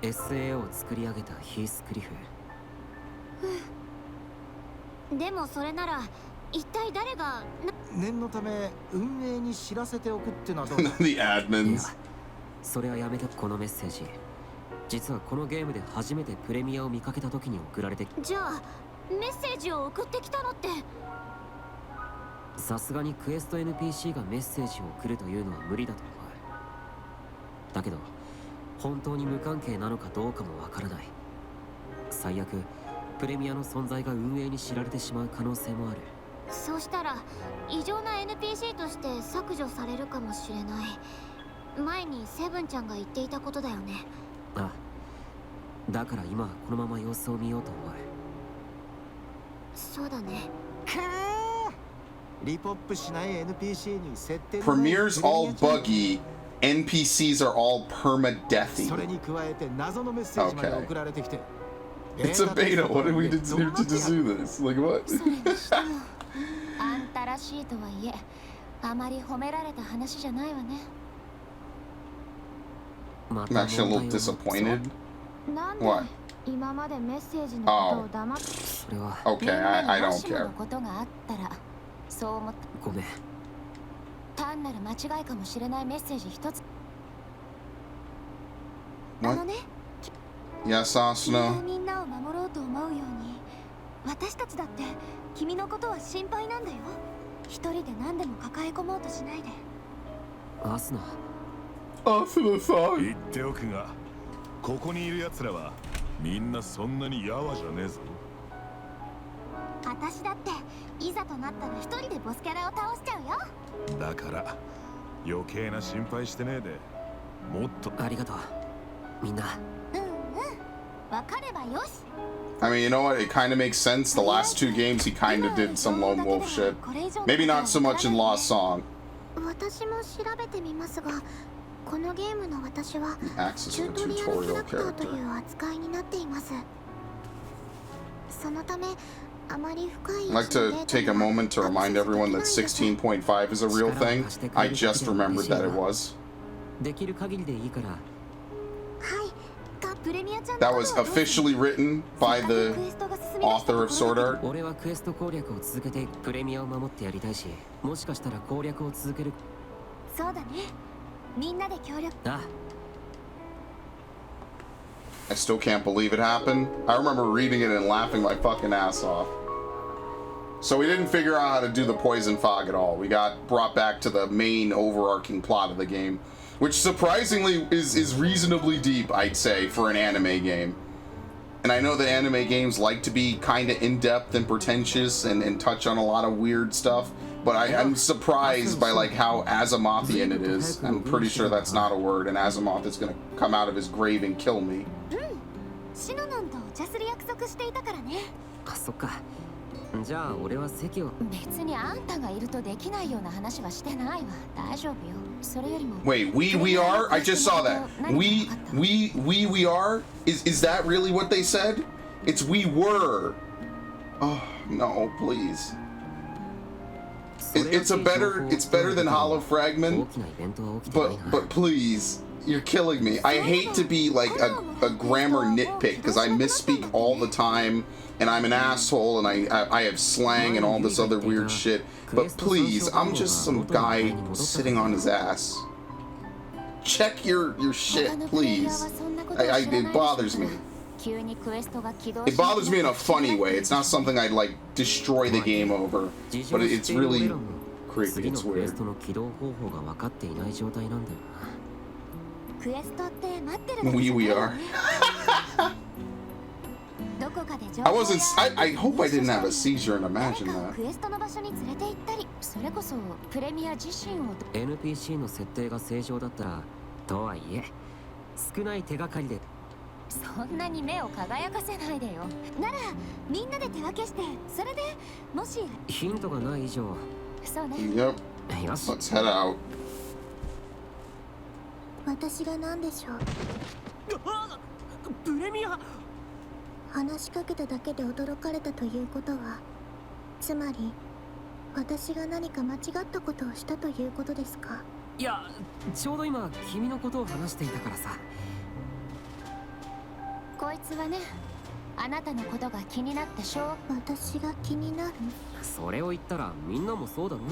SA を作り上げたヒースクリフ。でもそれなら一体誰が念のため運営に知らせておくってのはどうだ？ The いや、 admins. それはやめて。このメッセージ、実はこのゲームで初めてプレミアを見かけた時に送られてき、じゃあメッセージを送ってきたのって？さすがにクエスト NPC がメッセージを送るというのは無理だと思う。だけど本当に無関係なのかどうかもわからない。最悪プレミアの存在が運営に知られてしまう可能性もある。そうしたら異常な NPC として削除されるかもしれない。前にセブンちゃんが言っていたことだよね。あ、だから今はこのまま様子を見ようと思う。そうだね。リポップしない NPC に設定の Premier's all buggy. NPCs are all そ perma-deathy. れに加えて謎のメッセージまで送られてきて、 It's a beta. What did we do to do this? Like what? それにしてもあんたらしいとはいえあまり褒められた話じゃないわね。ま I'm た actually a 問 little 題を持つぞ。 disappointed. なんで What? 今までメッセージのことを黙って。それはOkay, I みんな don't にもしも care. のことがあったらそう思った。ごめん。単なる間違いかもしれないメッセージ一つ。あ What? のね、 Yes, 君が Asuna. みんなを守ろうと思うように、私たちだって君のことは心配なんだよ。一人で何でも抱え込もうとしないで。アスナ、 Asuna-san. 言っておくが、ここにいる奴らはみんなそんなにやわじゃねえぞ。私だっていざとなったら一人でボスキャラを倒しちゃうよ。だから余計な心配してねえで、もっとありがとう。みんな。わかればよし。 I mean, you know what? It kind of makes sense. The last two games, he kind of did some lone wolf shit. Maybe not so much in Lost Song. 私も調べてみますが、このゲームの私は Acts チ as ュ a ートリアルキャ tutorial ラクターと character. いう扱いになっています。そのためあまり深い I'd like to take a moment to remind everyone that 16.5 is a real thing. I just remembered that it was. できる限りでいいから。プレミアちゃん That was officially written by the author of Sword Art. 俺はクエスト攻略を続けてプレミアを守ってやりたいし、もしかしたら攻略を続ける。そうだね。みんなで協力。あ、 I still can't believe it happened. I remember reading it and laughing my fucking ass off. So we didn't figure out how to do the poison fog at all. We got brought back to the main overarching plot of the game, which surprisingly is reasonably deep, I'd say, for an anime game. And I know that anime games like to be kind of in-depth and pretentious and touch on a lot of weird stuff, but I'm surprised by like how Azimothian it is. I'm pretty sure that's not a word, and Azimuth is gonna come out of his grave and kill me. シノノンとお茶する約束していたからね。あ、そっか。じゃあ俺は席を。別にあんたがいるとできないような話はしてないわ。大丈夫よ。それよりも。 Wait, we are? I just saw that. We are? Is that really what they said? It's we were. Oh no, please. It's better than Hollow Fragment, 大きなイベントは起きてないな。 but please, you're killing me. I hate to be like a grammar nitpick because I misspeak all the time and I'm an asshole and I have slang and all this other weird shit. But please, I'm just some guy sitting on his ass. Check your shit, please. It bothers me. It bothers me in a funny way. It's not something I'd like destroy the game over, but it's really creepy. 次 It's のクエス weird. トの起動方法が分かっていない状態なんだよクエストって待ってるだけ We じゃない are. わね。どこかで I wasn't. I hope I didn't have a seizure and 誰 imagine かを that. クエストの場所に連れて行ったり、それこそプレミア自身を NPC の設定が正常だったらとはいえ少ない手がかりでそんなに目を輝かせないでよ。ならみんなで手分けして、それでもしヒントがない以上そうね。 Yep. よし Let's head out. 私が何でしょう。プレミア話しかけただけで驚かれたということは、つまり私が何か間違ったことをしたということですか？いやちょうど今君のことを話していたからさ。こいつはね、あなたのことが気になってしょう。私が気になる？それを言ったらみんなもそうだな。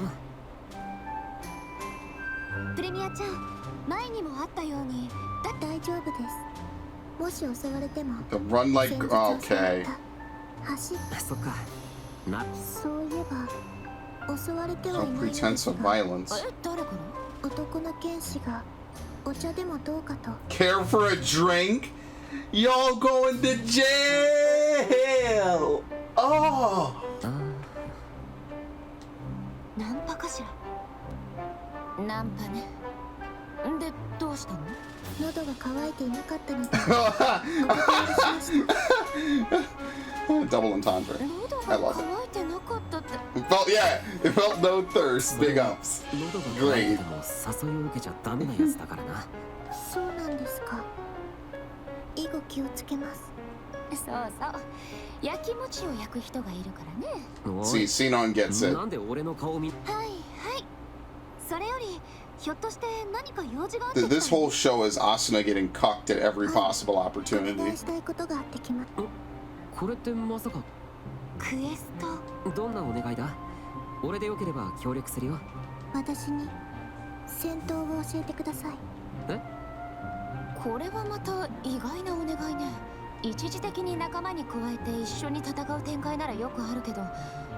プレミアちゃん、前にもあったように大丈夫です。もし襲われても The run like. 先日教わった Okay. 走っそっかなそういえば襲われては No いないので pretense す of が、 violence. 誰から？男の剣士がお茶でもどうかと。 Care for a drink? Y'all going to jail! Oh! ナンパかしら。ナンパね。でどうしたの？喉が渇いていなかったのでお断りしました。 Double entendre. 喉 I が love it. 渇いてなかったって。 It felt, yeah, it felt no thirst. Big ups. 喉が渇いても誘いを受けちゃダメなやつだからな。そうなんですか。以後気をつけます。そうそう。焼き餅を焼く人がいるからね。お See, い Sinon gets な it. んで俺の顔見はいはい。それよりひょっとして何か用事があってきたの？ This whole show is Asuna getting cucked at every possible お願 opportunity. いしたいことがあってきまこれってまさかクエスト。どんなお願いだ？俺でよければ協力するよ。私に戦闘を教えてください。これはまた意外なお願いね。一時的に仲間に加えて一緒に戦う展開ならよくあるけど、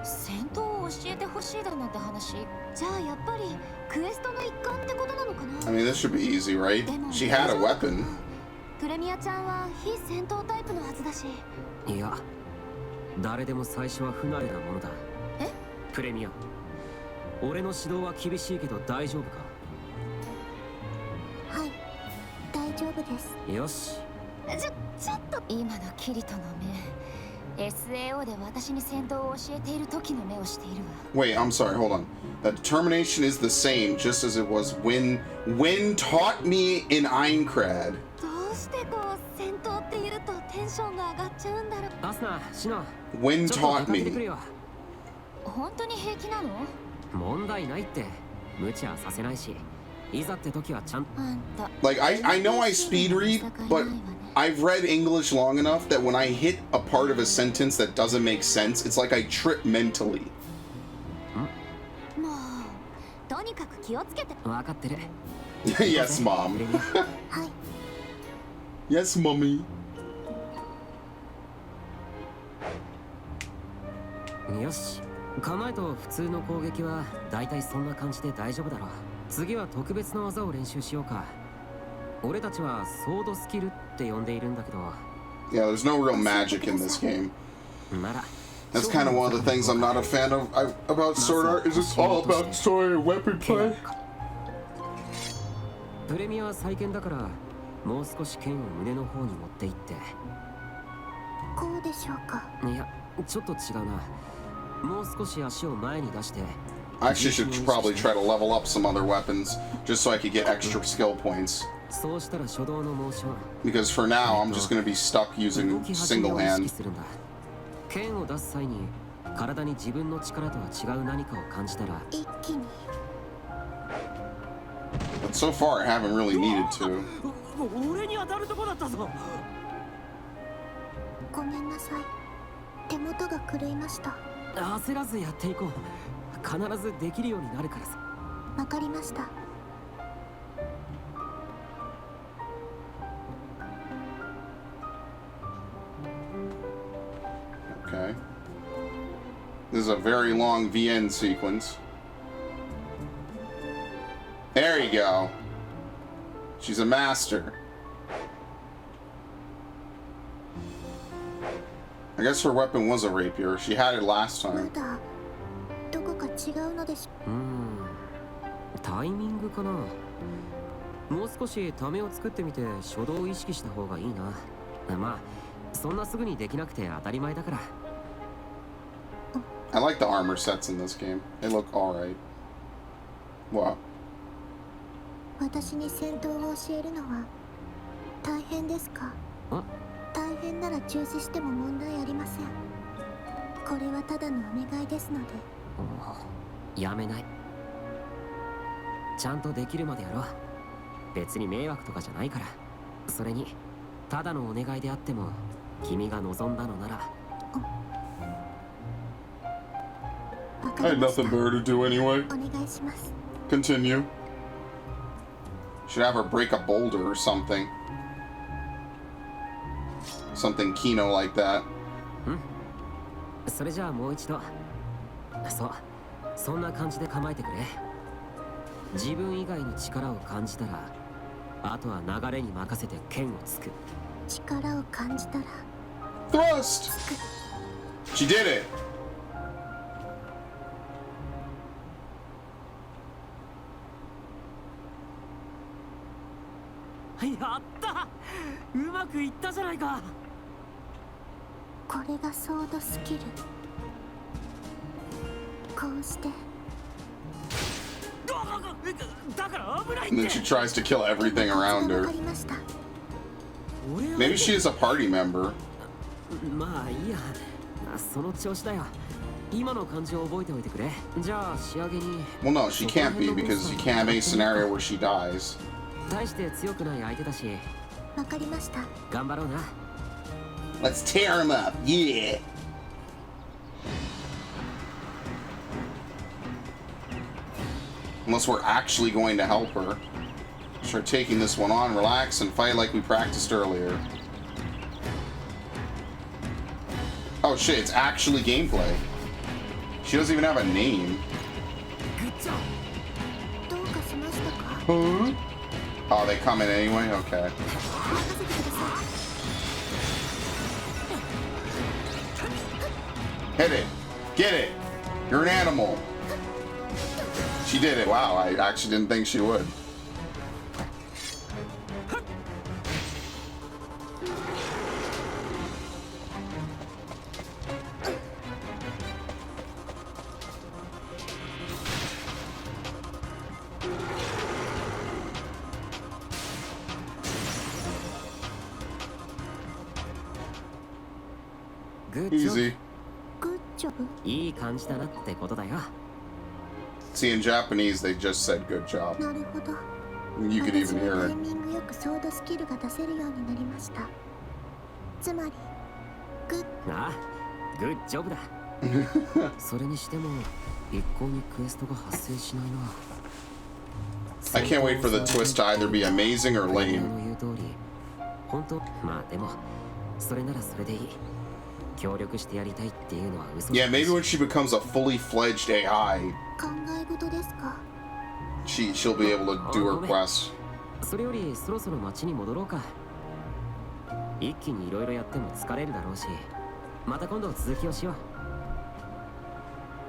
戦闘を教えてほしいだなんて話。じゃあやっぱりクエストの一環ってことなのか I な？ mean, this should be easy, right? She had a weapon. プレミアちゃんは非戦闘タイプのはずだし。いや誰でも最初は不慣れなものだ。え？プレミア俺の指導は厳しいけど大丈夫か？はい、大丈夫です。よしちょっと今のキリトの目、SAO で私に戦闘を教えている時の目をしているわ。 Wait, I'm sorry, hold on. The determination is the same, just as it was when taught me in Aincrad. どうしてこう戦闘って言うとテンションが上がっちゃうんだろう。アスナシノ When ちょっと taught 出かけてくる me. よ。本当に平気なの？問題ないって無茶させないし、いざって時はちゃんと。あんた Like, I know I speed read, but I've read English long enough that when I hit a part of a sentence that doesn't make sense, it's like I trip mentally. もうとにかく気をつけて。分かってる。 Yes, プ mom. レミアはい、 Yes, mommy. よし構えと普通の攻撃はだいたいそんな感じで大丈夫だろう。次は特別な技を練習しようか。俺たちはソードスキルって呼んでいるんだけど。 Yeah, there's no real magic in this game. なら That's kind of one of the things I'm not a fan of about Sword Art. Is it's all about story and weapon play. プレミアは再建だからもう少し剣を胸の方に持っていって。こうでしょうか。いやちょっと違うな。もう少し足を前に出して。 I actually should probably try to level up some other weapons just so I could get extra skill points. そうしたら初動のモーション Because for now, I'm just going to be stuck 動 using き始め single を意識 hand. するんだ。剣を出す際に体に自分の力とは違う何かを感じたら一気に。 But so far, I haven't really needed to. 俺に当たるとこだったぞ。ごめんなさい。手元が狂いました。焦らずやっていこう。必ずできるようになるからさ。わかりました。 Okay. This is a very long VN sequence. There you go. She's a master. I guess her weapon was a rapier. She had it last ま time. だどこか違うのでしょタイミングかな。もう少しためを作ってみて初動を意識した方がいいな。まあそんなすぐにできなくて当たり前だから。I like the armor sets in this game. They look alright. What? 私に戦闘を教えるのは大変ですか？大変なら中止しても問題ありません。これはただのお願いですので。やめない。ちゃんとできるまでやろう。別に迷惑とかじゃないから。それにただのお願いであっても君が望んだのなら。わか I り had ました。 nothing better to do anyway. お願いします。 Continue. Should have her break a boulder or something. Something Kino like that. それじゃあもう一度。そんな感じで構えてくれ。自分以外に力を感じたらあとは流れに任せて剣をつく。力を感じたら Thrust! She did it! やった、うまくいったじゃないか。これがソードスキル。こうしてだから危ないっ And then て。 she tries to kill everything around わ her. かりました。 Maybe she is a party member. まあいいや、その調子だよ。今の感じを覚えておいてくれ。じゃあ仕上げに。 Well, no, she can't be because you can't have any scenario where she dies. 大して強くない相手だしわかりました。頑張ろうな。 Let's tear him up, yeah! Unless we're actually going to help her. Start taking this one on, relax, and fight like we practiced earlier. Oh shit, it's actually gameplay. She doesn't even have a name. どうかしましたか？ Huh? Oh, they come in anyway? Okay. 任せてください。 Hit it! Get it! You're an animal! She did it. Wow, I actually didn't think she would. Good job. Easy. グッジョブ。いい感じだなってことだよ。 See, in Japanese, they just said good job. なるほど。 You could 私 even は hear タイ it. ミングよくソードスキルが出せるようになりました。つまりグッああ、グッジョブだ。それにしても一向にクエストが発生しないな。 I can't wait for the twist to either be amazing or プレイヤー lame. の言う通り、本当まあでもそれならそれでいい。協力してやりたいっていうのは嘘だ Yeah, maybe when she becomes a fully fledged AI, 考え事ですか？ she'll be able to do her quests. それよりそろそろ町に戻ろうか。一気にいろいろやっても疲れるだろうし、また今度続きをしよ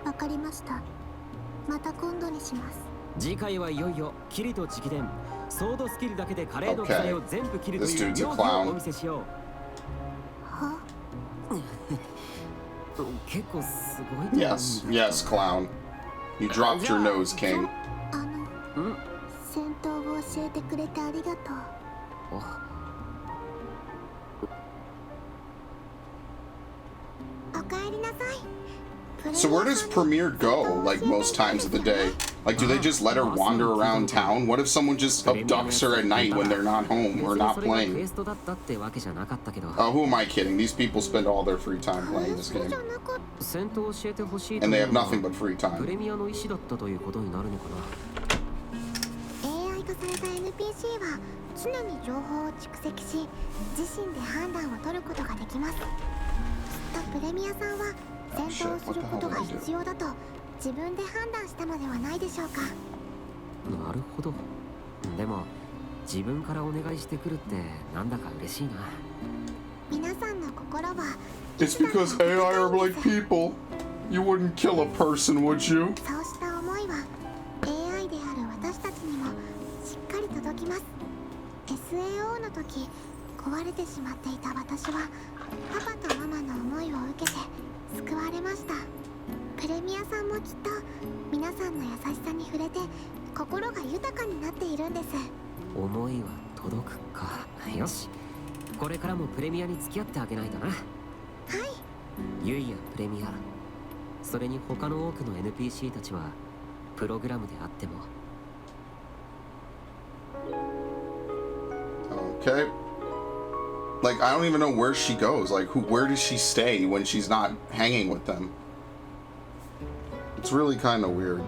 う。わかりました。また今度にします。次回はいよいよキリと直伝ソードスキルだけでカレーの鎖を全部切ると This いう dude's a 妙技 clown. をお見せしよう。は？結構すごいと思うんだ。 Yes, yes, clown. You dropped your nose, King. 戦闘を教えてくれてありがとう。おかえりなさい。 So where does Premiere go, like, most times of the day? Like, do they just let her wander around town? What if someone just abducts her at night when they're not home or not 別にそれがクエ playing? ストだったってわけじゃなかったけど、 Who am I kidding? These people spend all their free time playing this そう game. じゃなかっ戦闘を教えてほしいと And い they う have のは nothing but free プ time. レミアの意思だったということになるのかな。た。AI 化された NPC は常に情報を蓄積し、自身で判断を取ることができます。きっとプレミアさんは戦闘をすることが必要だと自分で判断したのではないでしょうか。なるほど。でも自分からお願いしてくるってなんだか嬉しいな。皆さんの心は It's because AI are like people. You wouldn't kill a person, would you? そうした思いは AI である私たちにもしっかり届きます。 SAO の時壊れてしまっていた私はパパとママの思いを受けて救われました。プレミアさんもきっと皆さんの優しさに触れて心が豊かになっているんです。思いは届くか。よし、これからもプレミアに付き合ってあげないとな。はい。ユイやプレミア、それに他の多くの NPC たちはプログラムであっても。 Okay. Like, I don't even know where she goes. Like, where does she stay when she's not hanging with them? It's really kind of weird.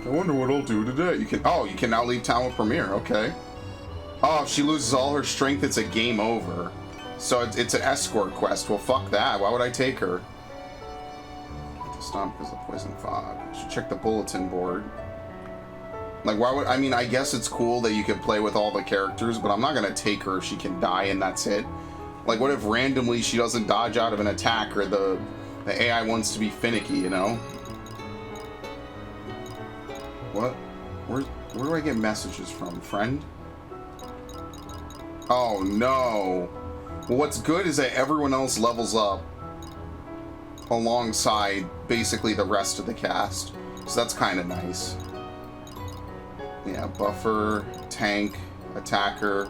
I wonder what I'll do today. You can now leave town with Premier. Okay. Oh, if she loses all her strength, it's a game over. So it's an escort quest. Well, fuck that. Why would I take her? Stop because of poison fog. I should check the bulletin board. Like, why would I mean? I guess it's cool that you can play with all the characters, but I'm not gonna take her if she can die and that's it. Like, what if randomly she doesn't dodge out of an attack, or the AI wants to be finicky, you know? What? Where do I get messages from? Friend? Oh no. Well, what's good is that everyone else levels up alongside basically the rest of the cast. So that's kind of nice. Yeah, buffer, tank, attacker.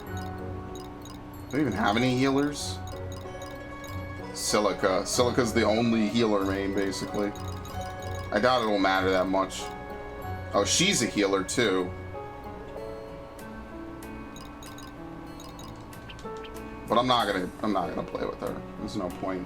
Do we even have any healers? Silica. Silica's the only healer main, basically. I doubt it'll matter that much. Oh, she's a healer too. But I'm not gonna play with her. There's no point.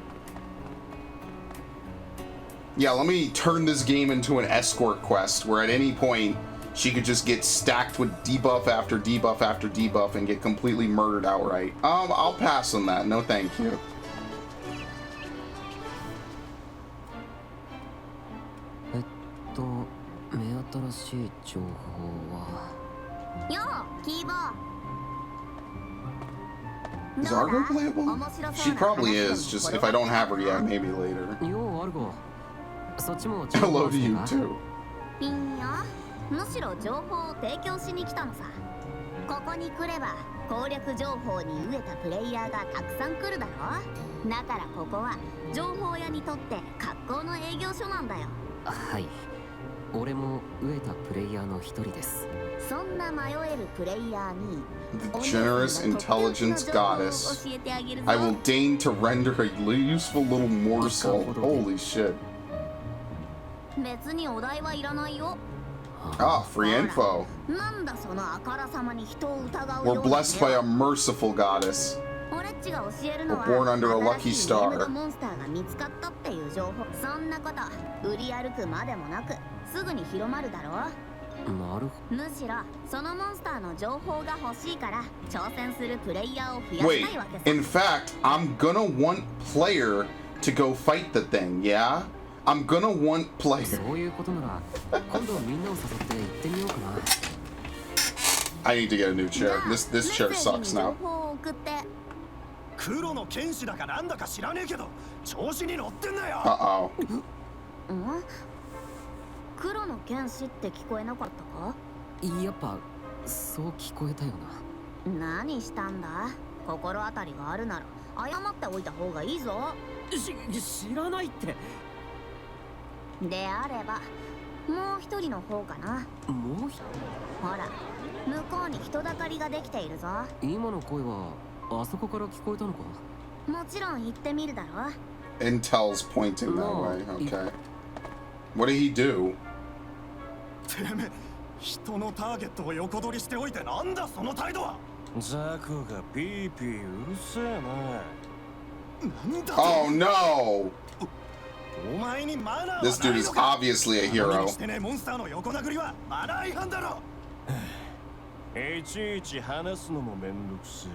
Yeah, let me turn this game into an escort quest where at any point she could just get stacked with debuff after debuff after debuff and get completely murdered outright. I'll pass on that. No, thank you. Is Argo playable? She probably is, just if I don't have her yet, maybe later. Hello to you too. ピンよ、むしろ情報を提供しに来たのさ。ここに来れば攻略情報に飢えたプレイヤーがたくさん来るだろ。だからここは情報屋にとって格好の営業所なんだよ。はい、俺も飢えたプレイヤーの一人です。そんな迷えるプレイヤーに The generous intelligence goddess. I will deign to render a useful little morsel. Holy shit. 別にお題はいらないよ。 Ah, free info. なんだそのあからさまに人を疑う We're ような blessed by a merciful goddess. 俺っちが教えるのは We're born under a lucky 新しい star. ゲームのモンスターが見つかったっていう情報。そんなこと売り歩くまでもなくすぐに広まるだろう。なるほむしろそのモンスターの情報が欲しいから挑戦するプレイヤーを増や Wait, したいわけさ。 in fact, I'm gonna want player to go fight the thing, yeah? I'm gonna want ど。 player. そういうことなら今度みんなを誘って行ってみようかな。 I need to get a new じゃ chair. あ This メッ chair セージ sucks に情 now. 報を送って。黒の剣士だかなんだか知らねえけど調子に乗ってんなよ。 Uh-oh. うん黒の剣士って聞こえなかったか。やっぱそう聞こえたよな。何したんだ。心当たりがあるなら謝っておいた方がいいぞ。知らないって。であればもう一人の方かな。もう一人。ほら向こうに人だかりができているぞ。今の声はあそこから聞こえたのか。もちろん行ってみるだろ。 Intel's pointing that way. Okay. What did he do? てめえ人のターゲットを横取りしておいてなんだその態度は。ザコがピーピーうるせえな。なんだ Oh no! お前にマナーはないのか。 This dude is obviously a 何 hero. にしてねえモンスターの横殴りはマナー違反だろ。いちいち話すのもめんどくせえ。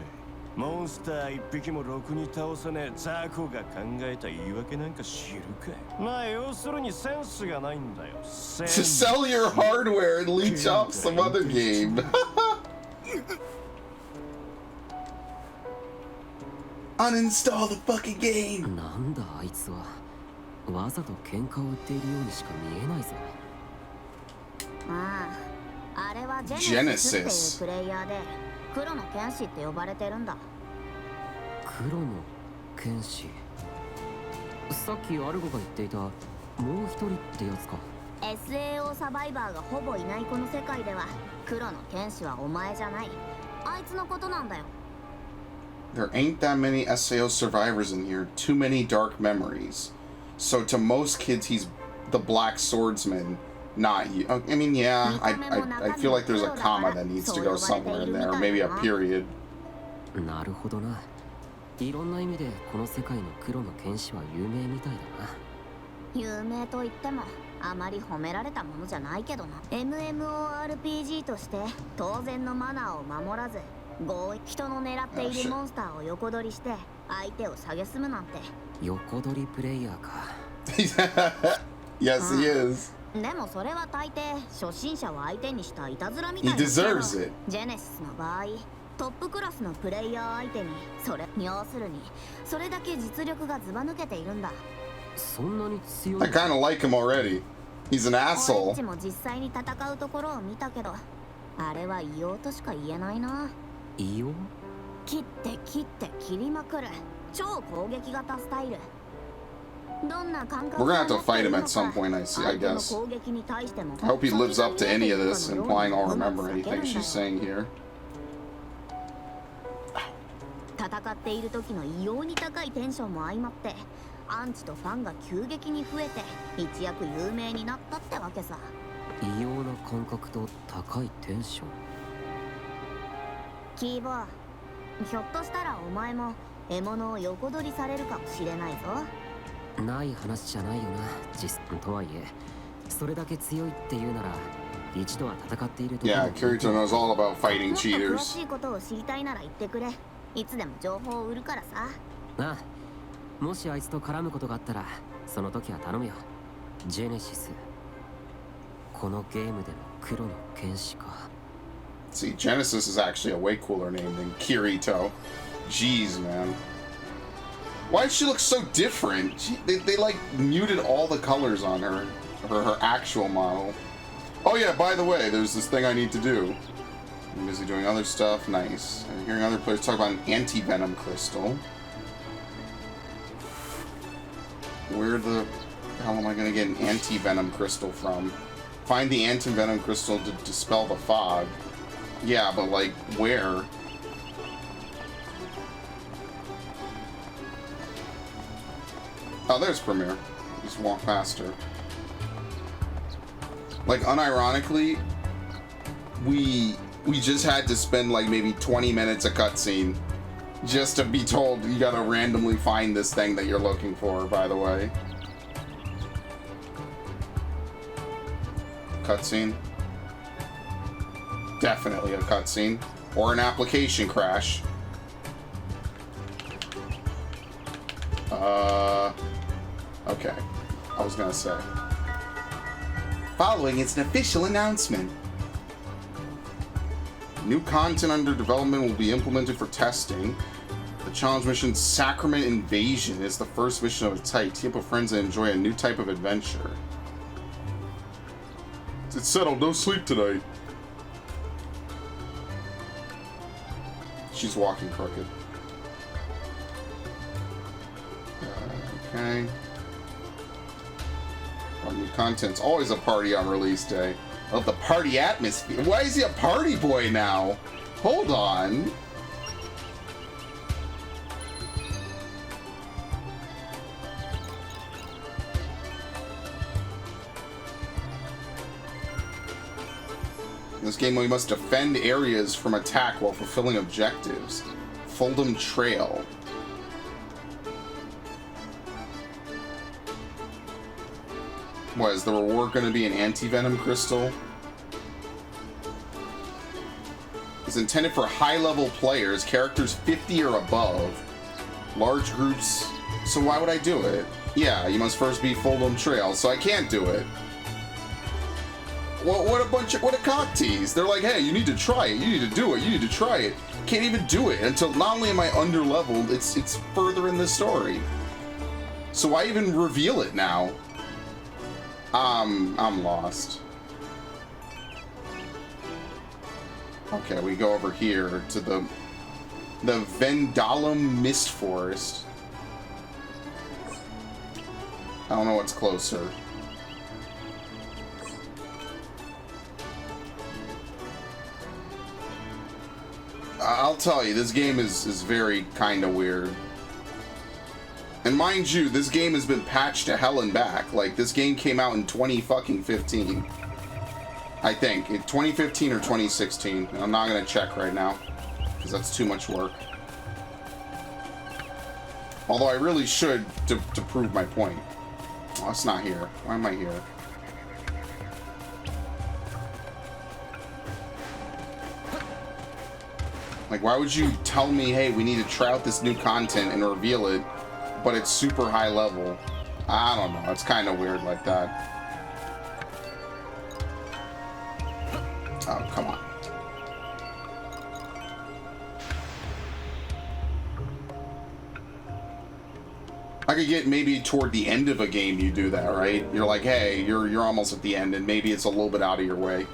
モンスター一匹もろくに倒さねえザコが考えた言い訳なんか知るか。まあ要するにセンスがないんだよ。セン To ス。 sell your hardware and leech off some other game. Uninstall the fucking game. なんだあいつは。わざと喧嘩を売っているようにしか見えないぞ。ああ、あれはジェネシスっていうプレイヤーで黒の剣士って呼ばれてるんだ。黒の剣士。さっきアルゴが言っていたもう一人ってやつか。 SAO サバイバーがほぼいないこの世界では黒の剣士はお前じゃない。あいつのことなんだよ。There ain't that many SAO survivors in here. Too many dark memories. So to most kids, he's the black swordsman, not you. I mean, yeah, I feel like there's a comma that needs to go somewhere in there, or maybe a period. なるほどな。いろんな意味でこの世界の黒の剣士は有名みたいだな。有名と言ってもあまり褒められたものじゃないけどな。 MMORPG として当然のマナーを守らず強引人の狙っているモンスターを横取りして相手を蔑むなんて。横取りプレイヤーか。Yes, he is. でもそれは大抵初心者を相手にしたいたずらみたい He な。 deserves it. ジェネシスの場合トップクラスのプレイヤー相手に要するにそれだけ実力がずば抜けているんだ。そんなに強い。 I kind of like him already. He's an 俺 asshole. っちも実際に戦うところを見たけどあれは異様としか言えないな。異様？切って切って切りまくる超攻撃型スタイル。どんな感覚 We're gonna have to fight him at some point, I guess. I hope he lives up to any of this, implying I'll remember anything she's saying here. 戦っている時の異様に高いテンションも相まってアンチとファンが急激に増えて一躍有名になったってわけさ。異様な感覚と高いテンション。キーボー、ひょっとしたらお前も獲物を横取りされるかもしれないぞ。ない話じゃないよな。実とはいえそれだけ強いっていうなら一度は戦っていると。 Yeah, Kirito knows all about fighting もっと詳 cheaters. しいことを知りたいなら言ってくれ。いつでも情報を売るからさ。なあ、もしあいつと絡むことがあったらその時は頼むよ。ジェネシス。このゲームでの黒の剣士か。 See, Genesis is actually a way cooler name than Kirito. Jeez, man. Why does she look so different? They like muted all the colors on her actual model. Oh yeah, by the way, there's this thing I need to do. I'm busy doing other stuff. Nice. I'm hearing other players talk about an anti-venom crystal. Where the hell am I going to get an anti-venom crystal from? Find the anti-venom crystal to dispel the fog. Yeah, but like, where? Oh, there's Premier. Just walk past her. Like, unironically, we just had to spend like maybe 20 minutes a cutscene just to be told you gotta randomly find this thing that you're looking for, by the way. Cutscene. Definitely a cutscene. Or an application crash. Okay. I was gonna say. Following is an official announcement. New content under development will be implemented for testing. The challenge mission Sacrament Invasion is the first mission of its type. Team up with friends and enjoy a new type of adventure. It's settled. Don't sleep tonight. She's walking crooked. Okay. Well, new content's always a party on release day. Love the party atmosphere. Why is he a party boy now? Hold on. In this game, we must defend areas from attack while fulfilling objectives. Foldham Trail. What, is the reward going to be an anti-venom crystal? is intended for high-level players, characters 50 or above, large groups. So why would I do it? Yeah, you must first beat Fuldom Trail, so I can't do it. Well, what a cock tease. They're like, hey, you need to try it, you need to do it, you need to try it. Can't even do it until not only am I under-leveled, it's further in the story. So why even reveal it now? I'm lost. Okay, we go over here to the Vendalum Mist Forest. I don't know what's closer. I'll tell you, this game is very kind of weird. And mind you, this game has been patched to hell and back. Like, this game came out in 2015. I think. In 2015 or 2016. And I'm not going to check right now, because that's too much work. Although I really should to prove my point. Oh, it's not here. Why am I here? Like, why would you tell me, hey, we need to try out this new content and reveal it, but it's super high level? I don't know. It's kind of weird like that. Oh, come on. I could get maybe toward the end of a game you do that, right? You're like, hey, you're almost at the end, and maybe it's a little bit out of your way.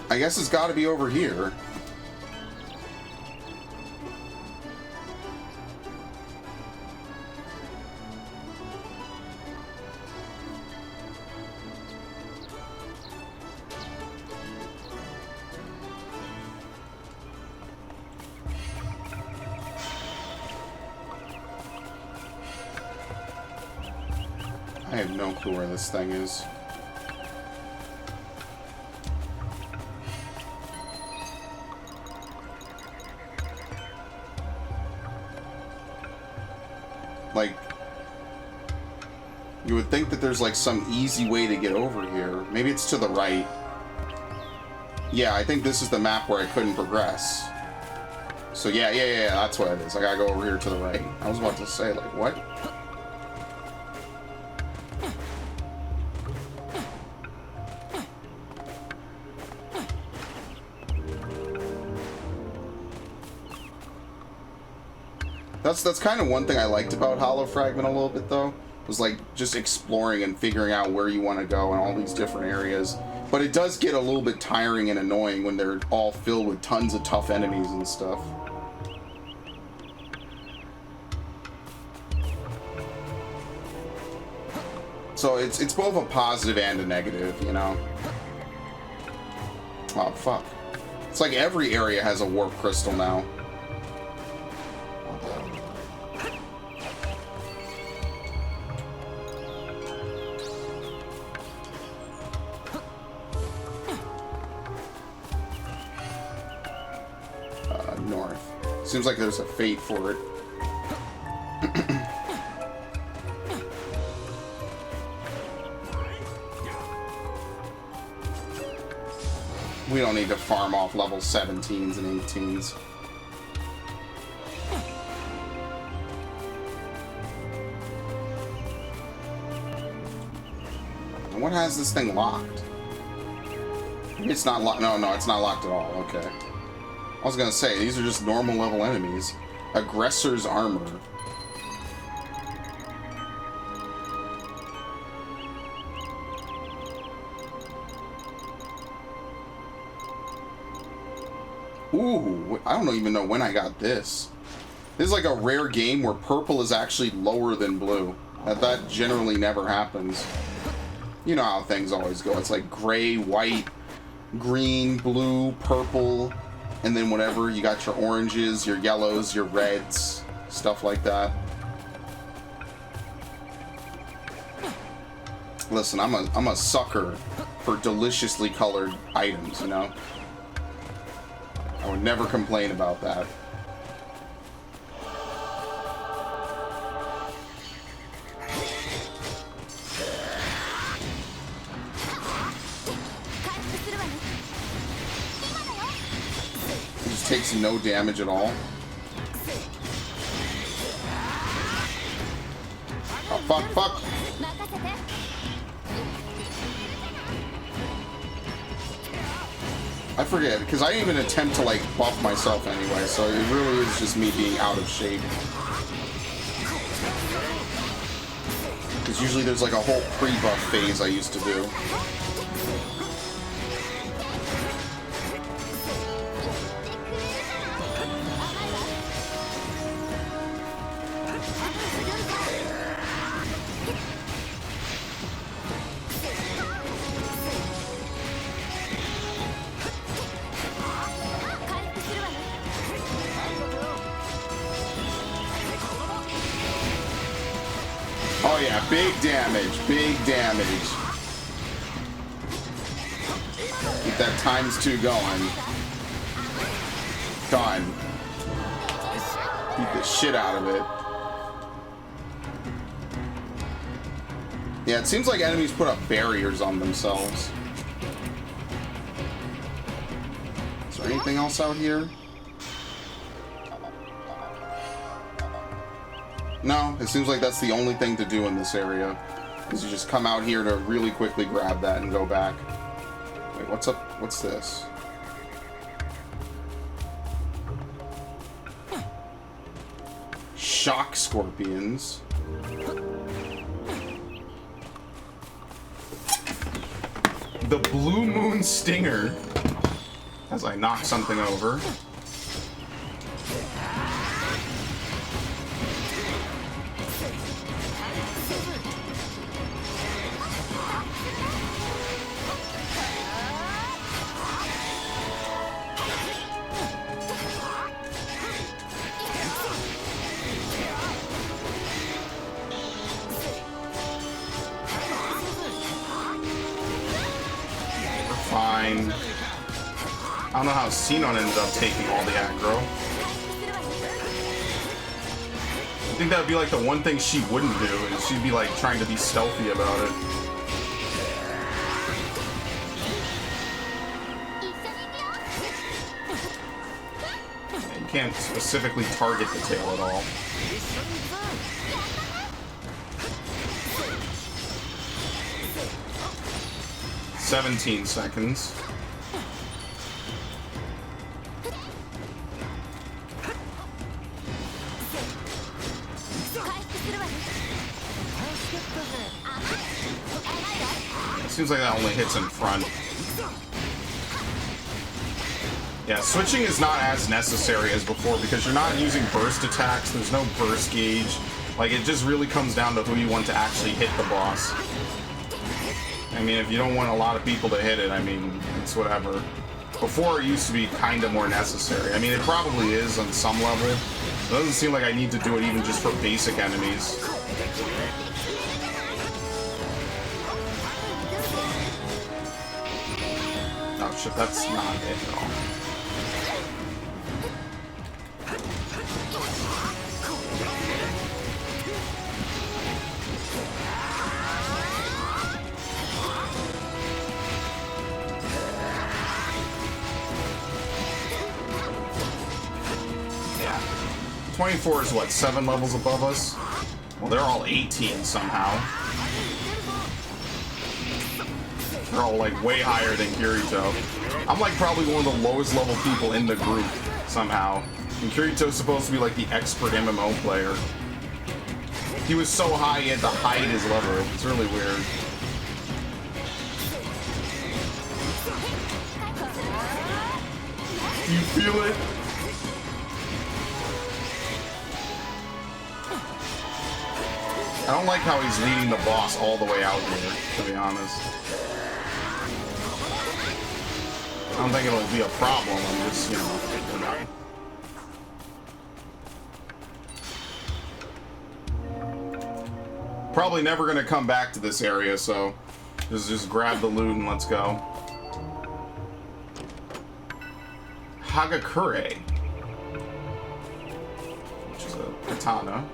I guess it's got to be over here. I have no clue where this thing is. Like, you would think that there's like some easy way to get over here. Maybe it's to the right. Yeah, I think this is the map where I couldn't progress. So yeah, that's what it is. I gotta go over here to the right. I was about to say, like, what? That's kind of one thing I liked about Hollow Fragment a little bit, though, was like just exploring and figuring out where you want to go in all these different areas. But it does get a little bit tiring and annoying when they're all filled with tons of tough enemies and stuff. So it's both a positive and a negative, you know? Oh, fuck. It's like every area has a warp crystal now. North. Seems like there's a fate for it. We don't need to farm off level 17s and 18s. And what has this thing locked? It's not locked. No, it's not locked at all. Okay. I was gonna say, these are just normal level enemies. Aggressor's Armor. Ooh, I don't even know when I got this. This is like a rare game where purple is actually lower than blue. That generally never happens. You know how things always go. It's like gray, white, green, blue, purple, and then whatever. You got your oranges, your yellows, your reds, stuff like that. Listen, I'm a sucker for deliciously colored items, you know? I would never complain about that. just takes no damage at all. Oh, fuck. I forget, because I didn't even attempt to, like, buff myself anyway, so it really is just me being out of shape. Because usually there's, like, a whole pre-buff phase I used to do. Oh yeah, big damage, big damage. Keep that ×2 going. Done. Beat the shit out of it. Yeah, it seems like enemies put up barriers on themselves. Is there anything else out here? No, it seems like that's the only thing to do in this area. Is you just come out here to really quickly grab that and go back. Wait, what's up? What's this? Shock scorpions. The Blue Moon Stinger. As I knock something over. Fine. I don't know how Sinon ended up taking all the aggro. I think that would be like the one thing she wouldn't do, is she'd be like trying to be stealthy about it. You can't specifically target the tail at all. "17 seconds. Seems like that only hits in front. Yeah, switching is not as necessary as before because you're not using burst attacks. There's no burst gauge. Like, it just really comes down to who you want to actually hit the boss. I mean, if you don't want a lot of people to hit it, I mean, it's whatever. Before, it used to be kind of more necessary. I mean, it probably is on some level. It doesn't seem like I need to do it even just for basic enemies. Oh shit, that's not it at all. Yeah. 24 is what, 7 levels above us? Well, they're all 18 somehow. They're all like way higher than Kirito. I'm like probably one of the lowest level people in the group somehow. And Kirito's supposed to be like the expert MMO player. He was so high he had to hide his level. It's really weird. You feel it? I don't like how he's leading the boss all the way out here, to be honest. I don't think it'll be a problem, I'm just, you know. Probably never gonna come back to this area, so just grab the loot and let's go. Hagakure, which is a katana.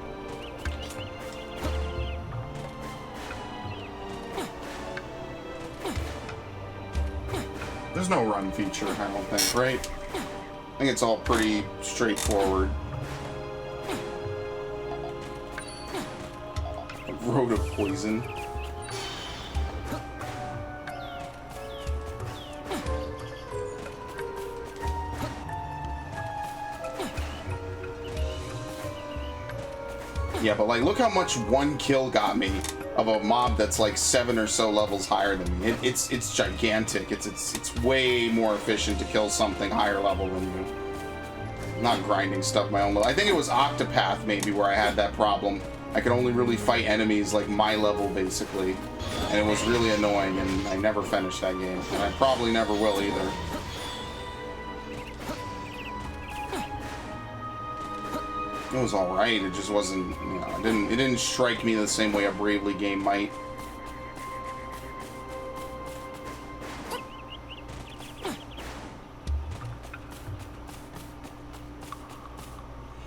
There's no run feature, I don't think, right? think it's all pretty straightforward. Road of poison. Yeah, but like, look how much one kill got me of a mob that's like 7 or so levels higher than me. It's gigantic. It's way more efficient to kill something higher level than you. I'm not grinding stuff my own level. I think it was Octopath maybe where I had that problem. I could only really fight enemies like my level basically, and it was really annoying. And I never finished that game, and I probably never will either. It was alright, it just wasn't, you know, it didn't strike me the same way a Bravely game might.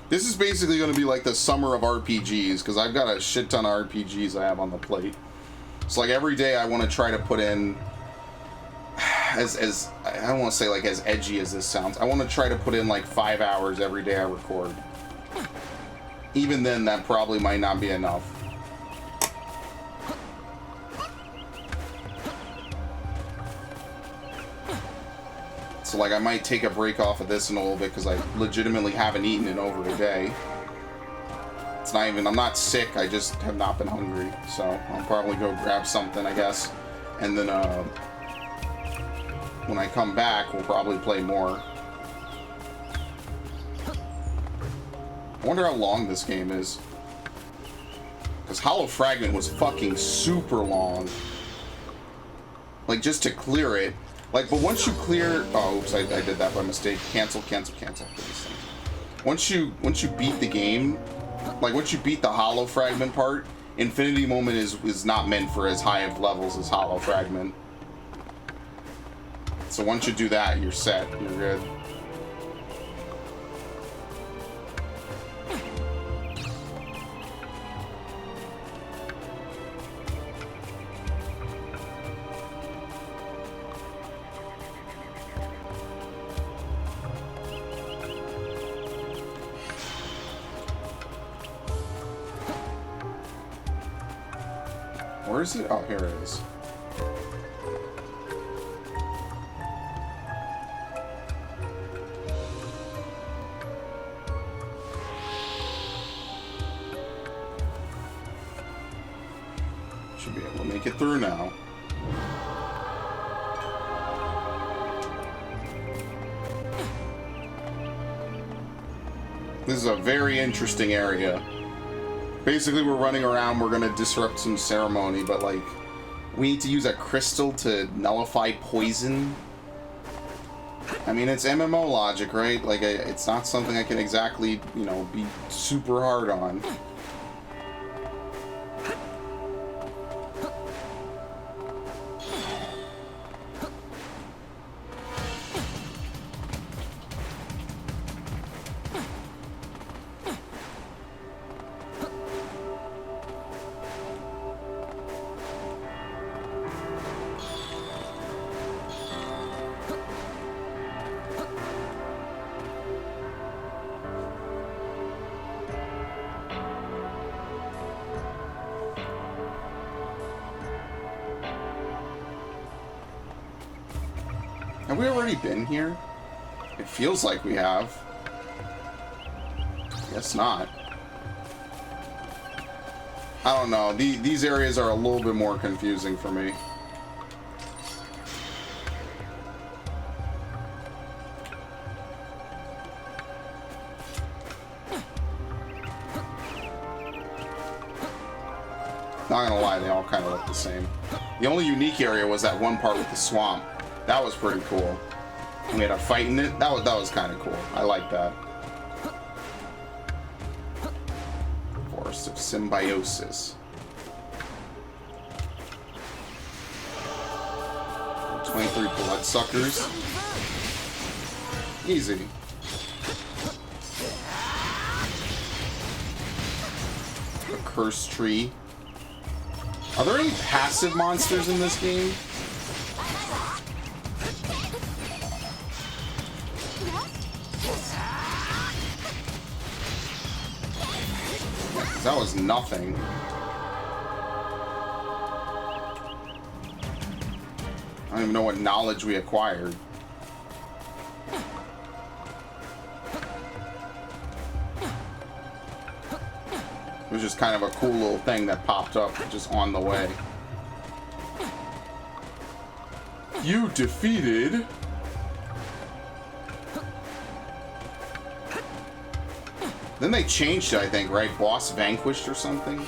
This is basically going to be like the summer of RPGs, because I've got a shit ton of RPGs I have on the plate. So like every day I want to try to put in, as I don't want to say like as edgy as this sounds, I want to try to put in like 5 hours every day I record. Even then, that probably might not be enough. So like I might take a break off of this in a little bit because I legitimately haven't eaten in over a day. It's not even, I'm not sick, I just have not been hungry. So I'll probably go grab something, I guess. And then when I come back, we'll probably play more. I wonder how long this game is. Because Hollow Fragment was fucking super long. Like, just to clear it. Like, but once you clear... Oh, oops, I did that by mistake. Cancel. Once you beat the game, like, once you beat the Hollow Fragment part, Infinity Moment is not meant for as high of levels as Hollow Fragment. So once you do that, you're set. You're good. Where is it? Oh, here it is. Should be able to make it through now. This is a very interesting area. Basically, we're running around, we're gonna disrupt some ceremony, but like, we need to use a crystal to nullify poison. I mean, it's MMO logic, right? Like, it's not something I can exactly, you know, be super hard on. Have we already been here? It feels like we have. Guess not. I don't know. These areas are a little bit more confusing for me. Not gonna lie, they all kind of look the same. The only unique area was that one part with the swamp. That was pretty cool. We had a fight in it. That was kind of cool. I like that. Forest of Symbiosis. 23 bloodsuckers. Easy. A cursed tree. Are there any passive monsters in this game? That was nothing. I don't even know what knowledge we acquired. It was just kind of a cool little thing that popped up just on the way. You defeated... Then they changed it, I think, right? Boss vanquished or something?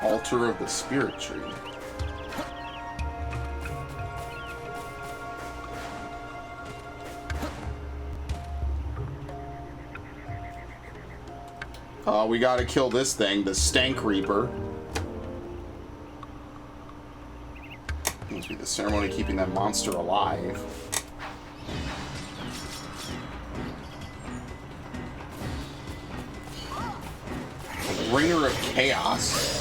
Altar of the Spirit Tree. We gotta kill this thing, the Stank Reaper. Must be the ceremony keeping that monster alive. Bringer of Chaos.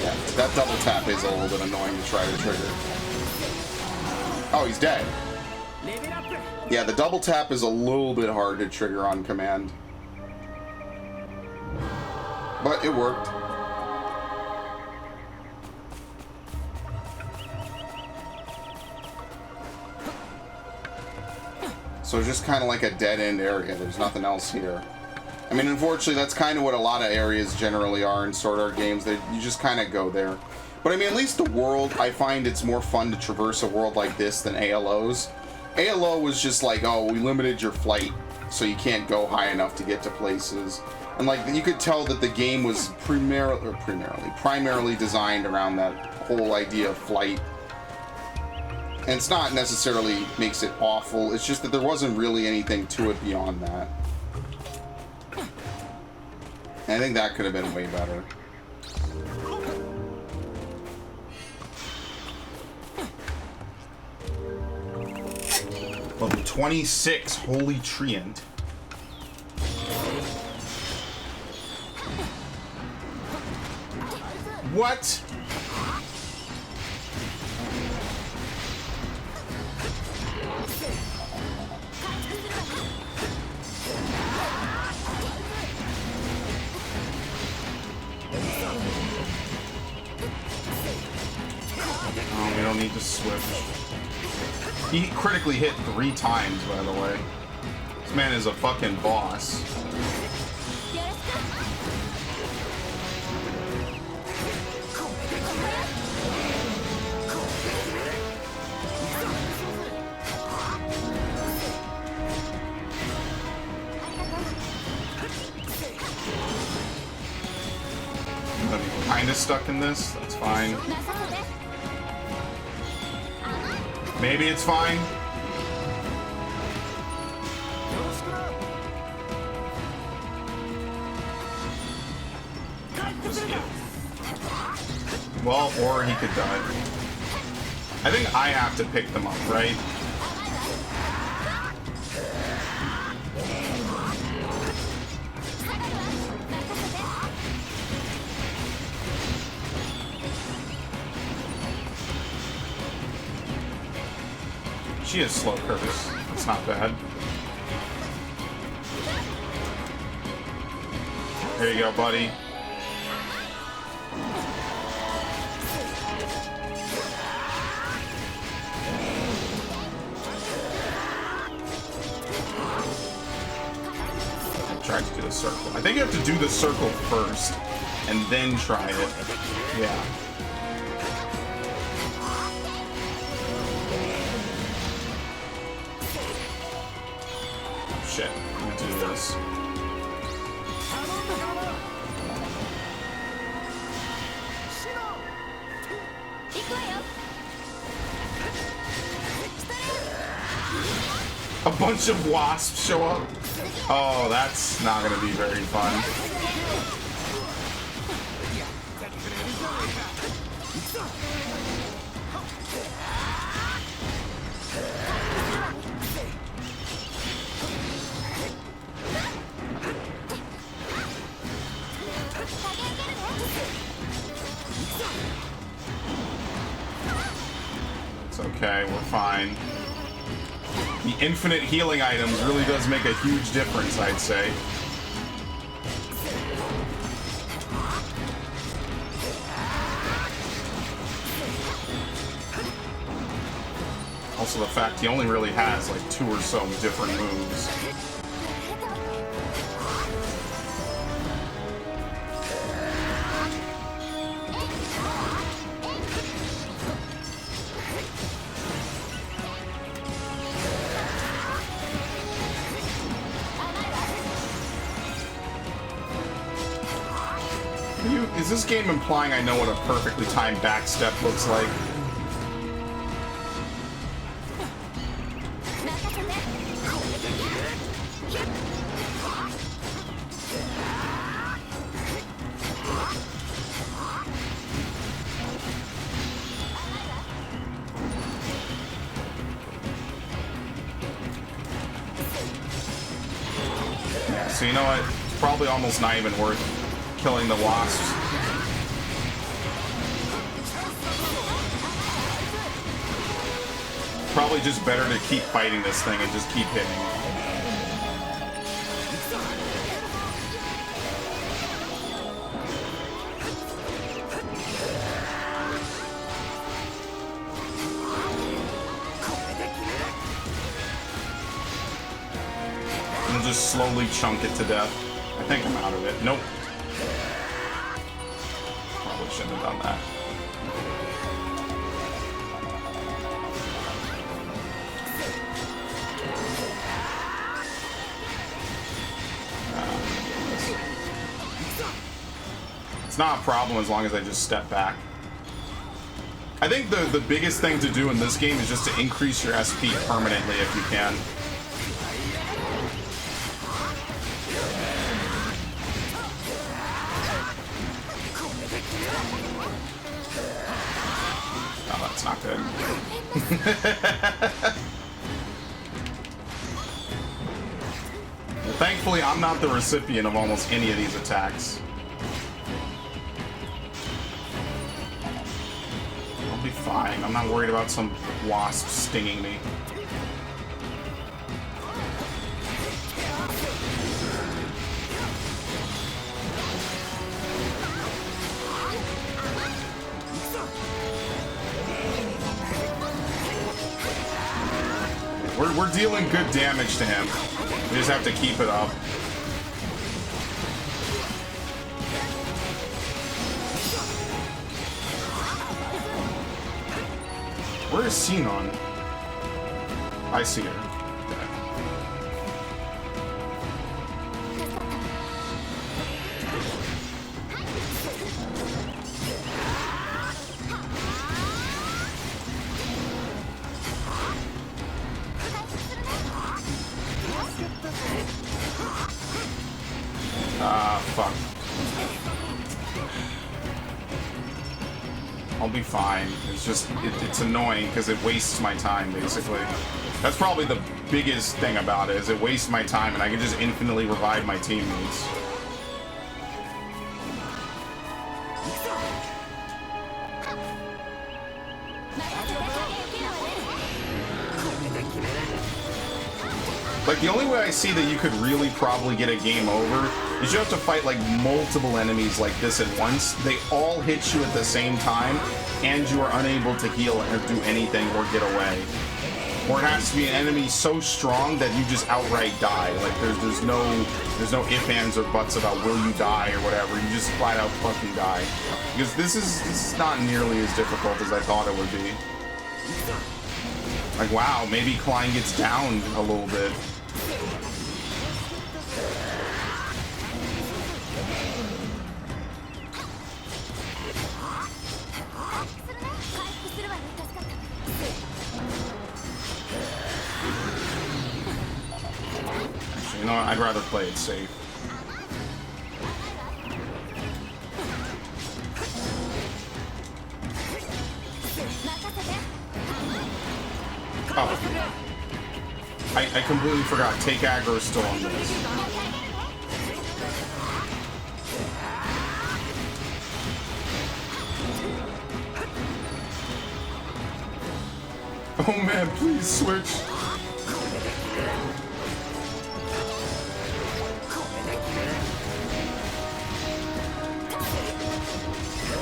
Yeah, that double tap is a little bit annoying to try to trigger. Oh, he's dead. Yeah, the double tap is a little bit hard to trigger on command. But it worked. So it's just kind of like a dead-end area. There's nothing else here. I mean, unfortunately, that's kind of what a lot of areas generally are in Sword Art games. You just kind of go there. But I mean, at least the world, I find it's more fun to traverse a world like this than ALO's. ALO was just like, oh, we limited your flight, so you can't go high enough to get to places. And like, you could tell that the game was primarily designed around that whole idea of flight. And it's not necessarily makes it awful, it's just that there wasn't really anything to it beyond that. And I think that could have been way better. Level 26, Holy Treant. What? Oh, we don't need to switch. He critically hit 3 times, by the way. This man is a fucking boss. I'm kind of stuck in this. That's fine. Maybe it's fine. Well, or he could die. I think I have to pick them up, right? She has slow curves. That's not bad. There you go, buddy. Try to do the circle. I think you have to do the circle first and then try it. Yeah. Shit, I'm gonna do this. A bunch of wasps show up. Oh, that's not gonna be very fun. fine. The infinite healing items really does make a huge difference, I'd say. Also the fact he only really has like 2 or so different moves. Is this game implying I know what a perfectly timed backstep looks like? Yeah, so you know what? It's probably almost not even worth killing the wasps. Probably just better to keep fighting this thing and just keep hitting. And just slowly chunk it to death. I think I'm out of it. Nope. Probably shouldn't have done that. It's not a problem as long as I just step back. I think the biggest thing to do in this game is just to increase your SP permanently if you can. Oh, that's not good. Well, thankfully, I'm not the recipient of almost any of these attacks. I'll be fine. I'm not worried about some wasp stinging me. We're dealing good damage to him. We just have to keep it up. Where is Sinon? I see her. Fuck. I'll be fine. It's just, it's annoying because it wastes my time, basically. That's probably the biggest thing about it, is it wastes my time and I can just infinitely revive my teammates. Like, the only way I see that you could really probably get a game over is you have to fight, like, multiple enemies like this at once. They all hit you at the same time, and you are unable to heal or do anything or get away. Or it has to be an enemy so strong that you just outright die. Like, there's no ifs, ands, or buts about will you die or whatever. You just flat out fucking die. Because this is not nearly as difficult as I thought it would be. Like, wow, maybe Klein gets down a little bit. Actually, you know what? I'd rather play it safe. Oh. I completely forgot. Take aggro is still on this. Oh man, please switch.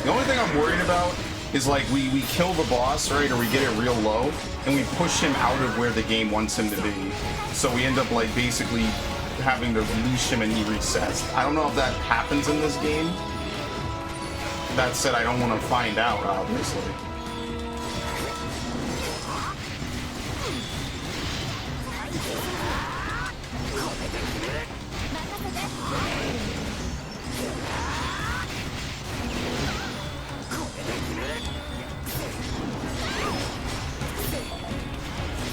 The only thing I'm worried about is like we kill the boss, right, or we get it real low, and we push him out of where the game wants him to be. So we end up like basically having to release him and he resets. I don't know if that happens in this game. That said, I don't want to find out, obviously.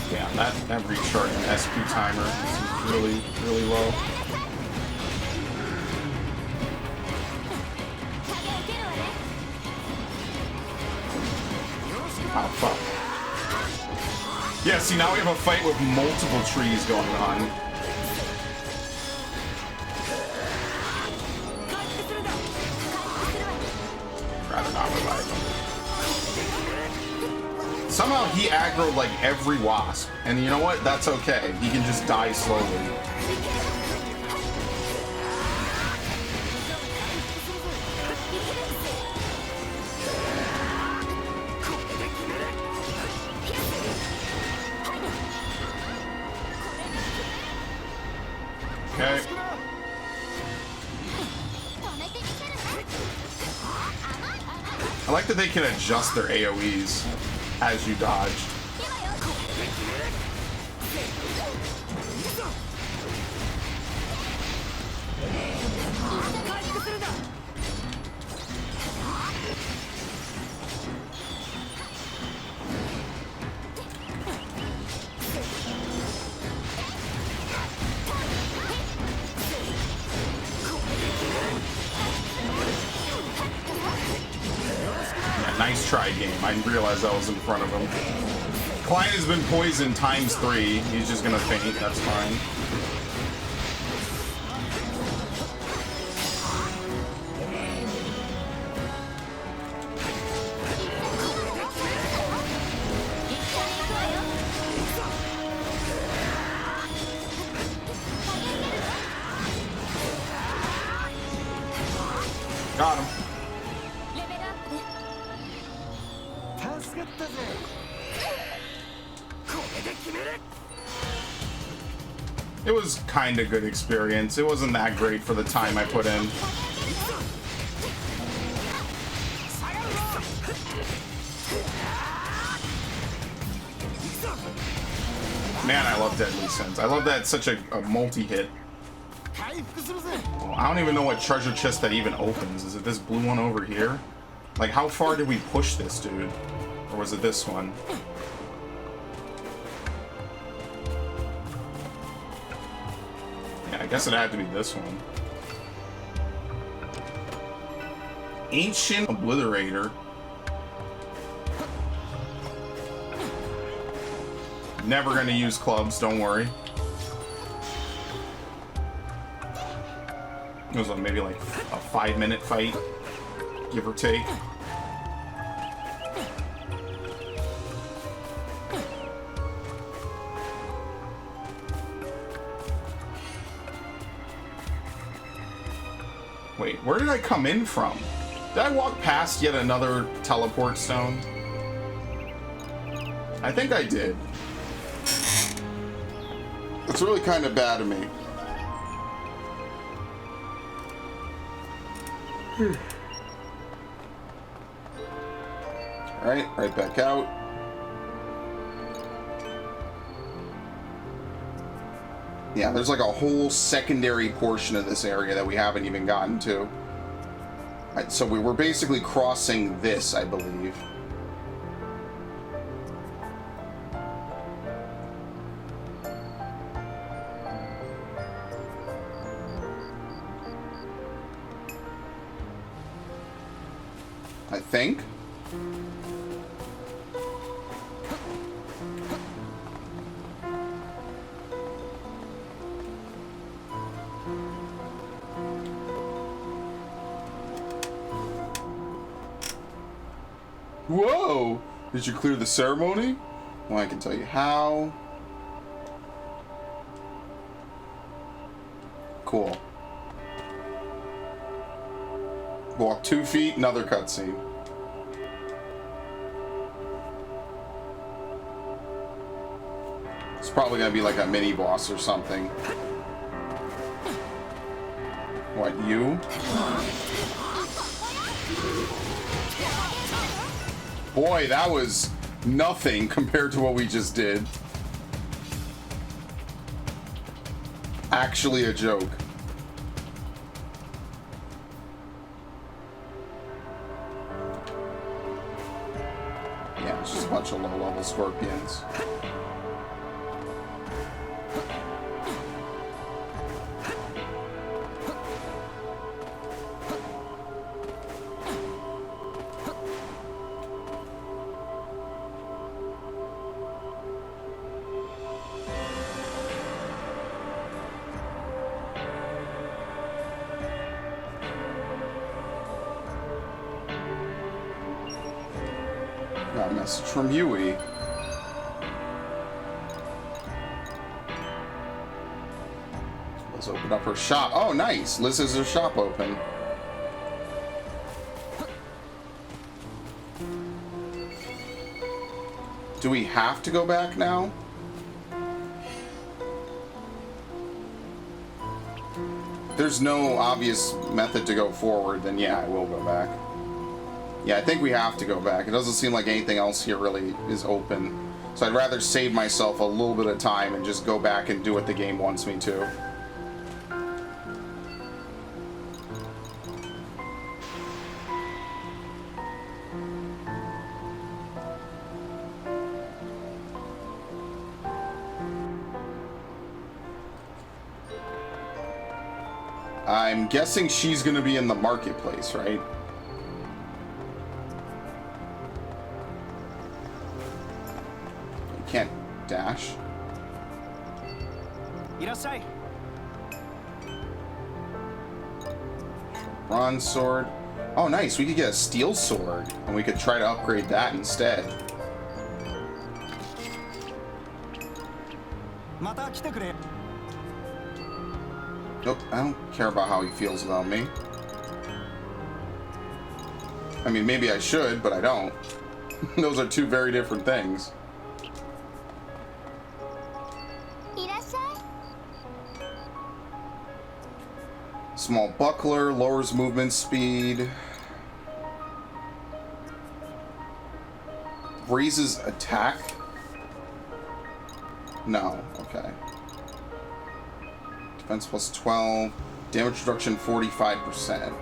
Yeah, that recharge and SP timer is really, really low. Oh, fuck. Yeah, see, now we have a fight with multiple trees going on. Rather not revive him. Somehow he aggroed like every wasp. And you know what? That's okay. He can just die slowly. Okay. I like that they can adjust their AoEs as you dodge. Nice try, game. I didn't realize I was in front of him. Klein has been poisoned ×3. He's just gonna faint. That's fine. Got him. It was kind of good experience. It wasn't that great for the time I put in. Man, I love Deadly Sins. I love that it's such a multi-hit. I don't even know what treasure chest that even opens. Is it this blue one over here? Like, how far did we push this, dude? Or was it this one? Yeah, I guess it had to be this one. Ancient Obliterator. Never gonna use clubs, don't worry. It was maybe like a 5-minute fight, give or take. Wait, where did I come in from? Did I walk past yet another teleport stone? I think I did. It's really kind of bad of me. Alright, right back out. Yeah, there's like a whole secondary portion of this area that we haven't even gotten to. Right, so we were basically crossing this, I believe. I think. Whoa! Did you clear the ceremony? Well, I can tell you how. Cool. Walk 2 feet, another cutscene. It's probably gonna be like a mini boss or something. What, you? Boy, that was nothing compared to what we just did. Actually a joke. Yeah, it's just a bunch of low-level scorpions. Got a message from Yui. Let's open up her shop. Oh, nice. Liz has her shop open. Do we have to go back now? There's no obvious method to go forward, then yeah, I will go back. Yeah, I think we have to go back. It doesn't seem like anything else here really is open. So I'd rather save myself a little bit of time and just go back and do what the game wants me to. I'm guessing she's gonna be in the marketplace, right? Can't dash. Bronze sword. Oh, nice. We could get a steel sword, and we could try to upgrade that instead. Nope, I don't care about how he feels about me. I mean, maybe I should, but I don't. Those are two very different things. Small buckler, lowers movement speed. Raises attack? No, okay. Defense plus 12. Damage reduction 45%.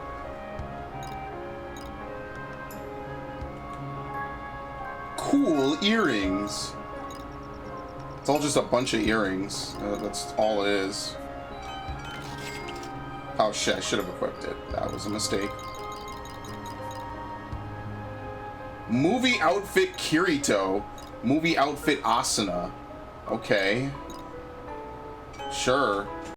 Cool earrings. It's all just a bunch of earrings. That's all it is. Oh shit, I should have equipped it. That was a mistake. Movie outfit Kirito. Movie outfit Asuna. Okay. Sure.